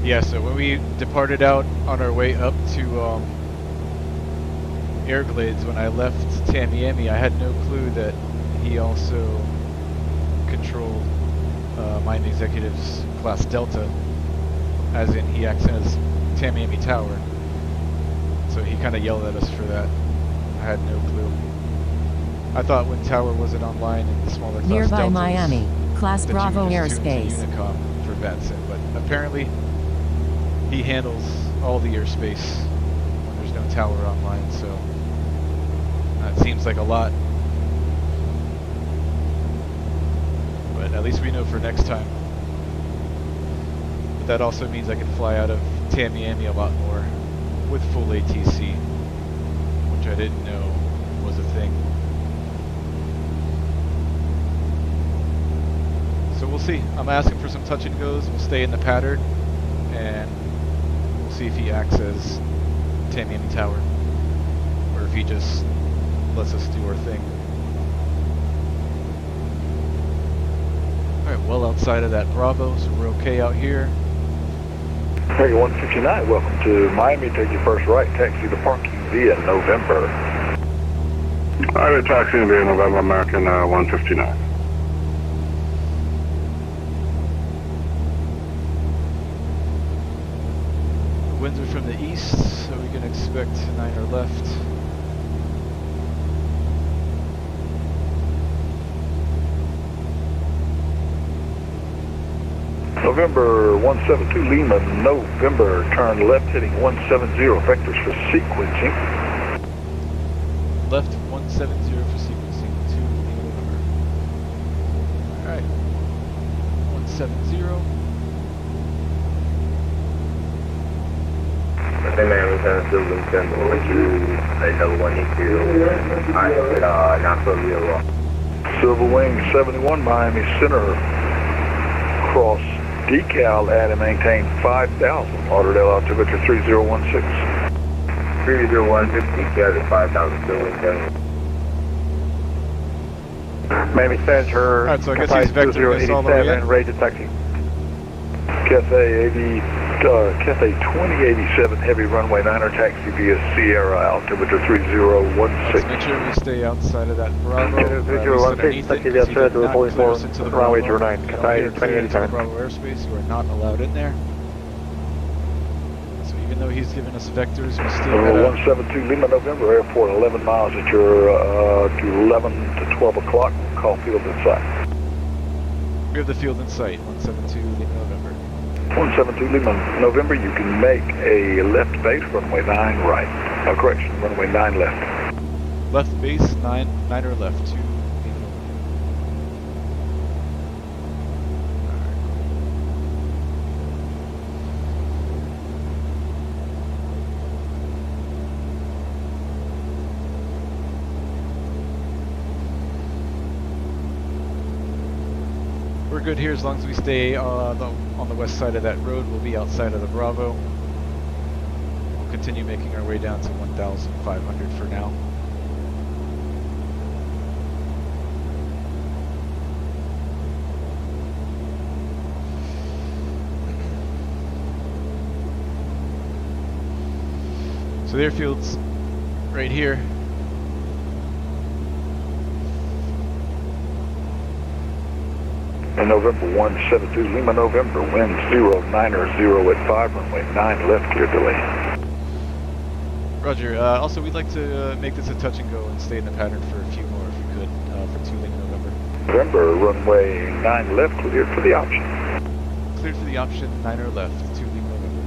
Speaker 1: Yeah, so when we departed out on our way up to Everglades, when I left Tamiami, I had no clue that he also controlled Miami Executive's Class Delta, as in he acts as Tamiami Tower. So he kind of yelled at us for that. I had no clue. I thought when Tower wasn't online in the smaller class
Speaker 3: Nearby
Speaker 1: Deltas,
Speaker 3: Miami, Class
Speaker 1: that
Speaker 3: Bravo
Speaker 1: you would just tune
Speaker 3: airspace.
Speaker 1: to Unicom for VATSIM, but apparently he handles all the airspace when there's no tower online, so it seems like a lot. But at least we know for next time. But that also means I can fly out of Tamiami a lot more with full ATC, which I didn't know was a thing. So we'll see. I'm asking for some touch and goes. We'll stay in the pattern, and we'll see if he acts as Tamiami Tower, or if he just lets us do our thing. Alright, well outside of that Bravo, so we're okay out here.
Speaker 4: Hey, 159, welcome to Miami. Take your first right, taxi to parking via November.
Speaker 17: Alright, taxi via November, American 159.
Speaker 1: Winds are from the east, so we can expect 9er left.
Speaker 4: November 172 Lima, November, turn left heading 170, vectors for sequencing.
Speaker 1: Left 170 for sequencing to November. Alright, 170.
Speaker 18: Miami Lieutenant Silverton, what you say double 182. Alright, not so real.
Speaker 4: Silver Wing 71 Miami Center, cross decal at and maintain 5,000, Lauderdale altimeter 3016.
Speaker 18: 3016, decal at 5,000, Silver Wing 71.
Speaker 4: Miami Center,
Speaker 1: alright, so I guess he's vectoring us all the way in.
Speaker 4: Rated taxi. Cathay 2087 heavy runway 9er taxi via Sierra altimeter 3016.
Speaker 1: Let's make sure we stay outside of that Bravo. Underneath it,
Speaker 11: Runway 29, Cathay
Speaker 1: 2087. Bravo airspace, you are not allowed in there. So even though he's given us vectors, we still gotta...
Speaker 4: 172 Lima November, airport 11 miles at your 11 to 12 o'clock, call field in sight.
Speaker 1: We have the field in sight, 172 Lima November.
Speaker 4: 172 Lima November, you can make a left base, runway 9 right. Correction, runway 9 left.
Speaker 1: Left base, 9er left, 2 Lima November. good here as long as we stay on the west side of that road. We'll be outside of the Bravo. We'll continue making our way down to 1,500 for now. So the airfield's right here.
Speaker 16: In November 172 Lima November, wind 090 at 5, runway 9 left, clear delay.
Speaker 1: Roger. Also, we'd like to make this a touch and go and stay in the pattern for a few more if we could, for 2 Lima November.
Speaker 16: November, runway 9 left, cleared for the option.
Speaker 1: Cleared for the option, 9 left, 2 Lima November.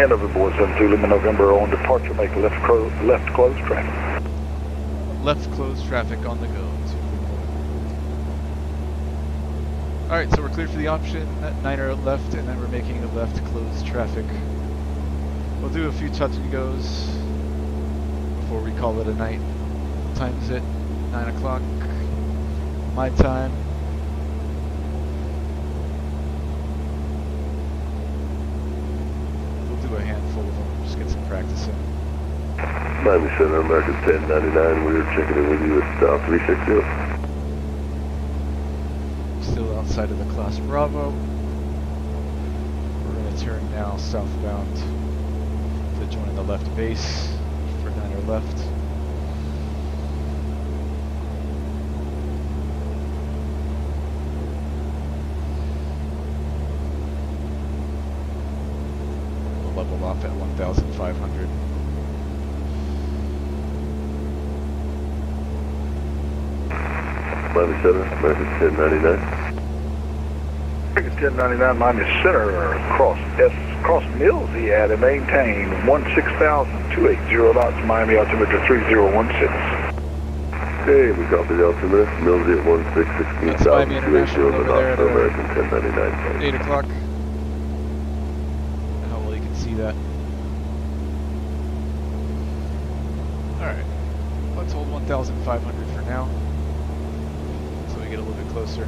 Speaker 16: And November 172 Lima November on departure, make left close traffic.
Speaker 1: Left close traffic on the go. Alright, so we're cleared for the option, 9 left, and then we're making a left close traffic. We'll do a few touch and goes before we call it a night. What time is it? 9 o'clock. My time. We'll do a handful of them, just get some practice in.
Speaker 19: Miami Center, American 1099, we were checking in with you at 360.
Speaker 1: Still outside of the class Bravo. We're going to turn now southbound to join the left base for 9 left. We'll level off at 1,500.
Speaker 19: Miami Center, American 1099.
Speaker 16: American 1099, Miami Center, cross Mills, he had and maintain 16,280 knots, Miami altimeter 3016.
Speaker 19: Okay, we copy the altimeter, Mills at 16,280 knots, American 1099.
Speaker 1: 8 o'clock. How well you can see that. Alright, let's hold 1,500 for now. Get a little bit closer.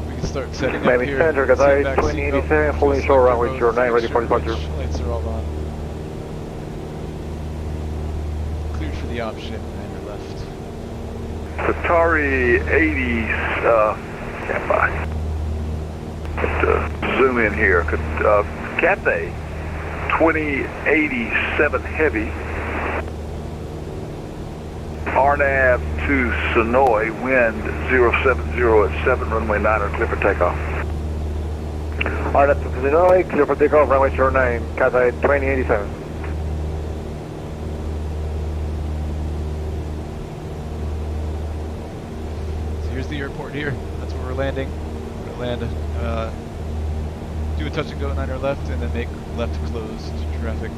Speaker 1: We can start setting up here.
Speaker 15: Center, G'day, 2087, holding short runway 09, ready for departure.
Speaker 1: Lights are all on. Cleared for the option, 9 left.
Speaker 16: Qatari 80s, stand by. Zoom in here. Cathay 2087 heavy. RNAV to Sonoy, wind 070 at 7, runway 9 clear for takeoff.
Speaker 15: RNAV to Sonoy, clear for takeoff, runway 09, Cathay 2087.
Speaker 1: So here's the airport here. That's where we're landing. We're going to land, do a touch and go 9 left, and then make left closed traffic.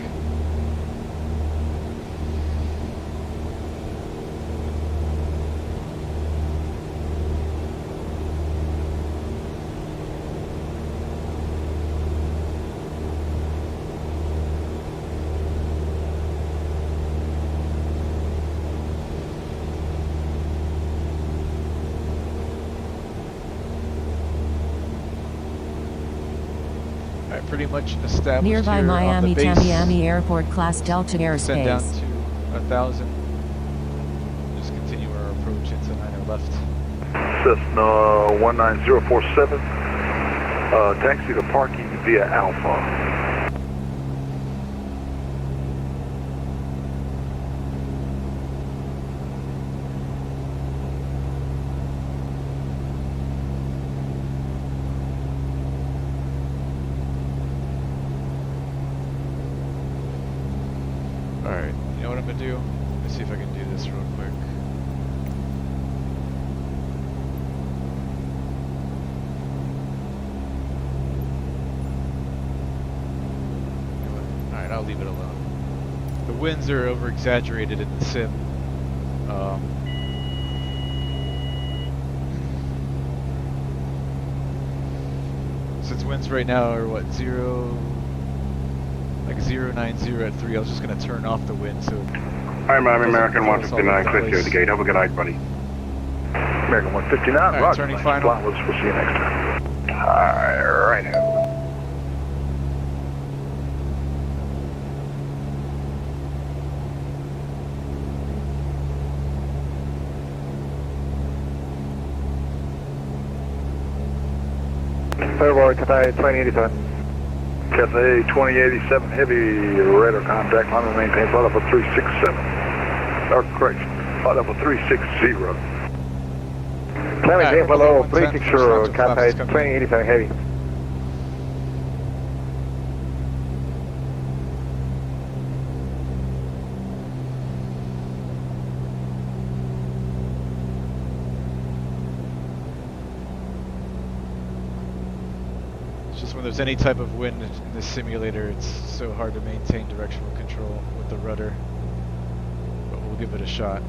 Speaker 1: Pretty much established
Speaker 3: nearby
Speaker 1: here
Speaker 3: Miami
Speaker 1: on the base.
Speaker 3: Tamiami Airport class Delta airspace.
Speaker 1: Send down to 1,000. Just continue our approach into 9 left.
Speaker 16: Cessna 19047. Taxi to parking via Alpha.
Speaker 1: Alright, you know what I'm going to do? Let me see if I can do this real quick. Alright, I'll leave it alone. The winds are over exaggerated in the sim. Since winds right now are what, 090 at 3, I was just going to turn off the wind so
Speaker 17: Hi, Miami American 159, clear through the gate. Have a good night, buddy.
Speaker 16: American 159,
Speaker 1: right,
Speaker 16: roger.
Speaker 1: Turning final.
Speaker 16: We'll see you next time.
Speaker 17: Alright.
Speaker 11: February, Cathay 2087.
Speaker 16: Cathay 2087 heavy radar contact. I'm going to maintain flight level 367. Or correction, flight level 360.
Speaker 11: Climate right, below, please sure, Cathay 2087 heavy.
Speaker 1: When there's any type of wind in this simulator, it's so hard to maintain directional control with the rudder, but we'll give it a shot.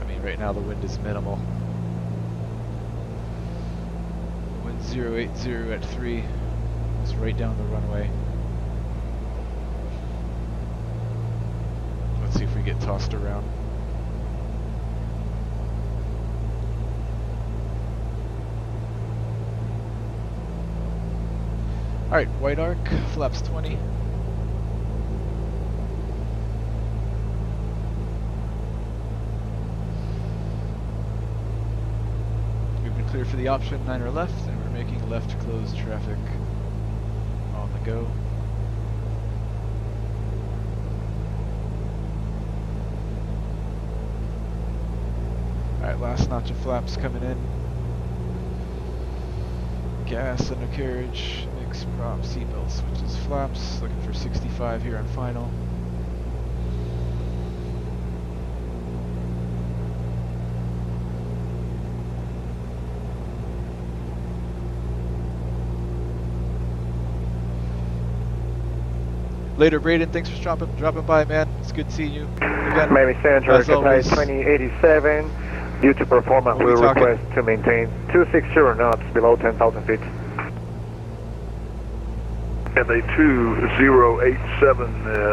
Speaker 1: I mean, right now the wind is minimal. Wind 080 at 3, it's right down the runway. Let's see if we get tossed around. Alright, white arc, flaps 20. We've been clear for the option 9 or left, and we're making left closed traffic on the go. Alright, last notch of flaps coming in. Gas, undercarriage, mix, prop, seatbelt switches, flaps. Looking for 65 here on final. Later, Braden. Thanks for dropping by, man. It's good seeing you again.
Speaker 11: Miami Central, Cathay 2087. Due to performance, we request to maintain 260 knots below 10,000 feet.
Speaker 16: Cathay 2087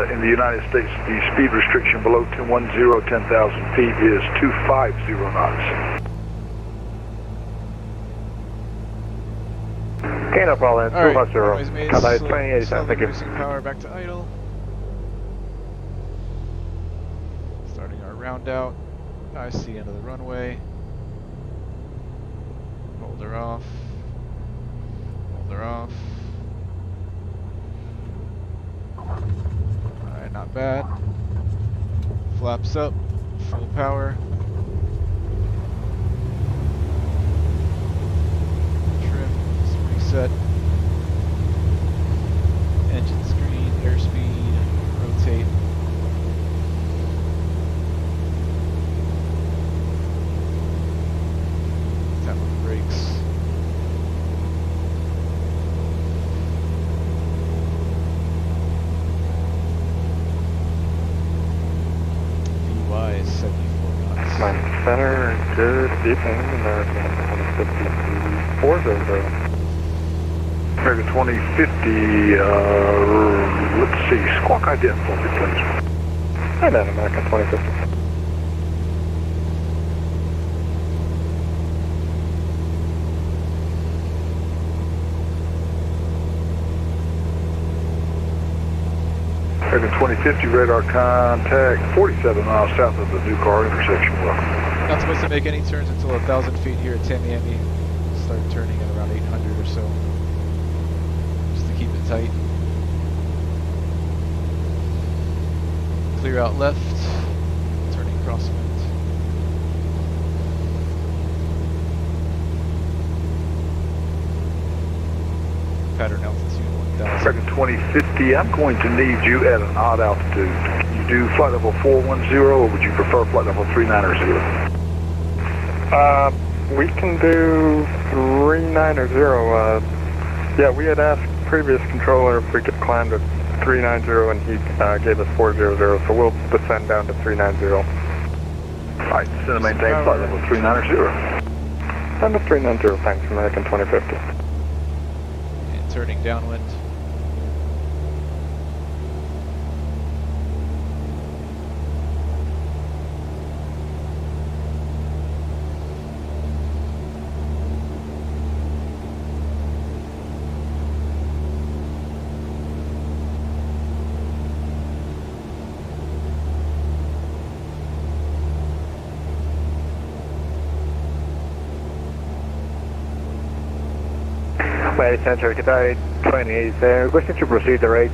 Speaker 16: in the United States, the speed restriction below 10,000 feet is 250 knots.
Speaker 11: Okay, no problem. 250. Cathay 2087, thank you.
Speaker 1: Reducing power back to idle. Starting our round out. I see end of the runway. Hold her off. Hold her off. Alright, not bad. Flaps up. Full power. Trim. Reset. Engine screen. Airspeed. Rotate. Brakes. VY is 74 knots.
Speaker 8: Mine center, good, deeping, American 2054,
Speaker 16: American 2050, let's see, squawk ident for me, please.
Speaker 8: Hi, man, American 2050.
Speaker 16: American 2050 radar contact 47 miles south of the new car intersection. Welcome.
Speaker 1: Not supposed to make any turns until 1,000 feet here at KTMB. Start turning at around 800 or so, just to keep it tight. Clear out left, turning crosswind. Pattern altitude 1,000.
Speaker 16: American 2050, I'm going to need you at an odd altitude. Can you do flight level 410 or would you prefer flight level 390?
Speaker 8: We can do 390. Yeah, we had asked previous controller if we could climb to 390 and he gave us 400, so we'll descend down to 390.
Speaker 16: Alright, send a maintain flight level 390.
Speaker 8: Send to 390, thanks, American 2050.
Speaker 1: And turning downwind.
Speaker 11: Flight Center, Qatar 20 is requesting to proceed the rate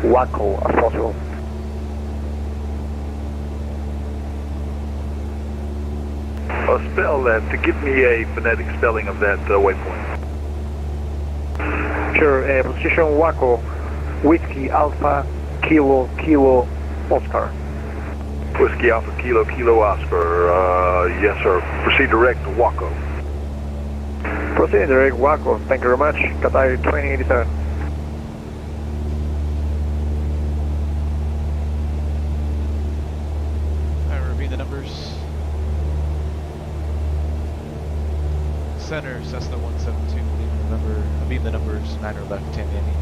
Speaker 11: Waco as possible.
Speaker 16: Spell that, to give me a phonetic spelling of that waypoint.
Speaker 11: Sure, position Waco, Whiskey Alpha, Kilo, Kilo, Oscar.
Speaker 16: Whiskey Alpha, Kilo, Kilo, Oscar. Yes, sir. Proceed direct to Waco.
Speaker 11: Proceed direct Waco. Thank you very much. Qatar 2087.
Speaker 1: Alright, repeat the numbers. Center, Cessna 172, the numbers, 9 or left, Tamiami.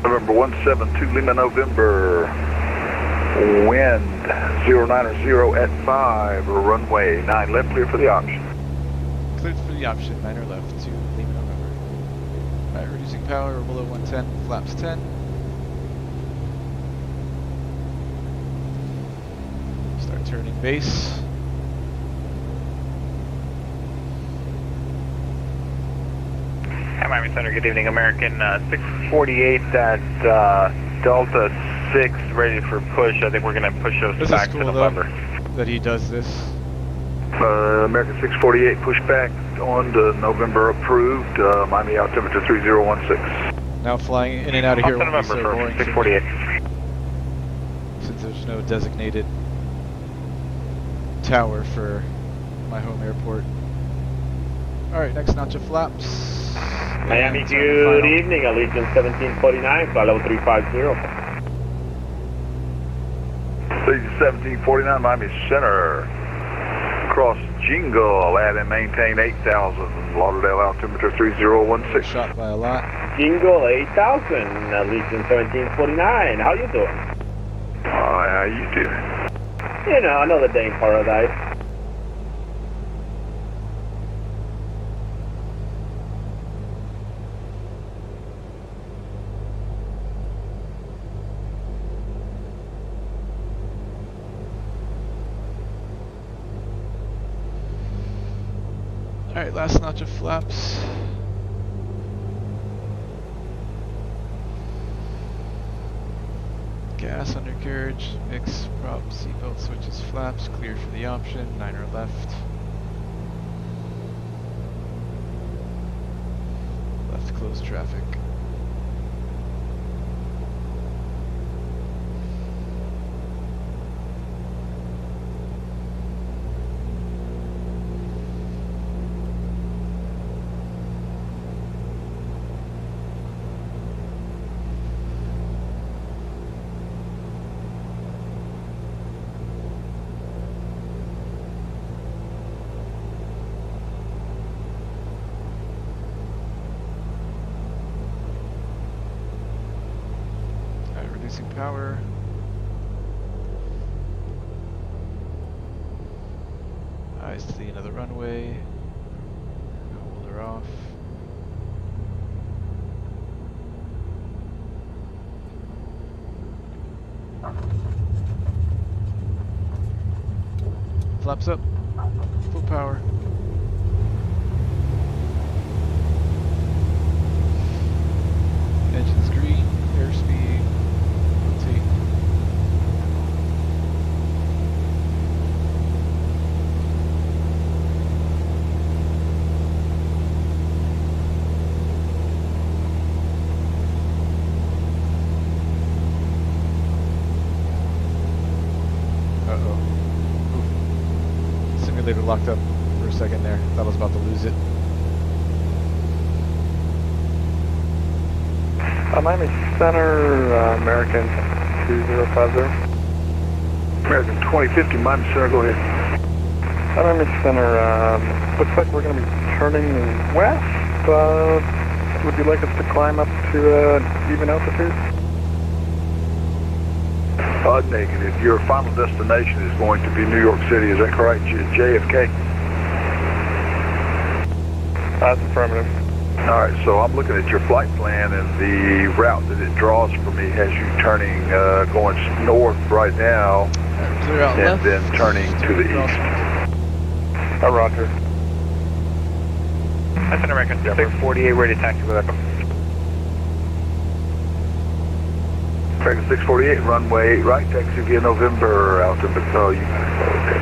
Speaker 16: November 172, Lima, November. Wind 090 at 5, runway 9 left, clear for the option.
Speaker 1: Cleared for the option, 9 or left to Lima, November. Alright, reducing power, below 110, flaps 10. Start turning base.
Speaker 8: Miami Center, good evening, American 648 at Delta 6, ready for push. I think we're going to push those back to November.
Speaker 1: That he does this.
Speaker 16: American 648, push back on to November approved, Miami altimeter 3016.
Speaker 1: Now flying in and out of here won't be so
Speaker 8: November
Speaker 1: boring.
Speaker 8: 648.
Speaker 1: Since there's no designated tower for my home airport. Alright, next notch of flaps.
Speaker 20: Miami, good evening, Allegiant 1749, flight level 350.
Speaker 16: Allegiant 1749, Miami Center. Cross Jingle, add and maintain 8,000, Lauderdale altimeter 3016.
Speaker 1: Shot by a lot.
Speaker 20: Jingle 8,000, Allegiant 1749, how you doing?
Speaker 16: How you doing?
Speaker 20: You know, another day in paradise.
Speaker 1: Alright, last notch of flaps. Gas, undercarriage, mix, prop, seatbelt switches, flaps, clear for the option, 9 or left. Left close traffic. Power. Eyes to the end of the runway. Hold her off. Flaps up. Full power. Engines green. Airspeed. Simulator locked up for a second there. Thought I was about to lose it.
Speaker 11: Miami Center, American 2050.
Speaker 16: American 2050, Miami Center, go ahead.
Speaker 11: Miami Center, looks like we're going to be turning west. Would you like us to climb up to even altitude?
Speaker 16: Negative. Your final destination is going to be New York City, is that correct? JFK?
Speaker 11: That's affirmative.
Speaker 16: Alright, so I'm looking at your flight plan, and the route that it draws for me has you turning, going north right now, and
Speaker 1: left.
Speaker 16: then turning to the east.
Speaker 11: Roger.
Speaker 8: That's an American 648, ready to taxi with Echo.
Speaker 16: American 648, runway 8 right, taxi via November, altimeter. Oh, you okay.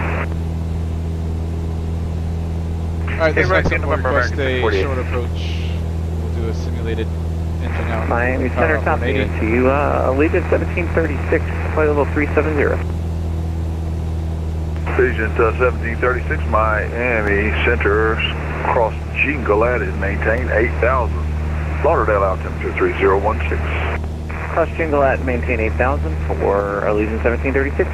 Speaker 1: Alright, this next one will
Speaker 8: November,
Speaker 1: request a
Speaker 8: American
Speaker 1: short approach. We'll do a simulated engine out.
Speaker 5: Miami Center, copy to you, Allegiant 1736, flight level 370.
Speaker 16: Allegiant 1736, Miami Center, cross Jingle is maintained 8,000. Lauderdale altimeter 3016.
Speaker 5: Cross Jingle at maintain 8,000 for Allegiant 1736.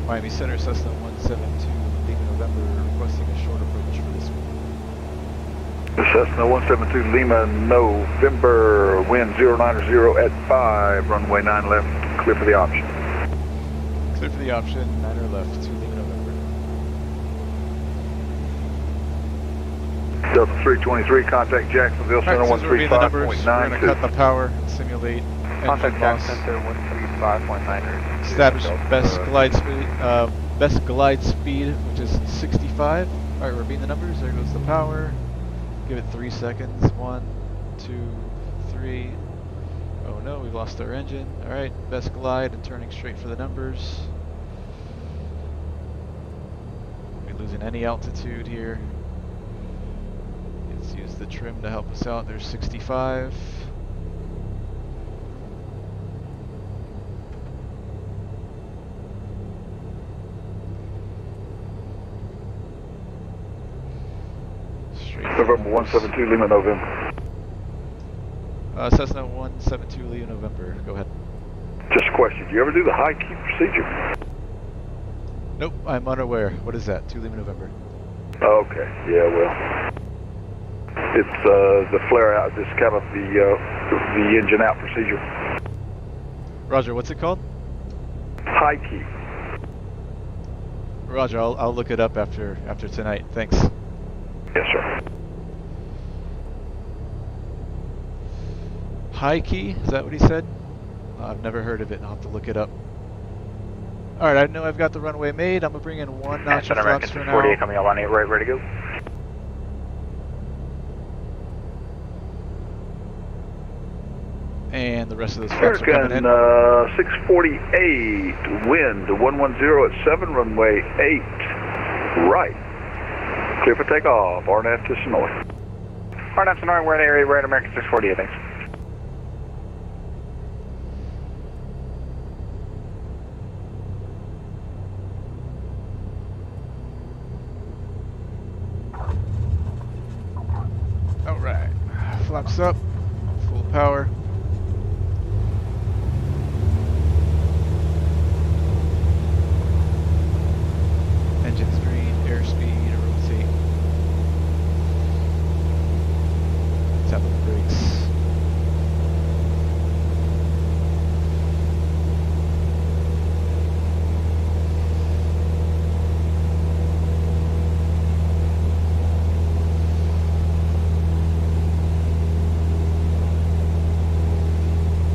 Speaker 1: Miami Center, Cessna 172, Lima November, requesting a short approach for this one.
Speaker 16: Cessna 172 Lima November, wind 090 at 5, runway 9 left, clear for the option.
Speaker 1: Clear for the option, 9 left to Lima November.
Speaker 16: Delta 323, contact Jacksonville Center 135.92.
Speaker 1: We're going to cut the power and simulate engine loss.
Speaker 8: Center 135.9.
Speaker 1: Establish best glide speed, which is 65. Alright, we're beating the numbers. There goes the power. Give it 3 seconds. 1, 2, 3. Oh no, we've lost our engine. Alright, best glide and turning straight for the numbers. We're losing any altitude here. Let's use the trim to help us out. There's 65.
Speaker 16: November 172 Lima November.
Speaker 1: Cessna 172 Lima November. Go ahead.
Speaker 16: Just a question. Do you ever do the high key procedure?
Speaker 1: Nope, I'm unaware. What is that? 2 Lima November.
Speaker 16: Okay. Yeah, well. It's the flare out, this kind of the engine out procedure.
Speaker 1: Roger, what's it called?
Speaker 16: High key.
Speaker 1: Roger, I'll look it up after tonight. Thanks.
Speaker 16: Yes, sir.
Speaker 1: High key? Is that what he said? I've never heard of it. I'll have to look it up. Alright, I know I've got the runway made. I'm going to bring in 1 notch of flaps for now.
Speaker 8: 48 coming up on 8 right, ready to go.
Speaker 1: And the rest of those flaps are coming in.
Speaker 16: 648, wind 110 at 7, runway 8, right. Clear for takeoff, RNAV to Sonoy.
Speaker 8: RNAV Sonoy, we're in area, we're at American 648, thanks.
Speaker 1: Alright, flaps up, full power. Engines green, airspeed, rotate. Tap on the brakes.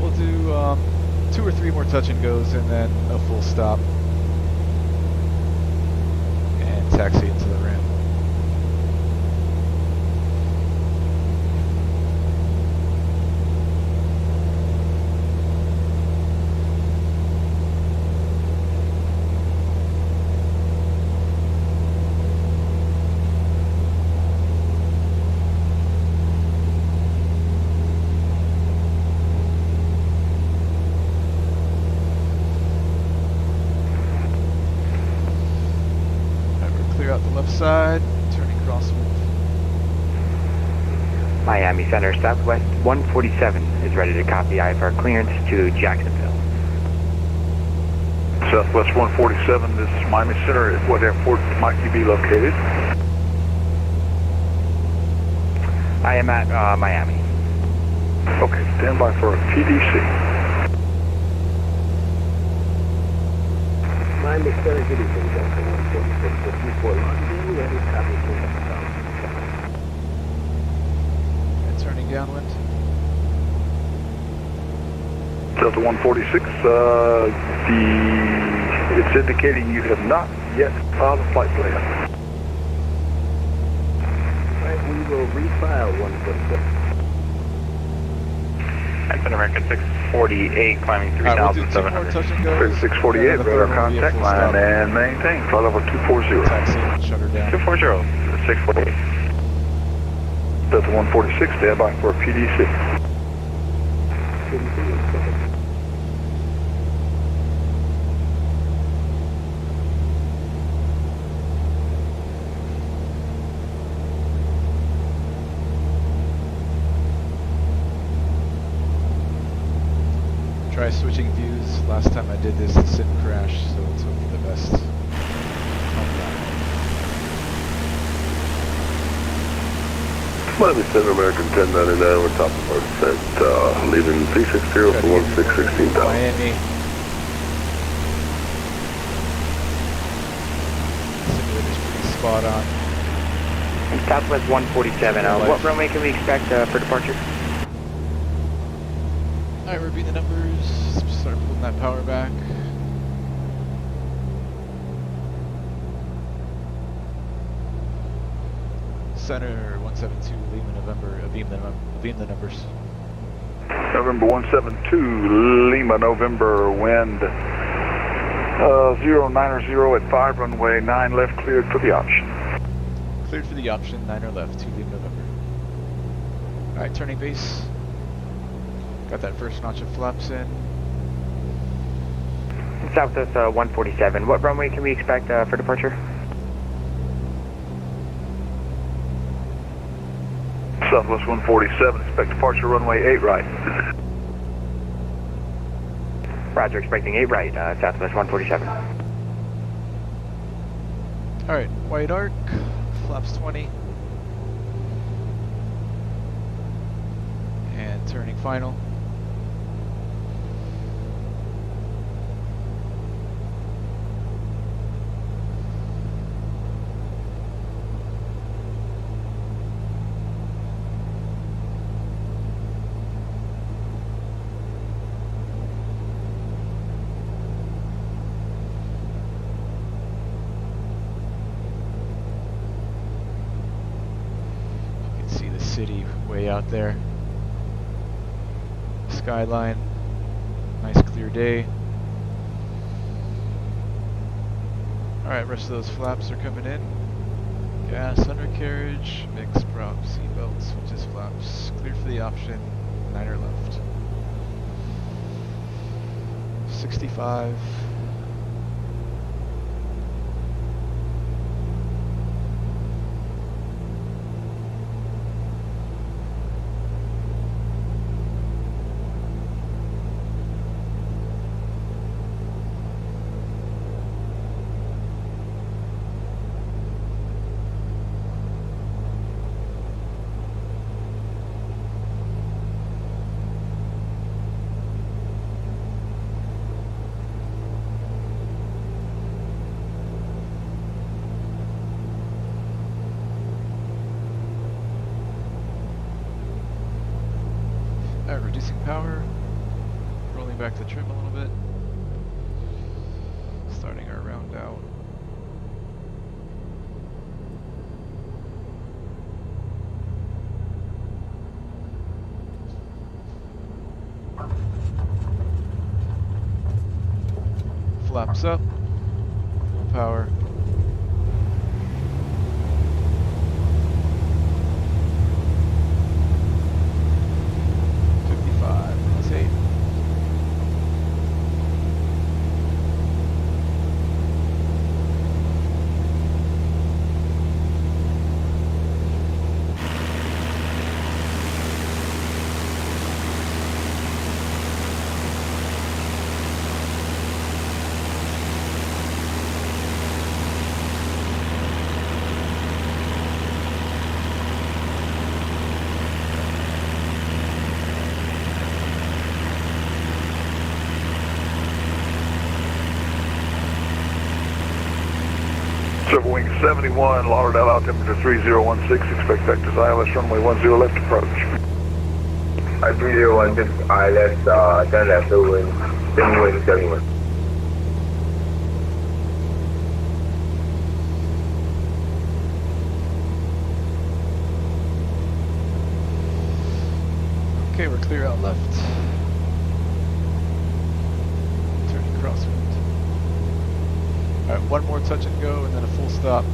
Speaker 1: We'll do 2 or 3 more touch and goes and then a full stop. Taxi into the ramp. Out the left side, turning crosswind.
Speaker 5: Miami Center, Southwest 147 is ready to copy IFR clearance to Jacksonville.
Speaker 16: Southwest 147, this is Miami Center. At what airport might you be located?
Speaker 5: I am at Miami.
Speaker 16: Okay, stand by for a PDC.
Speaker 7: Miami Center, good evening, Delta 146 with Newport London, ready to copy
Speaker 1: And turning downwind.
Speaker 16: Delta 146, it's indicating you have not yet filed a flight plan.
Speaker 7: Right, we will refile 146.
Speaker 8: Accent American 648, climbing 3,700.
Speaker 16: 648, radar contact line and maintain. Flight level 240.
Speaker 1: Taxi and shut her down.
Speaker 8: 240, 648.
Speaker 16: Delta 146, stand by for a PDC.
Speaker 1: Try switching views. Last time I did this, the sim crashed, so let's hope for the best.
Speaker 19: Miami Center American 1099, we're top of our descent, leaving 360 for 16,000.
Speaker 1: Miami. Simulator's pretty spot on.
Speaker 6: Southwest 147, what runway can we expect for departure?
Speaker 1: Alright, repeat the numbers. Start pulling that power back. Center 172, Lima, November. Beam the numbers.
Speaker 16: November 172, Lima, November, wind 090 at 5, runway 9 left, cleared for the option.
Speaker 1: Cleared for the option, 9 or left, 2 Lima, November. Alright, turning base. Got that first notch of flaps in.
Speaker 6: Southwest 147, what runway can we expect for departure?
Speaker 16: Southwest 147, expect departure runway 8 right.
Speaker 6: Roger, expecting 8 right, Southwest 147.
Speaker 1: Alright, white arc, flaps 20. And turning final. City way out there. Skyline, nice clear day. Alright, rest of those flaps are coming in. Gas, undercarriage, mixed prop, seatbelt, switches, flaps. Cleared for the option, 9er left. 65. Reducing power, rolling back the trim a little bit, starting our round out. Flaps up, full power.
Speaker 16: 71, Lauderdale altimeter 3016, expect vectors ILS runway 10 left approach.
Speaker 18: 3016 ILS, turn left, wind 71.
Speaker 1: Okay, we're clear out left. Turning crosswind. Alright, one more touch and go and then a full stop.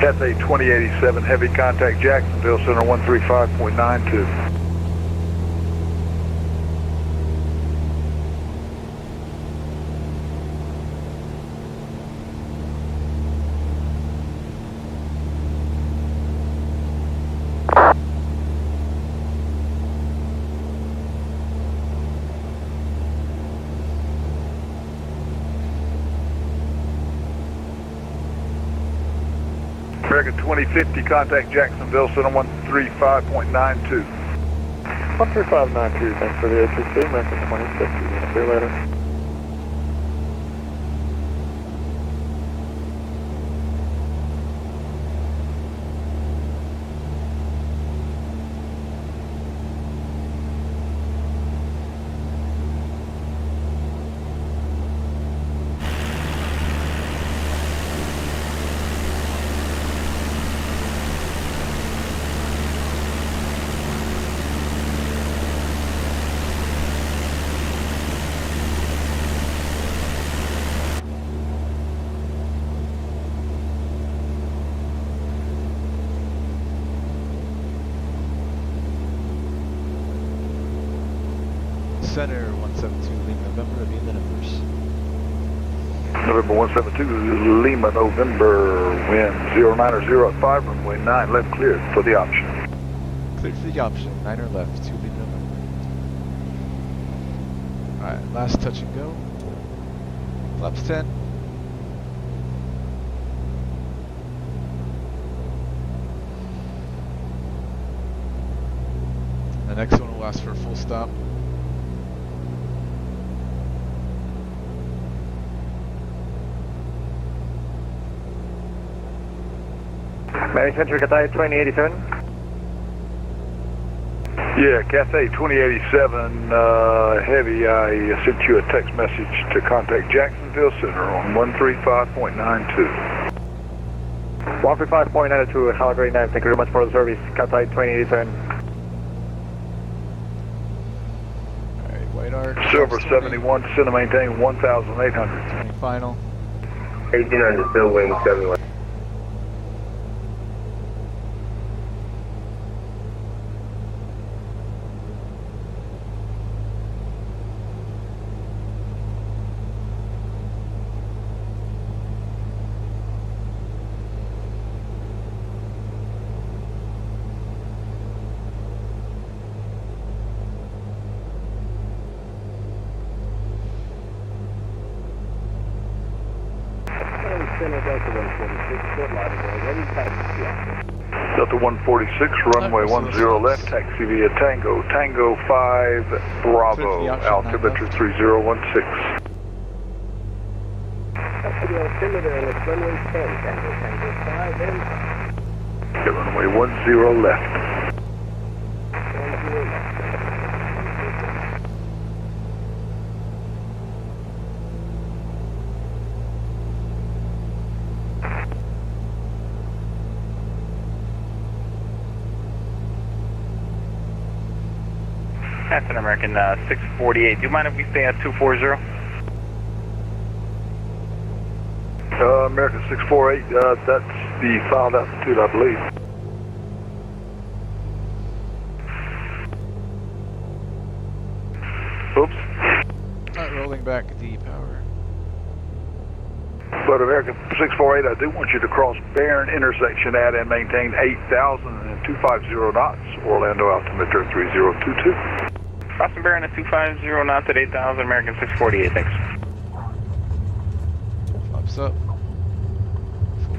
Speaker 16: Cathay 2087, heavy contact Jacksonville Center 135.92. American 2050, contact Jacksonville Center 135.92.
Speaker 8: 13592, thanks for the ATC, American 2050, see you later.
Speaker 1: Center 172 Lima November, be in the numbers.
Speaker 16: November 172 Lima November, wind 090 at 5, runway 9 left cleared for the option.
Speaker 1: Cleared for the option, 9 or left, 2 Lima November. Alright, last touch and go. Flaps 10. The next one will ask for a full stop.
Speaker 8: Mary Center, Cathay 2087.
Speaker 16: Yeah, Cathay 2087, heavy, I sent you a text message to contact Jacksonville Center on 135.92.
Speaker 8: 135.92, Howard 89, thank you very much for the service, Cathay 2087.
Speaker 1: Alright, white arc.
Speaker 16: Silver 71, descend to maintain 1,800.
Speaker 1: 20 final.
Speaker 18: 1800, still wind 71.
Speaker 16: Delta 146, runway 10 left, taxi via Tango, Tango 5, Bravo, altimeter 3016.
Speaker 7: That's the altimeter and it's runway 10, Tango 5 and 5.
Speaker 16: Okay, runway 10 left.
Speaker 7: 10 left.
Speaker 8: That's an American 648. Do you mind if we stay at 240?
Speaker 16: American 648, that's the filed altitude, I believe. Oops.
Speaker 1: Alright, rolling back the power.
Speaker 16: But American 648, I do want you to cross Barron intersection at and maintain 8,000 and 250 knots, Orlando altimeter 3022.
Speaker 8: Crossing Barron at 250 knots at 8,000, American 648, thanks.
Speaker 1: flaps up.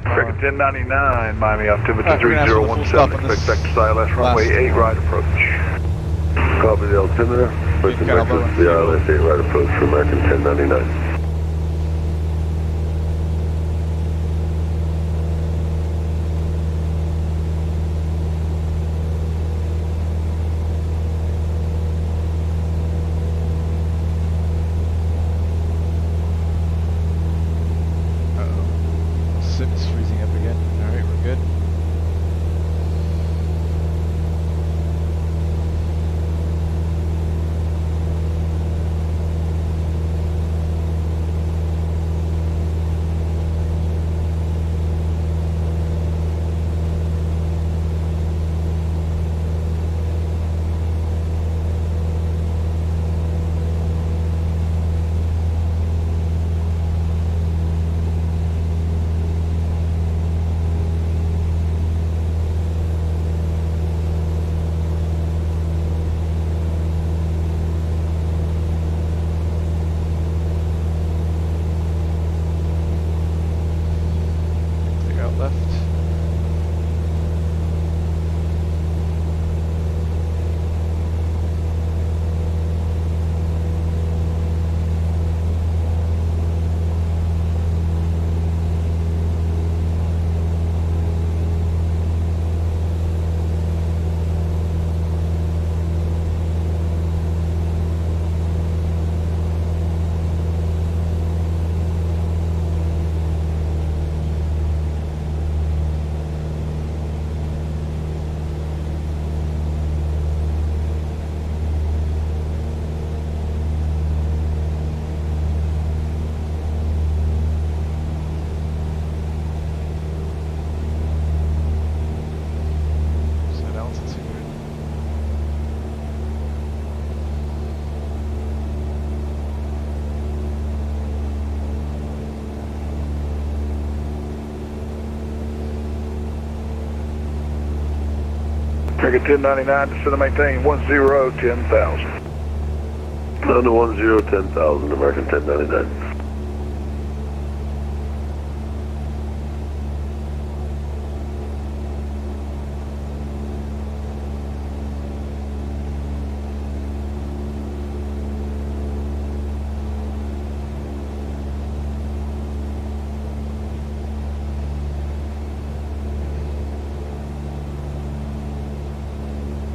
Speaker 16: American 1099, Miami altimeter 3017, expect back to ILS runway 8 right approach.
Speaker 19: Copy the altimeter. Pushing back to the ILS 8 right approach for American 1099.
Speaker 16: American 1099, descend and maintain 1010,000.
Speaker 19: Down to 1010,000, American 1099.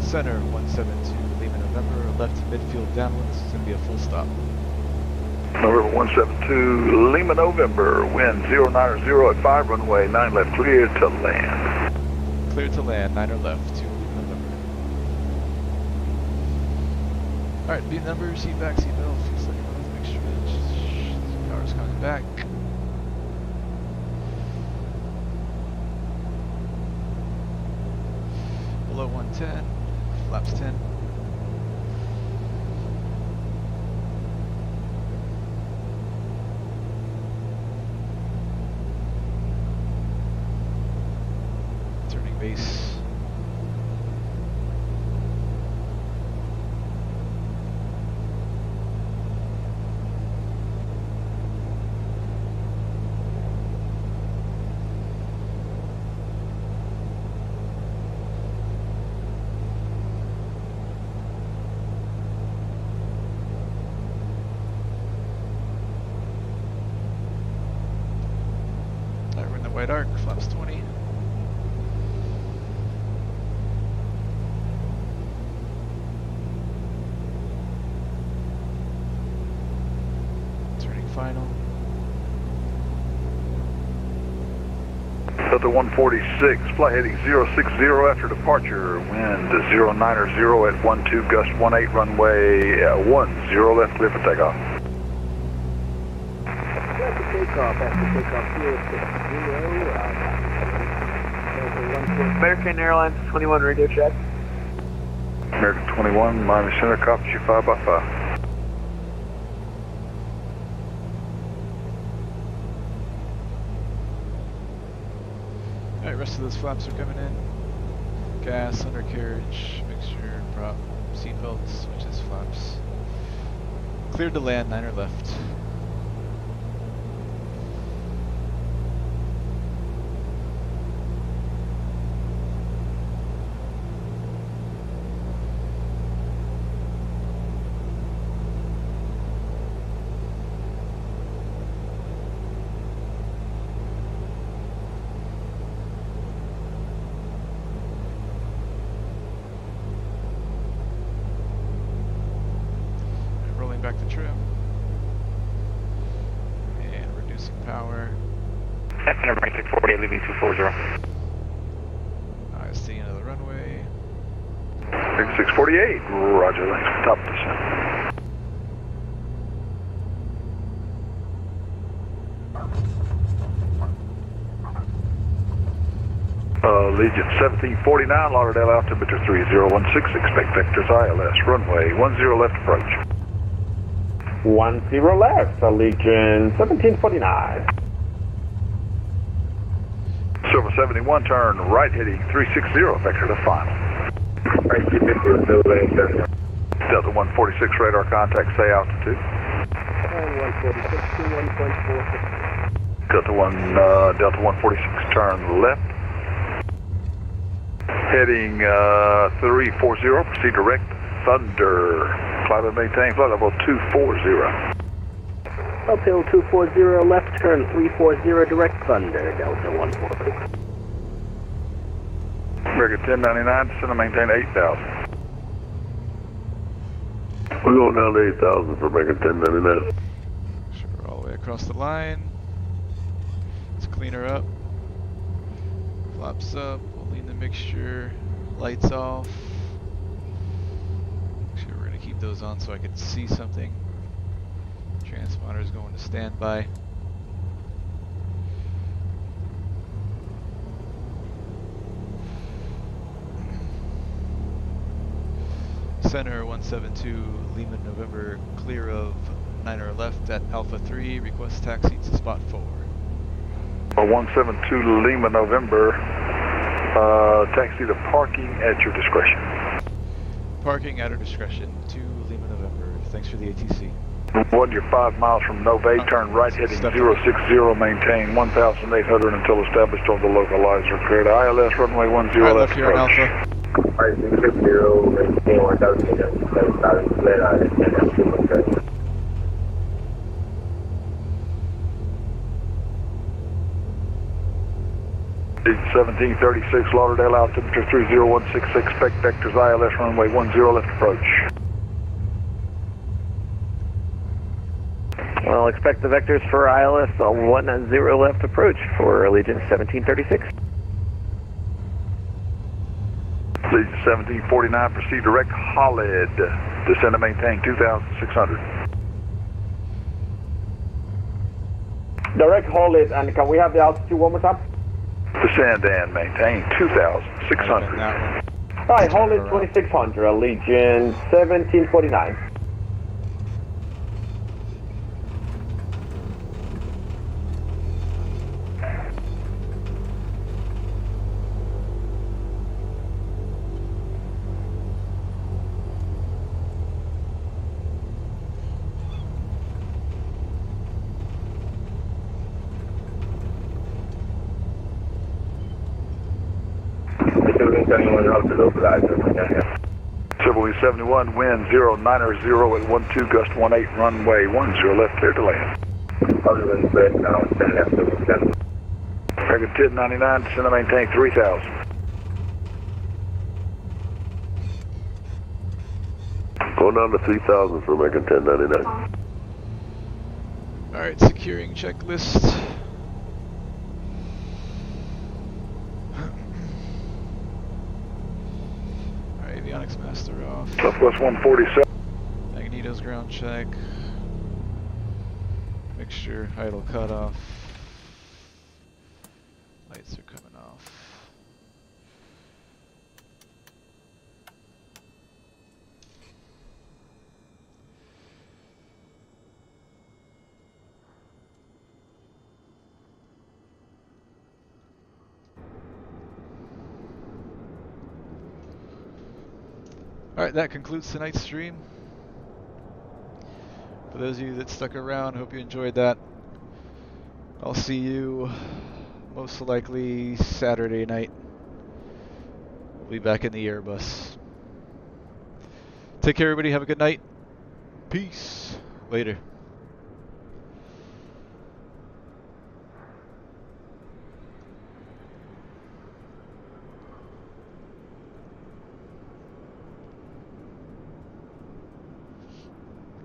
Speaker 1: Center 172, Lima November, left midfield downwind. This is going to be a full stop.
Speaker 16: November 172, Lima November, wind 090 at 5, runway 9 left, clear to land.
Speaker 1: Clear to land, 9 or left, to Lima November. Alright, beat number, seat back, seat belt, feels like make sure the power's coming back. Below 110. Flaps 10. Turning base. White arc, flaps 20. Turning final.
Speaker 16: Delta 146, flight heading 060 after departure, wind 090 at 12, gust 18, runway 10 left, clear for takeoff.
Speaker 6: After takeoff, American Airlines 21 radio check.
Speaker 16: American 21, Miami Center, copy you 5 by 5.
Speaker 1: Alright, rest of those flaps are coming in. Gas, undercarriage, mixture, prop, seatbelts, switches, flaps. Cleared to land, 9 or left. check the trim. And reducing power.
Speaker 8: Cessna 648, leaving 240.
Speaker 1: IST into the runway.
Speaker 16: 648, roger, thanks for top descent. Legion 1749, Lauderdale altimeter 3016, expect vectors ILS, runway 10 left approach.
Speaker 20: 10 left, Legion 1749.
Speaker 16: Silver 71, turn right heading 360, vector to final. Delta 146, radar contact, say altitude.
Speaker 11: 146, 21.46.
Speaker 16: Delta 146, turn left. Heading 340, proceed direct, Thunder. Climb and maintain flight level 240.
Speaker 11: Uphill 240, left turn 340, direct Thunder, Delta 146.
Speaker 16: American 1099, descend and maintain 8,000.
Speaker 19: We're going down to 8,000 for American 1099.
Speaker 1: Sure, all the way across the line. Let's clean her up. Flaps up. Lean the mixture, lights off. Actually, we're going to keep those on so I can see something. Transponder is going to standby. Center 172 Lima November, clear of 9er left at Alpha 3, request taxi to spot 4.
Speaker 16: 172 Lima November. Taxi to parking at your discretion.
Speaker 1: Parking at our discretion to Lima November. Thanks for the ATC.
Speaker 16: 1, you're 5 miles from Nove, turn right heading 060, maintain 1,800 until established on the localizer. Clear to ILS, runway 10 left
Speaker 1: here on Alpha.
Speaker 18: Alright, 660, maintain 1,800, clear ILS,
Speaker 16: 1736, Lauderdale altimeter 3016, expect vectors ILS, runway 10 left approach.
Speaker 5: Well, expect the vectors for ILS on 10 left approach for Allegiant 1736.
Speaker 16: Allegiant 1749, proceed direct Holland, descend and maintain 2,600.
Speaker 20: Direct Holland, and can we have the altitude one more time?
Speaker 16: Descend and maintain 2,600.
Speaker 20: Alright, Holland 2600, Allegiant 1749.
Speaker 16: Civil 71, wind 090 at 12, gust 18, runway 10 left, clear to land.
Speaker 18: American
Speaker 16: 1099, descend and maintain 3,000.
Speaker 19: Going down to 3,000 for American 1099.
Speaker 1: Alright, securing checklist. Avionics master off.
Speaker 16: Southwest 147.
Speaker 1: Magneto's ground check. Mixture, idle cutoff. Lights are coming off. Alright, that concludes tonight's stream. For those of you that stuck around, hope you enjoyed that. I'll see you most likely Saturday night. We'll be back in the Airbus. Take care, everybody. Have a good night. Peace. Later.